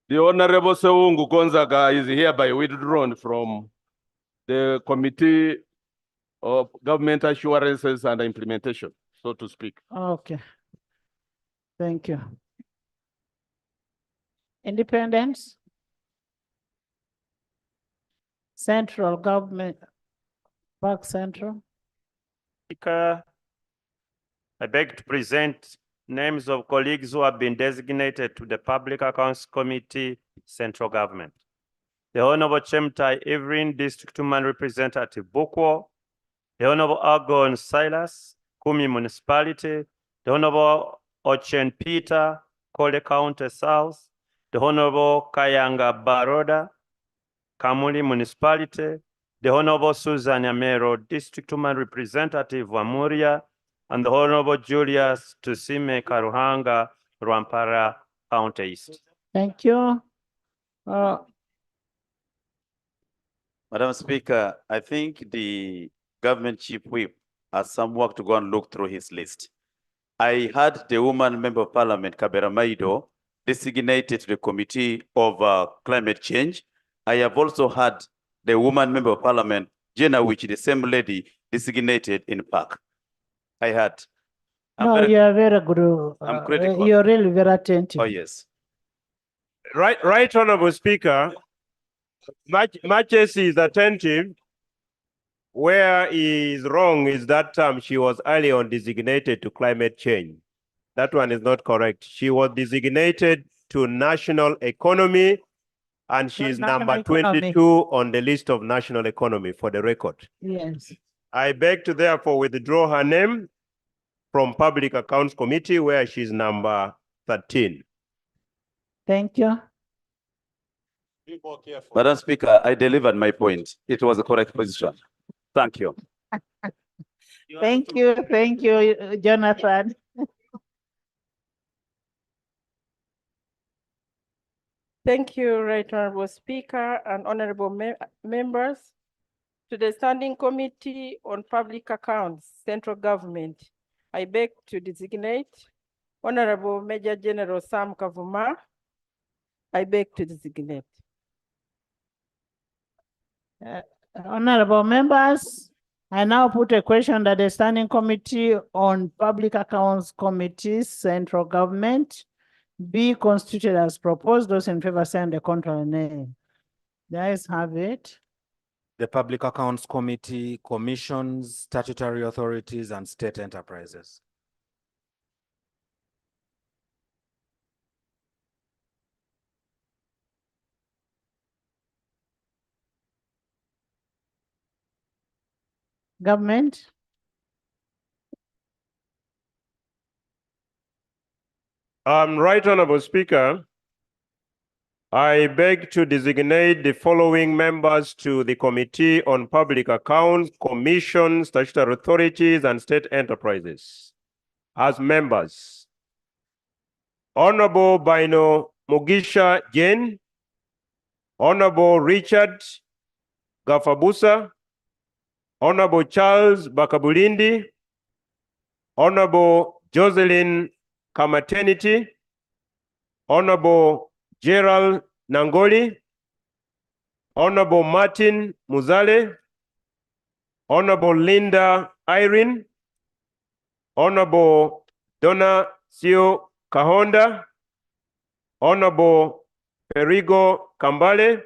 the Honorable Seungu Gonzaga is hereby withdrawn from the Committee of Government Assurances and Implementation, so to speak. Okay. Thank you. Independence. Central government, Park Central. Speaker, I beg to present names of colleagues who have been designated to the Public Accounts Committee, Central Government. The Honorable Chemtai Evelyn, District Human Representative Bukwo, the Honorable Argon Silas, Kumi Municipality, the Honorable Ochen Peter, Kole County South, the Honorable Kayanga Baroda, Kamuli Municipality, the Honorable Susan Amero, District Human Representative Wamuria, and the Honorable Julius Tusime Karuhanga, Rwampara County East. Thank you. Madam Speaker, I think the government chief whip has some work to go and look through his list. I had the woman member of parliament, Kabera Maido, designated to the committee of climate change. I have also had the woman member of parliament, Jenna, which the same lady designated in park. I had. No, you are very good. I'm critical. You're really very attentive. Oh, yes. Right, Honorable Speaker, Majesty is attentive. Where he is wrong is that she was early on designated to climate change. That one is not correct. She was designated to national economy, and she is number 22 on the list of national economy for the record. Yes. I beg to therefore withdraw her name from Public Accounts Committee, where she's number 13. Thank you. Madam Speaker, I delivered my point. It was a correct position. Thank you. Thank you, Jonathan. Thank you, Right Honorable Speaker and honorable members. To the Standing Committee on Public Accounts, Central Government, I beg to designate Honorable Major General Sam Kavuma. I beg to designate. Honorable members, I now put a question that the Standing Committee on Public Accounts Committee, Central Government, be constituted as proposed. Those in favor say the contrary nay. The ayes have it. The Public Accounts Committee, commissions, statutory authorities, and state enterprises. Government. Right, Honorable Speaker, I beg to designate the following members to the Committee on Public Accounts, Commissions, Statutory Authorities, and State Enterprises as members. Honorable Bino Mugisha Jane, Honorable Richard Gafabusa, Honorable Charles Bakabulindi, Honorable Jocelyn Kamateniti, Honorable Gerald Nangoli, Honorable Martin Muzale, Honorable Linda Irene, Honorable Donna Sio Kahonda, Honorable Perigo Kambale,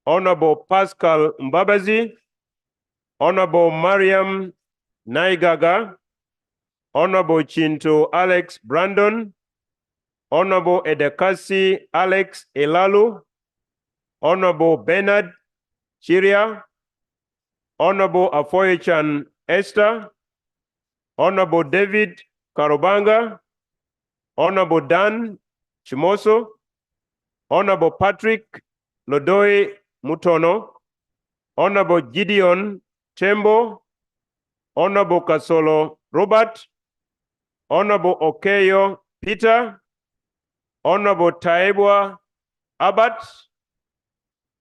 Honorable Pascal Mbabazi, Honorable Mariam Naigaga, Honorable Chinto Alex Brandon, Honorable Edekasi Alex Elalu, Honorable Bernard Chiria, Honorable Afoyechan Esther, Honorable David Karobanga, Honorable Dan Chimoso, Honorable Patrick Lodoi Mutono, Honorable Gideon Tembo, Honorable Kasolo Robert, Honorable Okeyo Peter, Honorable Taibwa Abbott.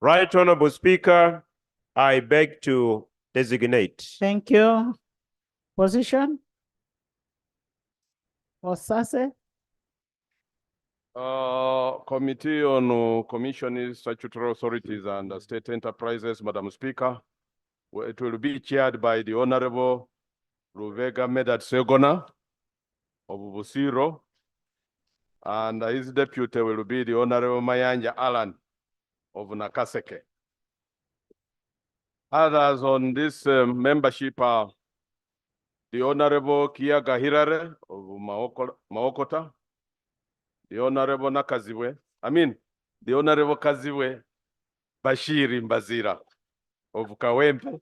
Right Honorable Speaker, I beg to designate. Thank you. Position? Osase? Committee on Commission, Statutory Authorities and State Enterprises, Madam Speaker. It will be chaired by the Honorable Ruvega Medat Segona of Busiro, and his deputy will be the Honorable Mayanja Alan of Nakaseke. Others on this membership are the Honorable Kiaga Hirare of Maokota, the Honorable the Honorable Kaziwe Bashiri Mbazira of Kawempe,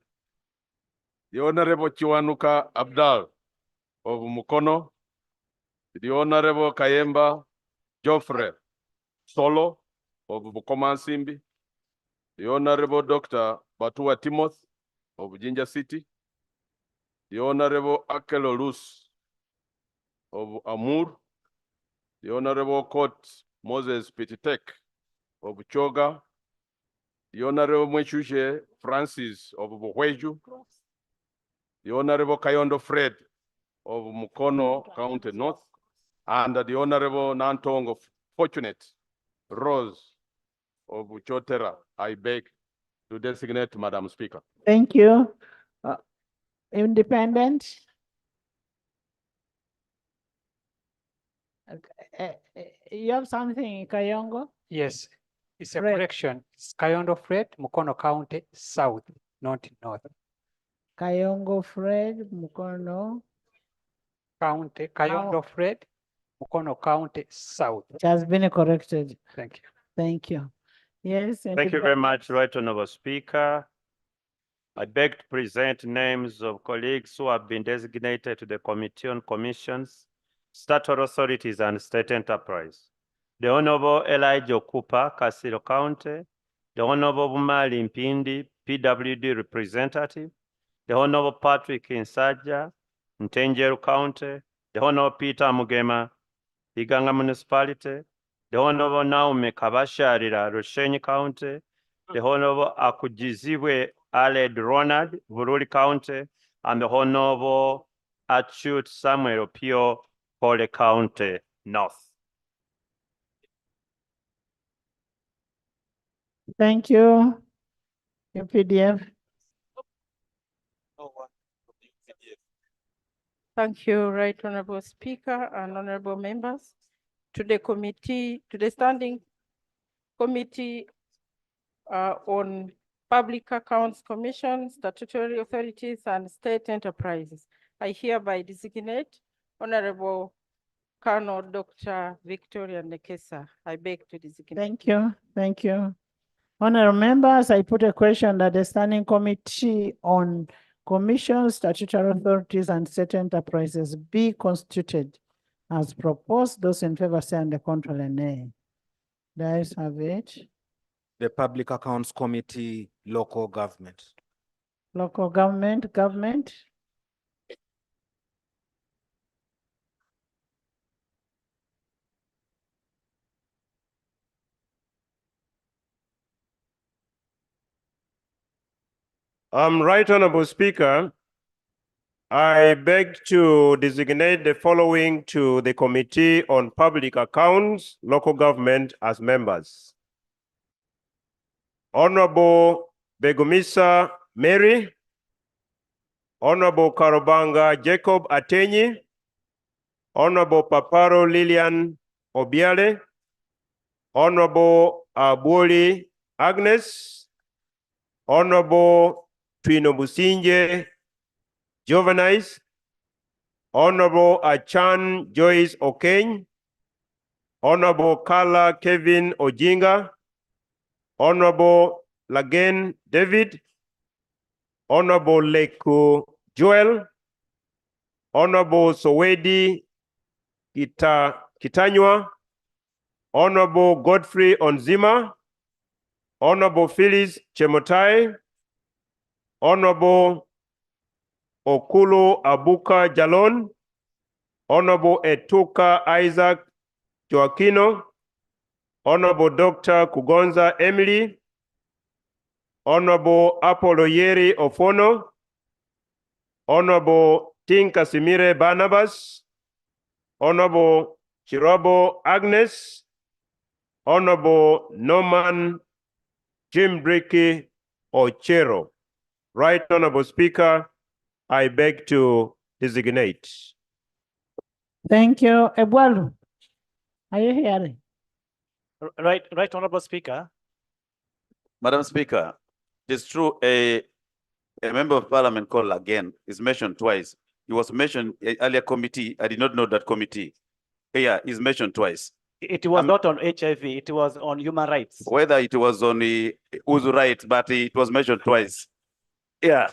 the Honorable Chiwanuka Abdal of Mukono, the Honorable Kayemba Joffre Solo of Bukoma Simbi, the Honorable Dr. Batua Timoth of Jinja City, the Honorable Akelo Luz of Amur, the Honorable Court Moses Petitek of Choga, the Honorable Mwechushe Francis of Buhweju, the Honorable Kayondo Fred of Mukono County North, and the Honorable Nantong of Fortunate Rose of Chotera. I beg to designate Madam Speaker. Thank you. Independent? You have something, Kayongo? Yes, it's a Fred. correction. It's Kayondo Fred, Mukono County, South, not North. Kayongo Fred, Mukono County, Kayondo Fred, Mukono County, South. It has been corrected. Thank you. Thank you. Yes. Thank you very much, Right Honorable Speaker. I beg to present names of colleagues who have been designated to the Committee on Commissions, Statutory Authorities and State Enterprise. The Honorable Elijah Cooper, Kasilo County, the Honorable Bumali Mpindi, PWD Representative, the Honorable Patrick Insaja, Ntenjeru County, the Honorable Peter Mugema, Iganga Municipality, the Honorable Naomi Kabasharira, Rushenyi County, the Honorable Akujiziwe Aled Ronald, Bururi County, and the Honorable Achut Samuel Pio, Pole County, North. Thank you. UPDF. Thank you, Right Honorable Speaker and honorable members. To the Standing Committee on Public Accounts Commission, Statutory Authorities and State Enterprises, I hereby designate Honorable Colonel Dr. Victoria Nekesa. I beg to designate. Thank you. Thank you. Honorable members, I put a question that the Standing Committee on Commissions, Statutory Authorities and State Enterprises be constituted as proposed. Those in favor say and the contrary nay. The ayes have it. The Public Accounts Committee, Local Government. Local government. Right Honorable Speaker, I beg to designate the following to the Committee on Public Accounts, Local Government as members. Honorable Begumisa Mary, Honorable Karobanga Jacob Atenyi, Honorable Paparo Lillian Obiale, Honorable Abuli Agnes, Honorable Twino Businje Jovenice, Honorable Achan Joyce Okeny, Honorable Kala Kevin Ojinga, Honorable Lagen David, Honorable Leku Joel, Honorable Sowedi Kitanywa, Honorable Godfrey Onzima, Honorable Phyllis Chemotai, Honorable Okulu Abuka Jalon, Honorable Etuka Isaac Joaquino, Honorable Dr. Kugonza Emily, Honorable Apollo Yeri Ofono, Honorable Tinkasimire Barnabas, Honorable Chirabo Agnes, Honorable Norman Jim Bricky Ochero. Right Honorable Speaker, I beg to designate. Thank you. Ebwalu, are you hearing? Right, Honorable Speaker. Madam Speaker, it's true, a member of parliament called again is mentioned twice. He was mentioned earlier committee. I did not know that committee. Yeah, he's mentioned twice. It was not on HIV, it was on human rights. Whether it was on the whose rights, but it was mentioned twice. Yeah.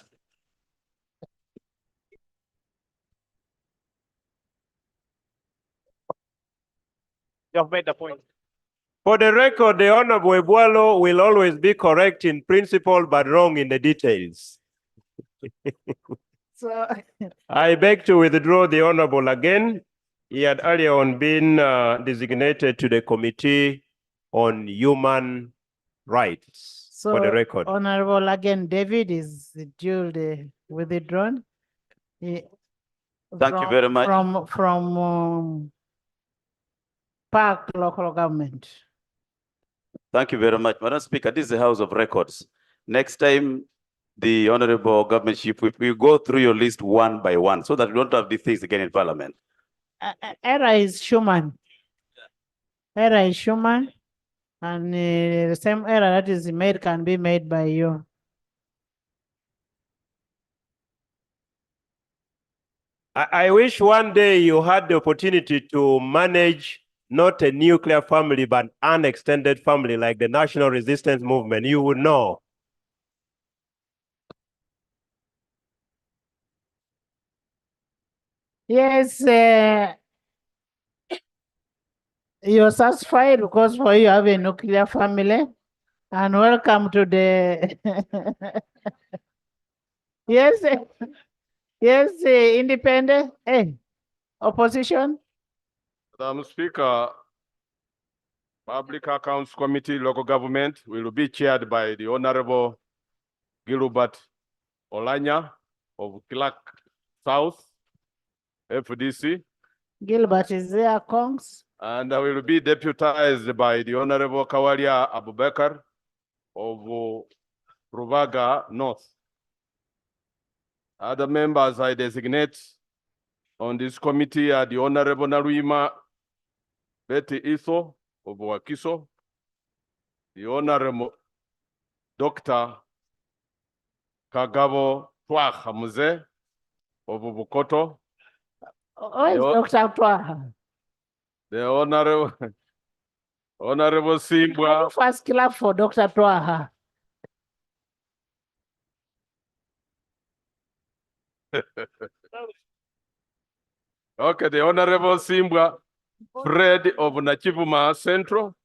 You have made the point. For the record, the Honorable Ebwalo will always be correct in principle, but wrong in the details. So, I beg to withdraw the Honorable again. He had earlier on been designated to the Committee on Human Rights, so for the record. Honorable again, David is duly withdrawn. Thank you very much. From Park local government. Thank you very much. Madam Speaker, this is the House of Records. Next time, the Honorable Government Chief, we go through your list one by one so that we don't have these things again in Parliament. Error is Schumann. Error is Schumann. And the same error that is made can be made by you. I wish one day you had the opportunity to manage not a nuclear family, but an extended family like the National Resistance Movement. You would know. Yes, you're satisfied because for you have a nuclear family. And welcome to the yes, yes, independent opposition. Madam Speaker, Public Accounts Committee, Local Government will be chaired by the Honorable Gilbert Olanya of Clark South, FDC. Gilbert is there, Kongs. And will be deputized by the Honorable Kawalia Abubakar of Ruvaga North. Other members I designate on this committee are the Honorable Naruima Betty Iso of Wakiso, the Honorable Dr. Kagabo Twaha Muze of Bukoto. Oh, it's Dr. Twaha. The Honorable Simbwa. First clap for Dr. Twaha. Okay, the Honorable Simbwa Fred of Nachivuma Central.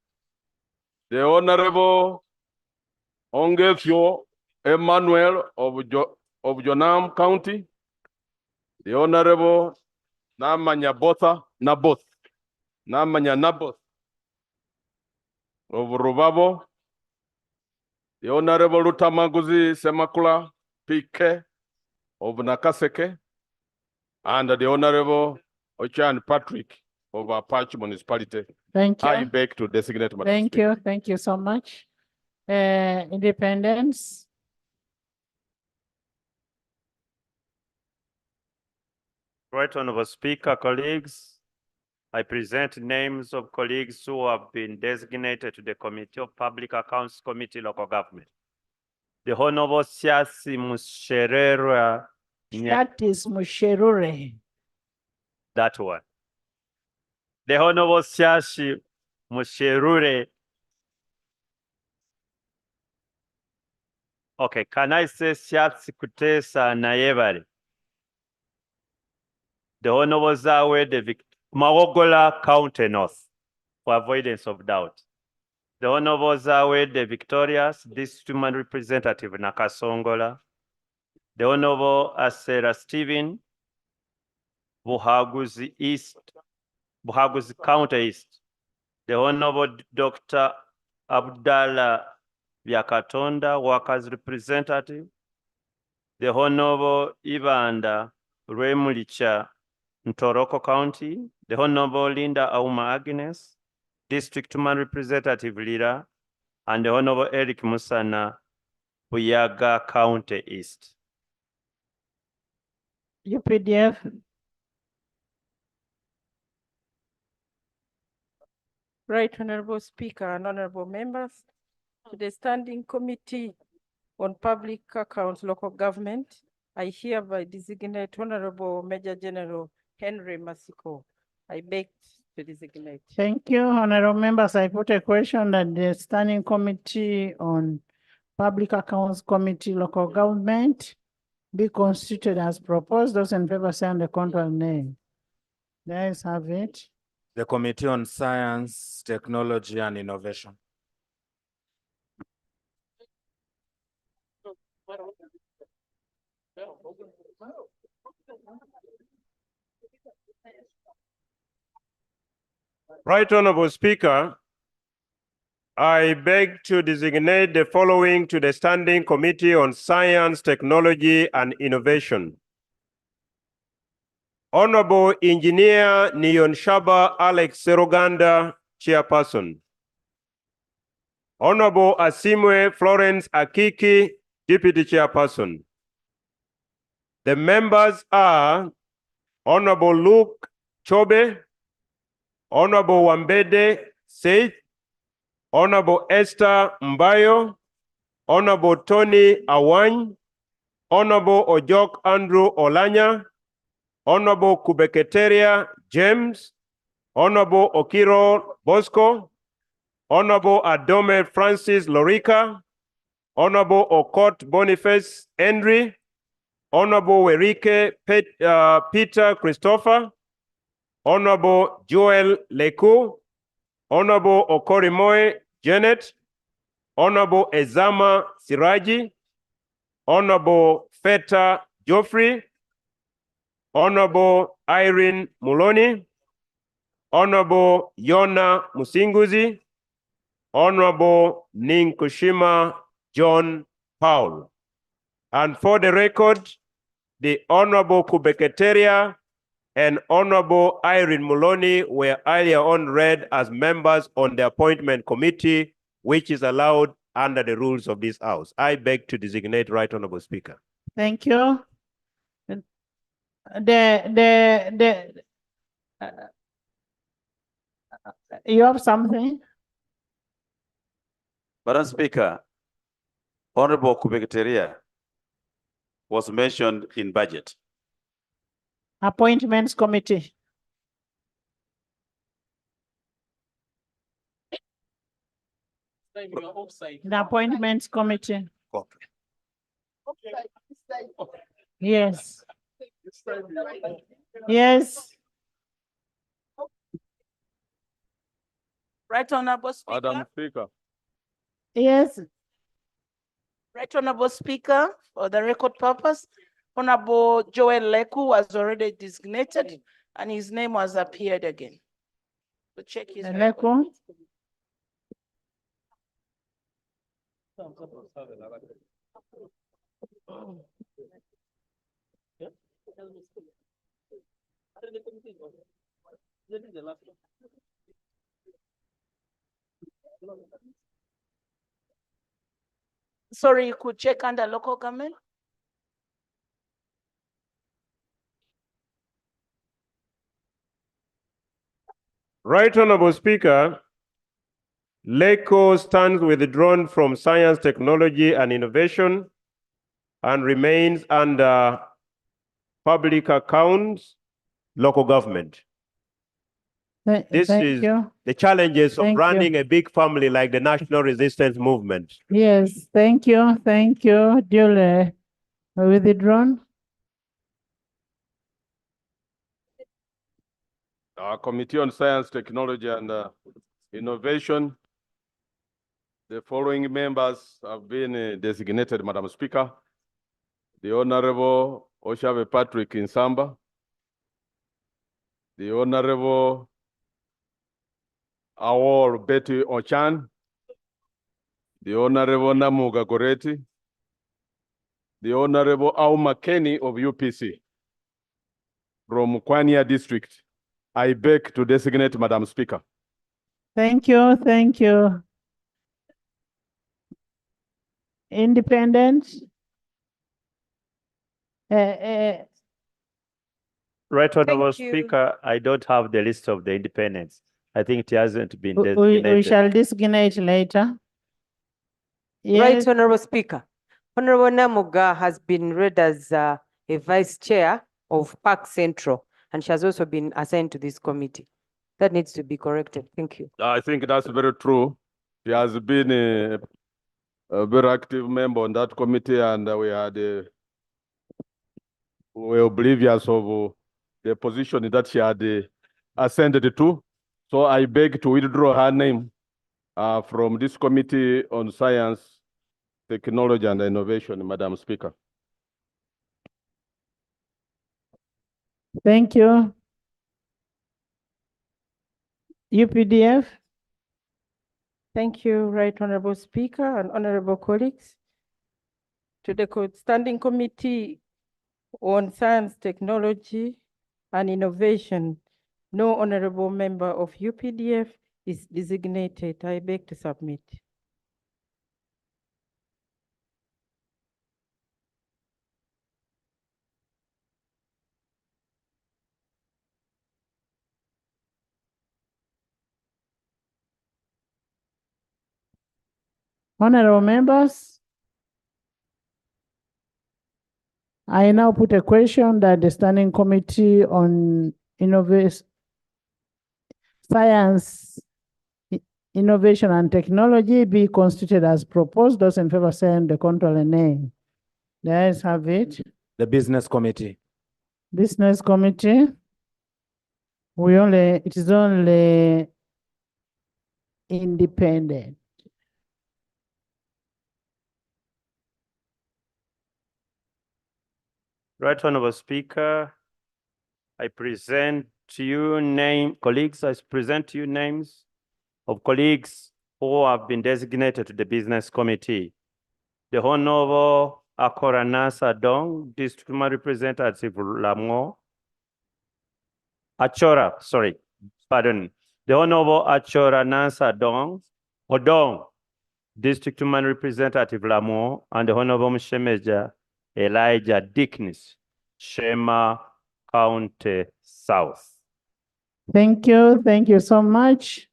The Honorable Ongefio Emmanuel of Jonam County. The Honorable Namanya Naboth of Rubabo. The Honorable Rutamaguzi Semakula PK of Nakaseke. And the Honorable Ochan Patrick of Apache Municipality. Thank you. I beg to designate. Madam Thank Speaker. you. Thank you so much. Independence. Right Honorable Speaker, colleagues, I present names of colleagues who have been designated to the Committee of Public Accounts Committee, Local Government. The Honorable Siasi Musherera. That is Musherure. That one. The Honorable Siasi Musherure. Okay, can I say Siasi Kutesa Nayebari? The Honorable Zawe de Mawogola County North, for avoidance of doubt. The Honorable Zawe de Victorious, District Human Representative Nakasongola. The Honorable Asera Stephen, Buhaguzi East, Buhaguzi County East. The Honorable Dr. Abdallah Byakatonda, Workers Representative. The Honorable Ibanda Remulicha, Ntoroko County. The Honorable Linda Auma Agnes, District Human Representative Leader. And the Honorable Eric Musana, Buyaga County East. UPDF. Right Honorable Speaker and honorable members, to the Standing Committee on Public Accounts, Local Government, I hereby designate Honorable Major General Henry Masiko. I beg to designate. Thank you, honorable members. I put a question that the Standing Committee on Public Accounts Committee, Local Government be constituted as proposed. Those in favor say on the contrary nay. The ayes have it. The Committee on Science, Technology and Innovation. Right Honorable Speaker, I beg to designate the following to the Standing Committee on Science, Technology and Innovation. Honorable Engineer Neon Shaba Alex Seroganda, Chairperson. Honorable Asimwe Florence Akiki, Deputy Chairperson. The members are Honorable Luke Chobe, Honorable Wambede Seth, Honorable Esther Mbayo, Honorable Tony Awany, Honorable Ojok Andrew Olanya, Honorable Kubeketeria James, Honorable Okiro Bosco, Honorable Adome Francis Lorica, Honorable Okot Boniface Henry, Honorable Werike Peter Christopher, Honorable Joel Leku, Honorable Okorimoe Janet, Honorable Ezama Siraji, Honorable Feta Geoffrey, Honorable Irene Muloni, Honorable Yona Musinguzi, Honorable Ninkushima John Paul. And for the record, the Honorable Kubeketeria and Honorable Irene Muloni were earlier on read as members on the appointment committee, which is allowed under the rules of this House. I beg to designate Right Honorable Speaker. Thank you. You have something? Madam Speaker, Honorable Kubeketeria was mentioned in budget. Appointments Committee. The Appointments Committee. Yes. Yes. Right Honorable Speaker. Madam Speaker. Yes. Right Honorable Speaker, for the record purpose, Honorable Joel Leku was already designated and his name was appeared again. So check his Leku. Sorry, you could check under local government. Right Honorable Speaker, LECO stands withdrawn from Science, Technology and Innovation and remains under Public Accounts, Local Government. This Thank is you. the challenges of Thank you. running a big family like the National Resistance Movement. Yes, thank you, duly withdrawn. Our Committee on Science, Technology and Innovation, the following members have been designated, Madam Speaker. The Honorable Oshave Patrick Insamba, the Honorable Awor Betty Ochan, the Honorable Namuga Goreti, the Honorable Auma Kenny of UPC from Kwanya District. I beg to designate Madam Speaker. Thank you, thank you. Independent. Right Honorable Thank you. Speaker, I don't have the list of the independents. I think it hasn't been We designated. shall designate later. Right, Yes, Honorable Speaker. Honorable Namuga has been read as a vice chair of Park Central, and she has also been assigned to this committee. That needs to be corrected. Thank you. I think that's very true. He has been a very active member on that committee, and we were oblivious of the position that she had ascended to. So I beg to withdraw her name from this Committee on Science, Technology and Innovation, Madam Speaker. thank you. UPDF. Thank you, Right Honorable Speaker and honorable colleagues. To the Standing Committee on Science, Technology and Innovation, no honorable member of UPDF is designated. I beg to submit. Honorable members, I now put a question that the Standing Committee on Science, Innovation and Technology be constituted as proposed. Those in favor say the contrary nay. The ayes have it. The Business Committee. Business Committee. It is only independent. Right Honorable Speaker, I present to you colleagues, I present to you names of colleagues who have been designated to the Business Committee. The Honorable Akoranasa Dong, District Representative Lamo. The Honorable Achora Nansa Dong, Odong, District Representative Lamo, and the Honorable Mshemeja Elijah Dickness, Shema County South. Thank you so much.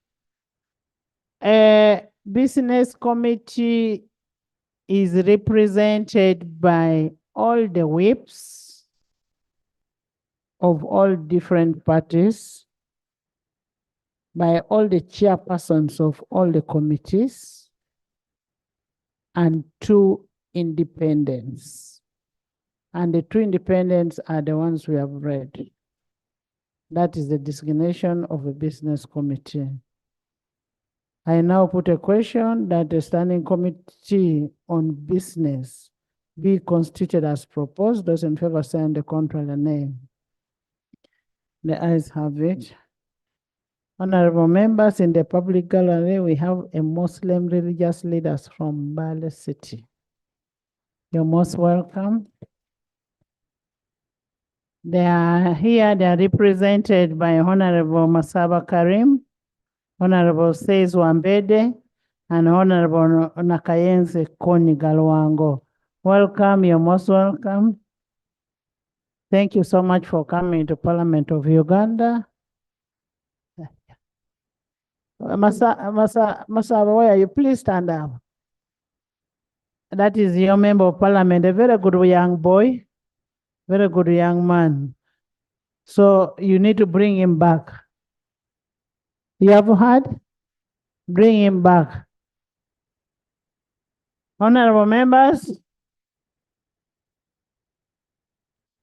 Business Committee is represented by all the whips of all different parties, by all the chairpersons of all the committees, and 2 independents. And the 2 independents are the ones we have read. That is the designation of a business committee. I now put a question that the Standing Committee on Business be constituted as proposed. Those in favor say the contrary nay. The ayes have it. Honorable members, in the public gallery, we have a Muslim religious leaders from Bale City. You're most welcome. They are here, they are represented by Honorable Masaba Karim, Honorable Says Wambede, and Honorable Nakayense Koni Galwango. Welcome, you're most welcome. Thank you so much for coming to Parliament of Uganda. Masaba, where are you? Please stand up. That is your member of parliament, a very good young boy, very good young man. So you need to bring him back. You have heard? Bring him back. Honorable members,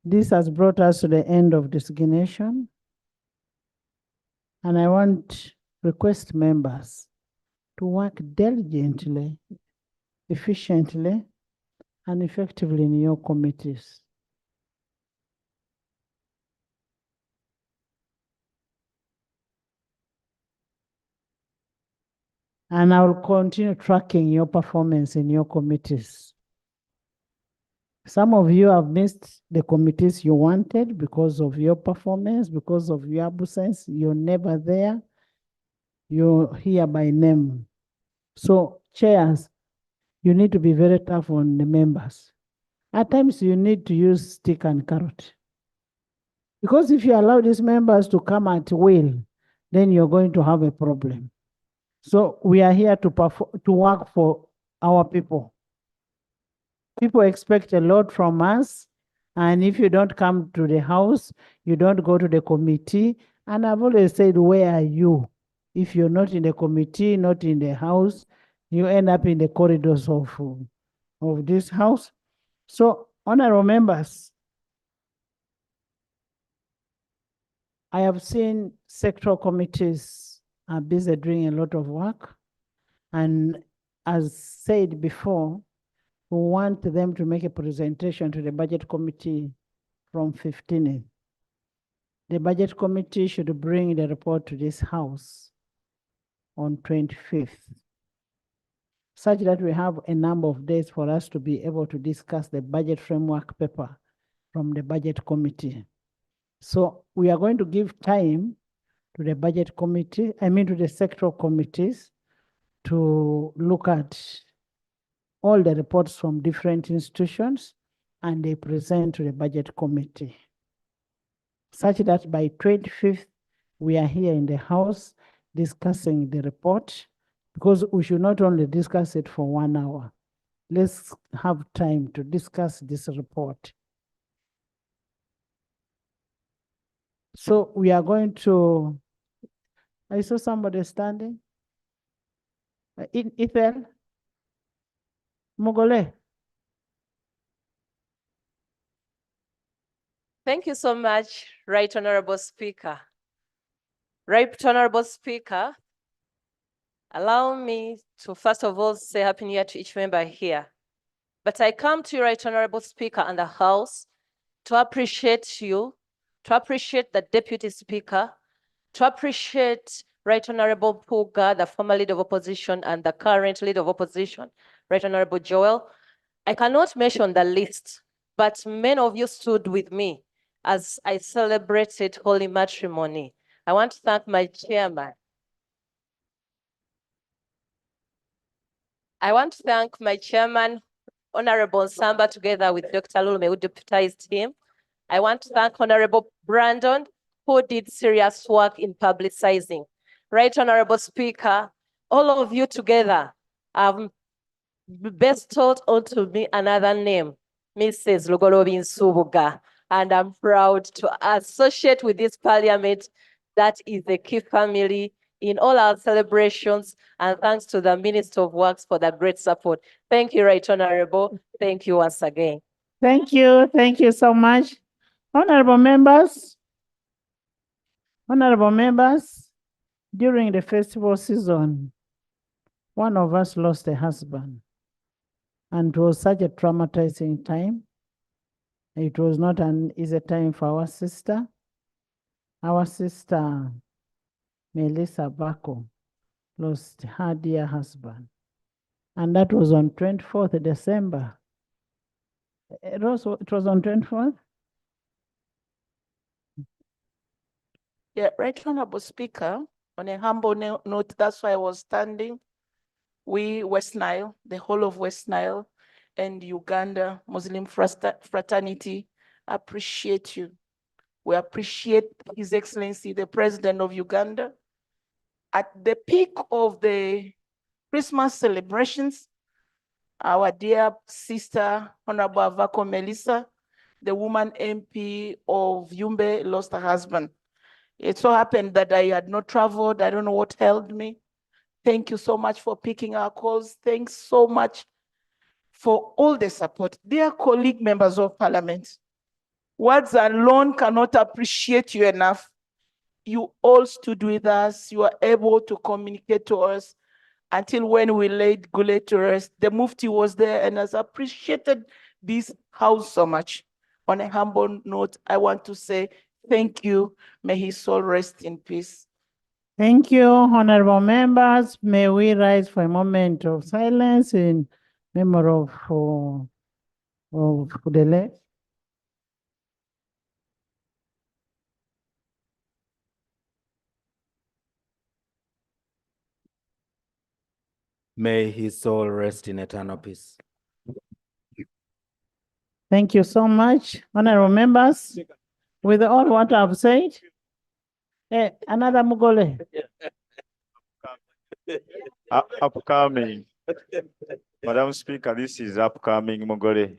this has brought us to the end of designation. And I want request members to work diligently, efficiently, and effectively in your committees. And I will continue tracking your performance in your committees. Some of you have missed the committees you wanted because of your performance, because of your absence. You're never there. You're here by name. So, chairs, you need to be very tough on the members. At times, you need to use stick and carrot. Because if you allow these members to come at will, then you're going to have a problem. So we are here to work for our people. People expect a lot from us. And if you don't come to the house, you don't go to the committee. And I've always said, where are you? If you're not in the committee, not in the house, you end up in the corridors of this house. So, honorable members, I have seen sectoral committees are busy doing a lot of work. And as said before, we want them to make a presentation to the budget committee from 15th. The budget committee should bring the report to this house on 25th, such that we have a number of days for us to be able to discuss the budget framework paper from the budget committee. So we are going to give time to the budget committee, to the sectoral committees to look at all the reports from different institutions and they present to the budget committee. Such that by 25th, we are here in the house discussing the report, because we should not only discuss it for 1 hour. Let's have time to discuss this report. So we are going to, I saw somebody standing. Ethel Mugole. Thank you so much, Right Honorable Speaker. Right Honorable Speaker, allow me to first of all say Happy New Year to each member here. But I come to you, Right Honorable Speaker, and the House to appreciate you, to appreciate the Deputy Speaker, to appreciate Right Honorable Puga, the former Leader of Opposition and the current Leader of Opposition, Right Honorable Joel. I cannot mention the list, but many of you stood with me as I celebrated holy matrimony. I want to thank my chairman. I want to thank my chairman, Honorable Samba, together with Dr. Lulume, who deputized him. I want to thank Honorable Brandon, who did serious work in publicizing. Right Honorable Speaker, all of you together have bestowed onto me another name, Mrs. Lugolobi Nsubuga, and I'm proud to associate with this parliament that is the key family in all our celebrations, and thanks to the Minister of Works for the great support. Thank you, Right Honorable. Thank you once again. Thank you so much. Honorable members, during the festival season, one of us lost a husband, and it was such a traumatizing time. It was not an easy time for our sister. Our sister, Melissa Bako, lost her dear husband. And that was on 24th December. It was on 24th? Yeah, Right Honorable Speaker, on a humble note, that's why I was standing. We, West Nile, the whole of West Nile and Uganda Muslim fraternity appreciate you. We appreciate His Excellency, the President of Uganda, At the peak of the Christmas celebrations, our dear sister, Honorable Avako Melissa, the woman MP of Yumbe, lost her husband. It so happened that I had not traveled. I don't know what held me. Thank you so much for picking our calls. Thanks so much for all the support. Dear colleague members of parliament, words alone cannot appreciate you enough. You all stood with us. You were able to communicate to us until when we laid Gule to rest. The Mufti was there and has appreciated this house so much. On a humble note, I want to say thank you. May his soul rest in peace. Thank you, honorable members. May we rise for a moment of silence in memory of the late. May his soul rest in eternal peace. Thank you so much, honorable members. With all what I've said, another Mugole. Upcoming. Madam Speaker, this is upcoming Mogole.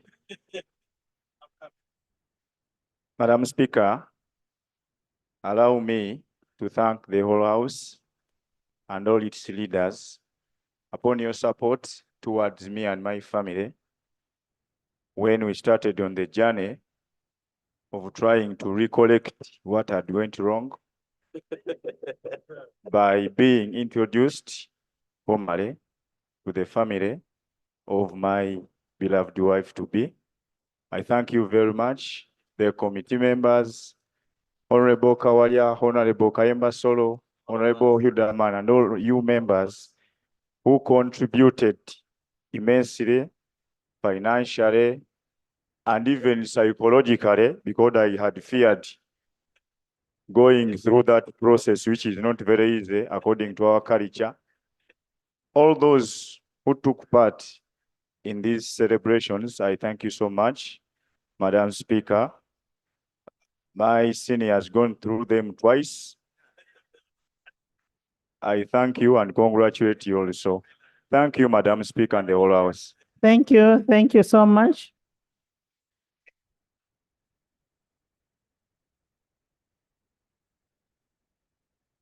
Madam Speaker, allow me to thank the whole House and all its leaders upon your support towards me and my family when we started on the journey of trying to recollect what had went wrong by being introduced formally to the family of my beloved wife-to-be. I thank you very much, the committee members, Honorable Kawalia, Honorable Kayemba Solo, Honorable Hildaman, and all you members who contributed immensely, financially, and even psychologically, because I had feared going through that process, which is not very easy according to our culture. All those who took part in these celebrations, I thank you so much, Madam Speaker. My senior has gone through them twice. I thank you and congratulate you also. Thank you, Madam Speaker, and the whole House. Thank you. Thank you so much.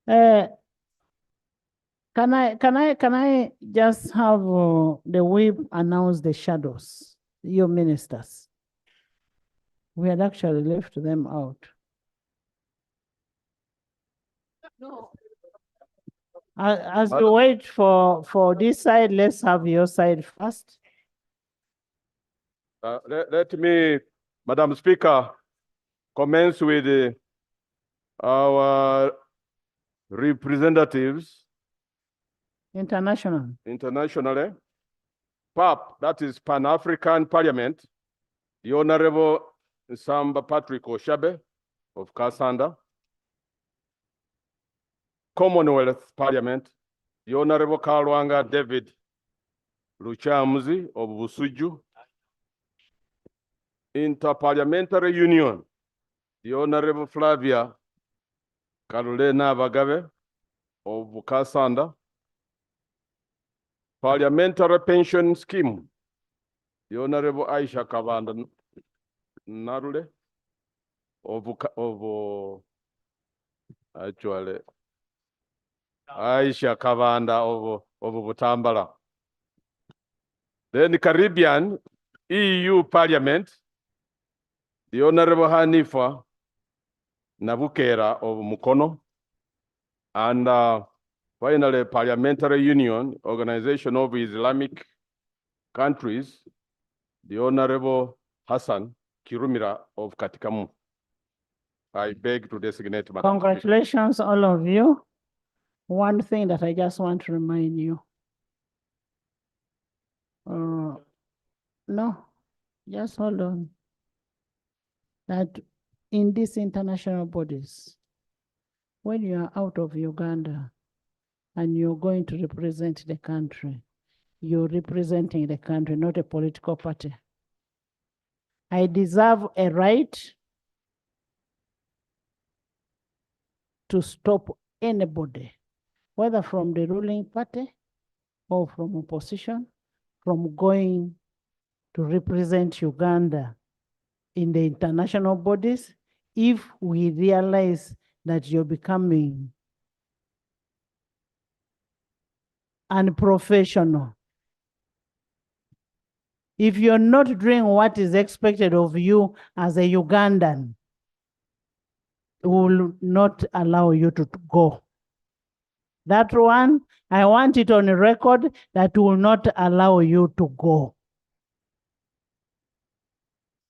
Can I just have the whip announce the shadows, your ministers? We had actually left them out. No. As we wait for this side, let's have your side first. Let me, Madam Speaker, commence with our representatives internationally. PAP, that is Pan-African Parliament, the Honorable Nsamba Patrick Oshabe of Kasanda. Commonwealth Parliament, the Honorable Kalwanga David Luchamuzi of Busuju. Interparliamentary Union, the Honorable Flavia Carolina Bagabe of Kasanda. Parliamentary Pension Scheme, the Honorable Aisha Kavanda Narule of actually Aisha Kavanda of Butambala. Then the Caribbean EU Parliament, the Honorable Hanifa Nabukera of Mukono. And finally, Parliamentary Union, Organization of Islamic Countries, the Honorable Hassan Kirumira of Katikamu. I beg to designate. Madam Congratulations, all of you. One thing that I just want to remind you. No, just hold on. That in these international bodies, when you are out of Uganda and you're going to represent the country, you're representing the country, not a political party. I deserve a right to stop anybody whether from the ruling party or from opposition, from going to represent Uganda in the international bodies, if we realize that you're becoming unprofessional. If you're not doing what is expected of you as a Ugandan, we will not allow you to go. That one, I want it on record that will not allow you to go.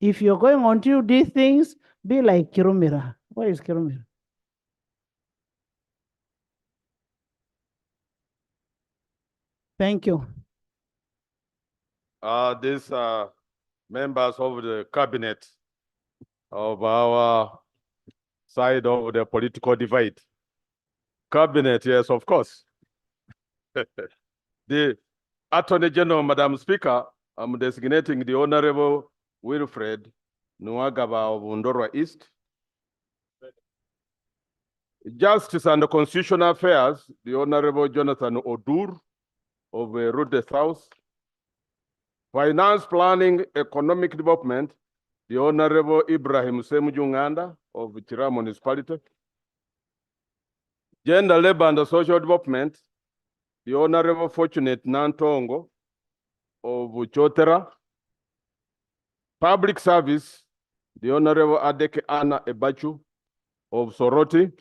If you're going on to do these things, be like Kirumira. Where is Kirumira? Thank you. These members of the cabinet of our side of the political divide. Cabinet, yes, of course. The Attorney General, Madam Speaker, I'm designating the Honorable Wilfred Nuagaba of Ndorwa East. Justice and Constitutional Affairs, the Honorable Jonathan Odur of Rude South. Finance, Planning, Economic Development, the Honorable Ibrahim Semujunganda of Chira Municipality. Gender, Labor and Social Development, the Honorable Fortunate Nantongo of Chotera. Public Service, the Honorable Adeke Anna Ebachu of Soroti.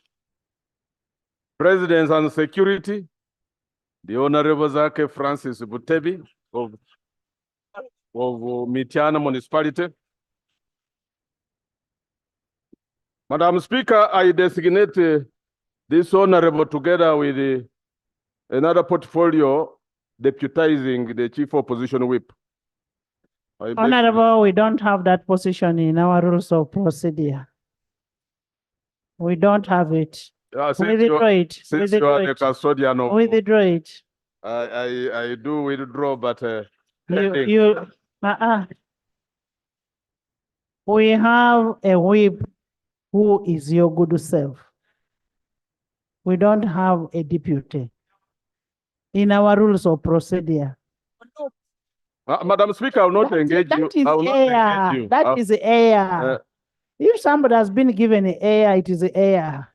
Presidents and Security, the Honorable Zake Francis Butebi of Mitiana Municipality. Madam Speaker, I designate this honorable together with another portfolio deputizing the Chief Opposition Whip. Honorable, we don't have that position in our rules of procedure. We don't have it. Since Withdraw it. Since you are the custodian of, Withdraw it. I do withdraw, but we have a whip who is your good self. We don't have a deputy in our rules of procedure. Madam Speaker, I will not engage you. I will not engage you. That is air. If somebody has been given air, it is air.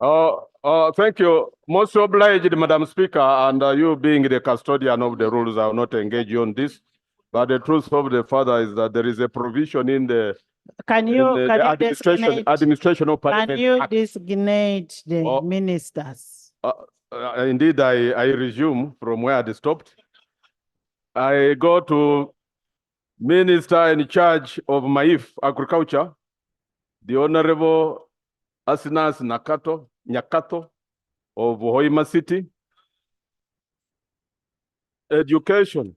Thank you. Most obliged, Madam Speaker, and you being the custodian of the rules, I will not engage you on this. But the truth of the matter is that there is a provision in the administration of Parliament. Can you designate the ministers? Indeed, I resume from where I stopped. I go to Minister in charge of Maif Agriculture, the Honorable Asinas Nyakato of Hoima City. Education,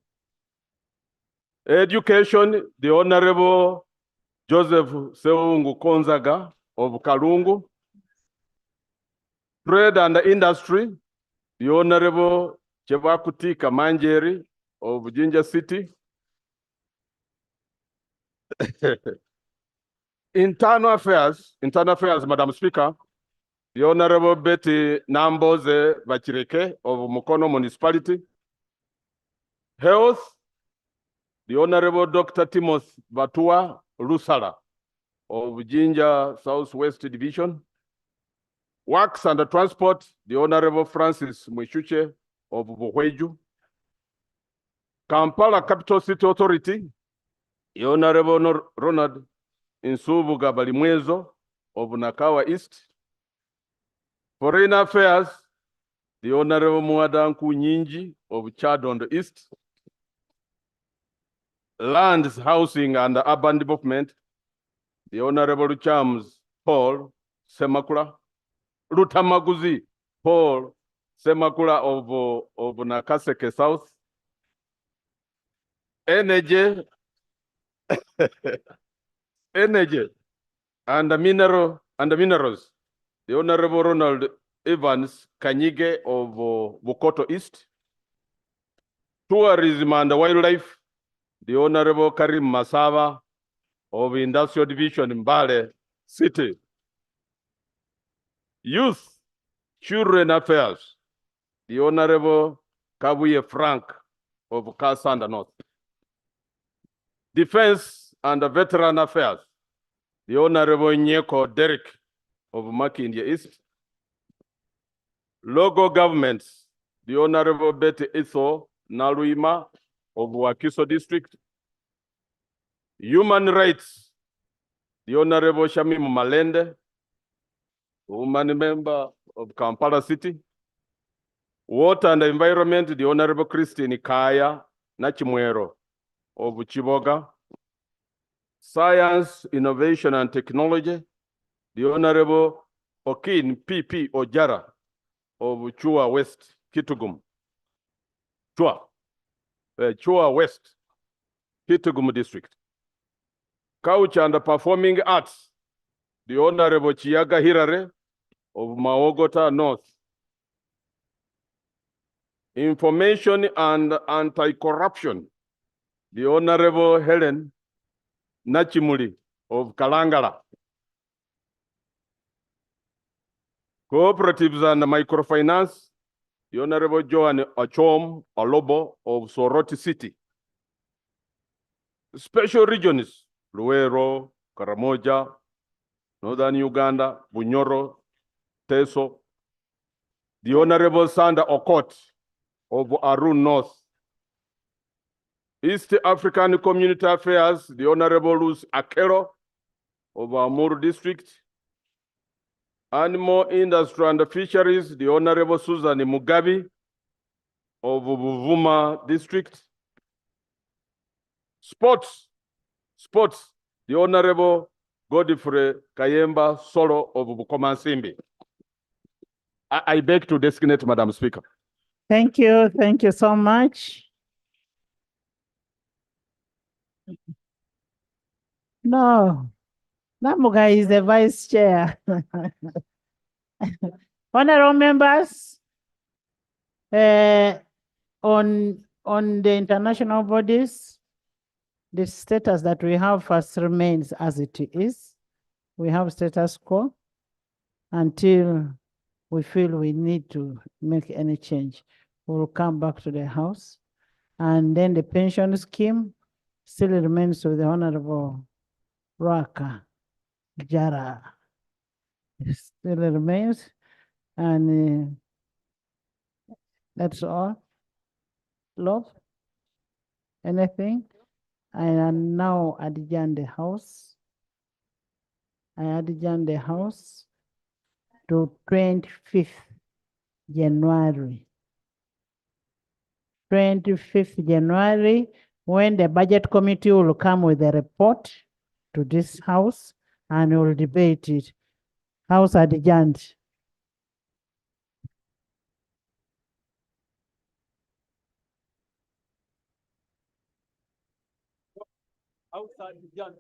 the Honorable Joseph Seungu Konzaga of Kalungu. Trade and Industry, the Honorable Chevakuti Kamanjeri of Ginger City. Internal Affairs, Madam Speaker, the Honorable Betty Namboze Bachireke of Mukono Municipality. Health, the Honorable Dr. Timothy Batua Lusala of Ginger Southwest Division. Works and Transport, the Honorable Francis Mwishuche of Buhweju. Kampala Capital City Authority, the Honorable Ronald Insubu Gabalimwezo of Nakawa East. Foreign Affairs, the Honorable Muadanku Nyinji of Chadondo East. Lands, Housing and Urban Development, the Honorable Charles Paul Semakula. Rutamaguzi Paul Semakula of Nakaseke South. Energy, Energy and Minerals, the Honorable Ronald Evans Kanyige of Bukoto East. Tourism and Wildlife, the Honorable Karim Masava of Industrial Division Mbale City. Youth, Children Affairs, the Honorable Kabuye Frank of Kasanda North. Defense and Veteran Affairs, the Honorable Nyeko Derek of Makindye East. Local Governments, the Honorable Betty Itho Naluima of Wakiso District. Human Rights, the Honorable Shamim Malende, woman member of Kampala City. Water and Environment, the Honorable Christine Kaya Nachimwero of Chiboga. Science, Innovation and Technology, the Honorable Okin P.P. Ojara of Chua West, Kitugum. Chua West, Kitugum District. Culture and Performing Arts, the Honorable Chiaga Hirare of Maogota North. Information and Anti-Corruption, the Honorable Helen Nachimuli of Kalangala. Cooperatives and Microfinance, the Honorable Joan Achom Alobo of Soroti City. Special Regions, Luero, Karamoja, Northern Uganda, Bunyoro, Teso. The Honorable Sanda Okot of Arun North. East African Community Affairs, the Honorable Luz Akero of Amuru District. Animal Industry and Fisheries, the Honorable Susan Mugabi of Buvuma District. Sports, the Honorable Godfrey Kayemba Solo of Bukomansimbi. I beg to designate, Madam Speaker. Thank you so much. No, Namuga is the vice chair. Honorable members, on the international bodies, the status that we have first remains as it is. We have status quo until we feel we need to make any change. We'll come back to the House. And then the pension scheme still remains with the Honorable Raka Jara. It still remains. And that's all. Love? Anything? I am now adjourn the House. I adjourn the House to 25th January. 25th January, when the Budget Committee will come with a report to this House and we'll debate it. House adjourned. Outside Uganda.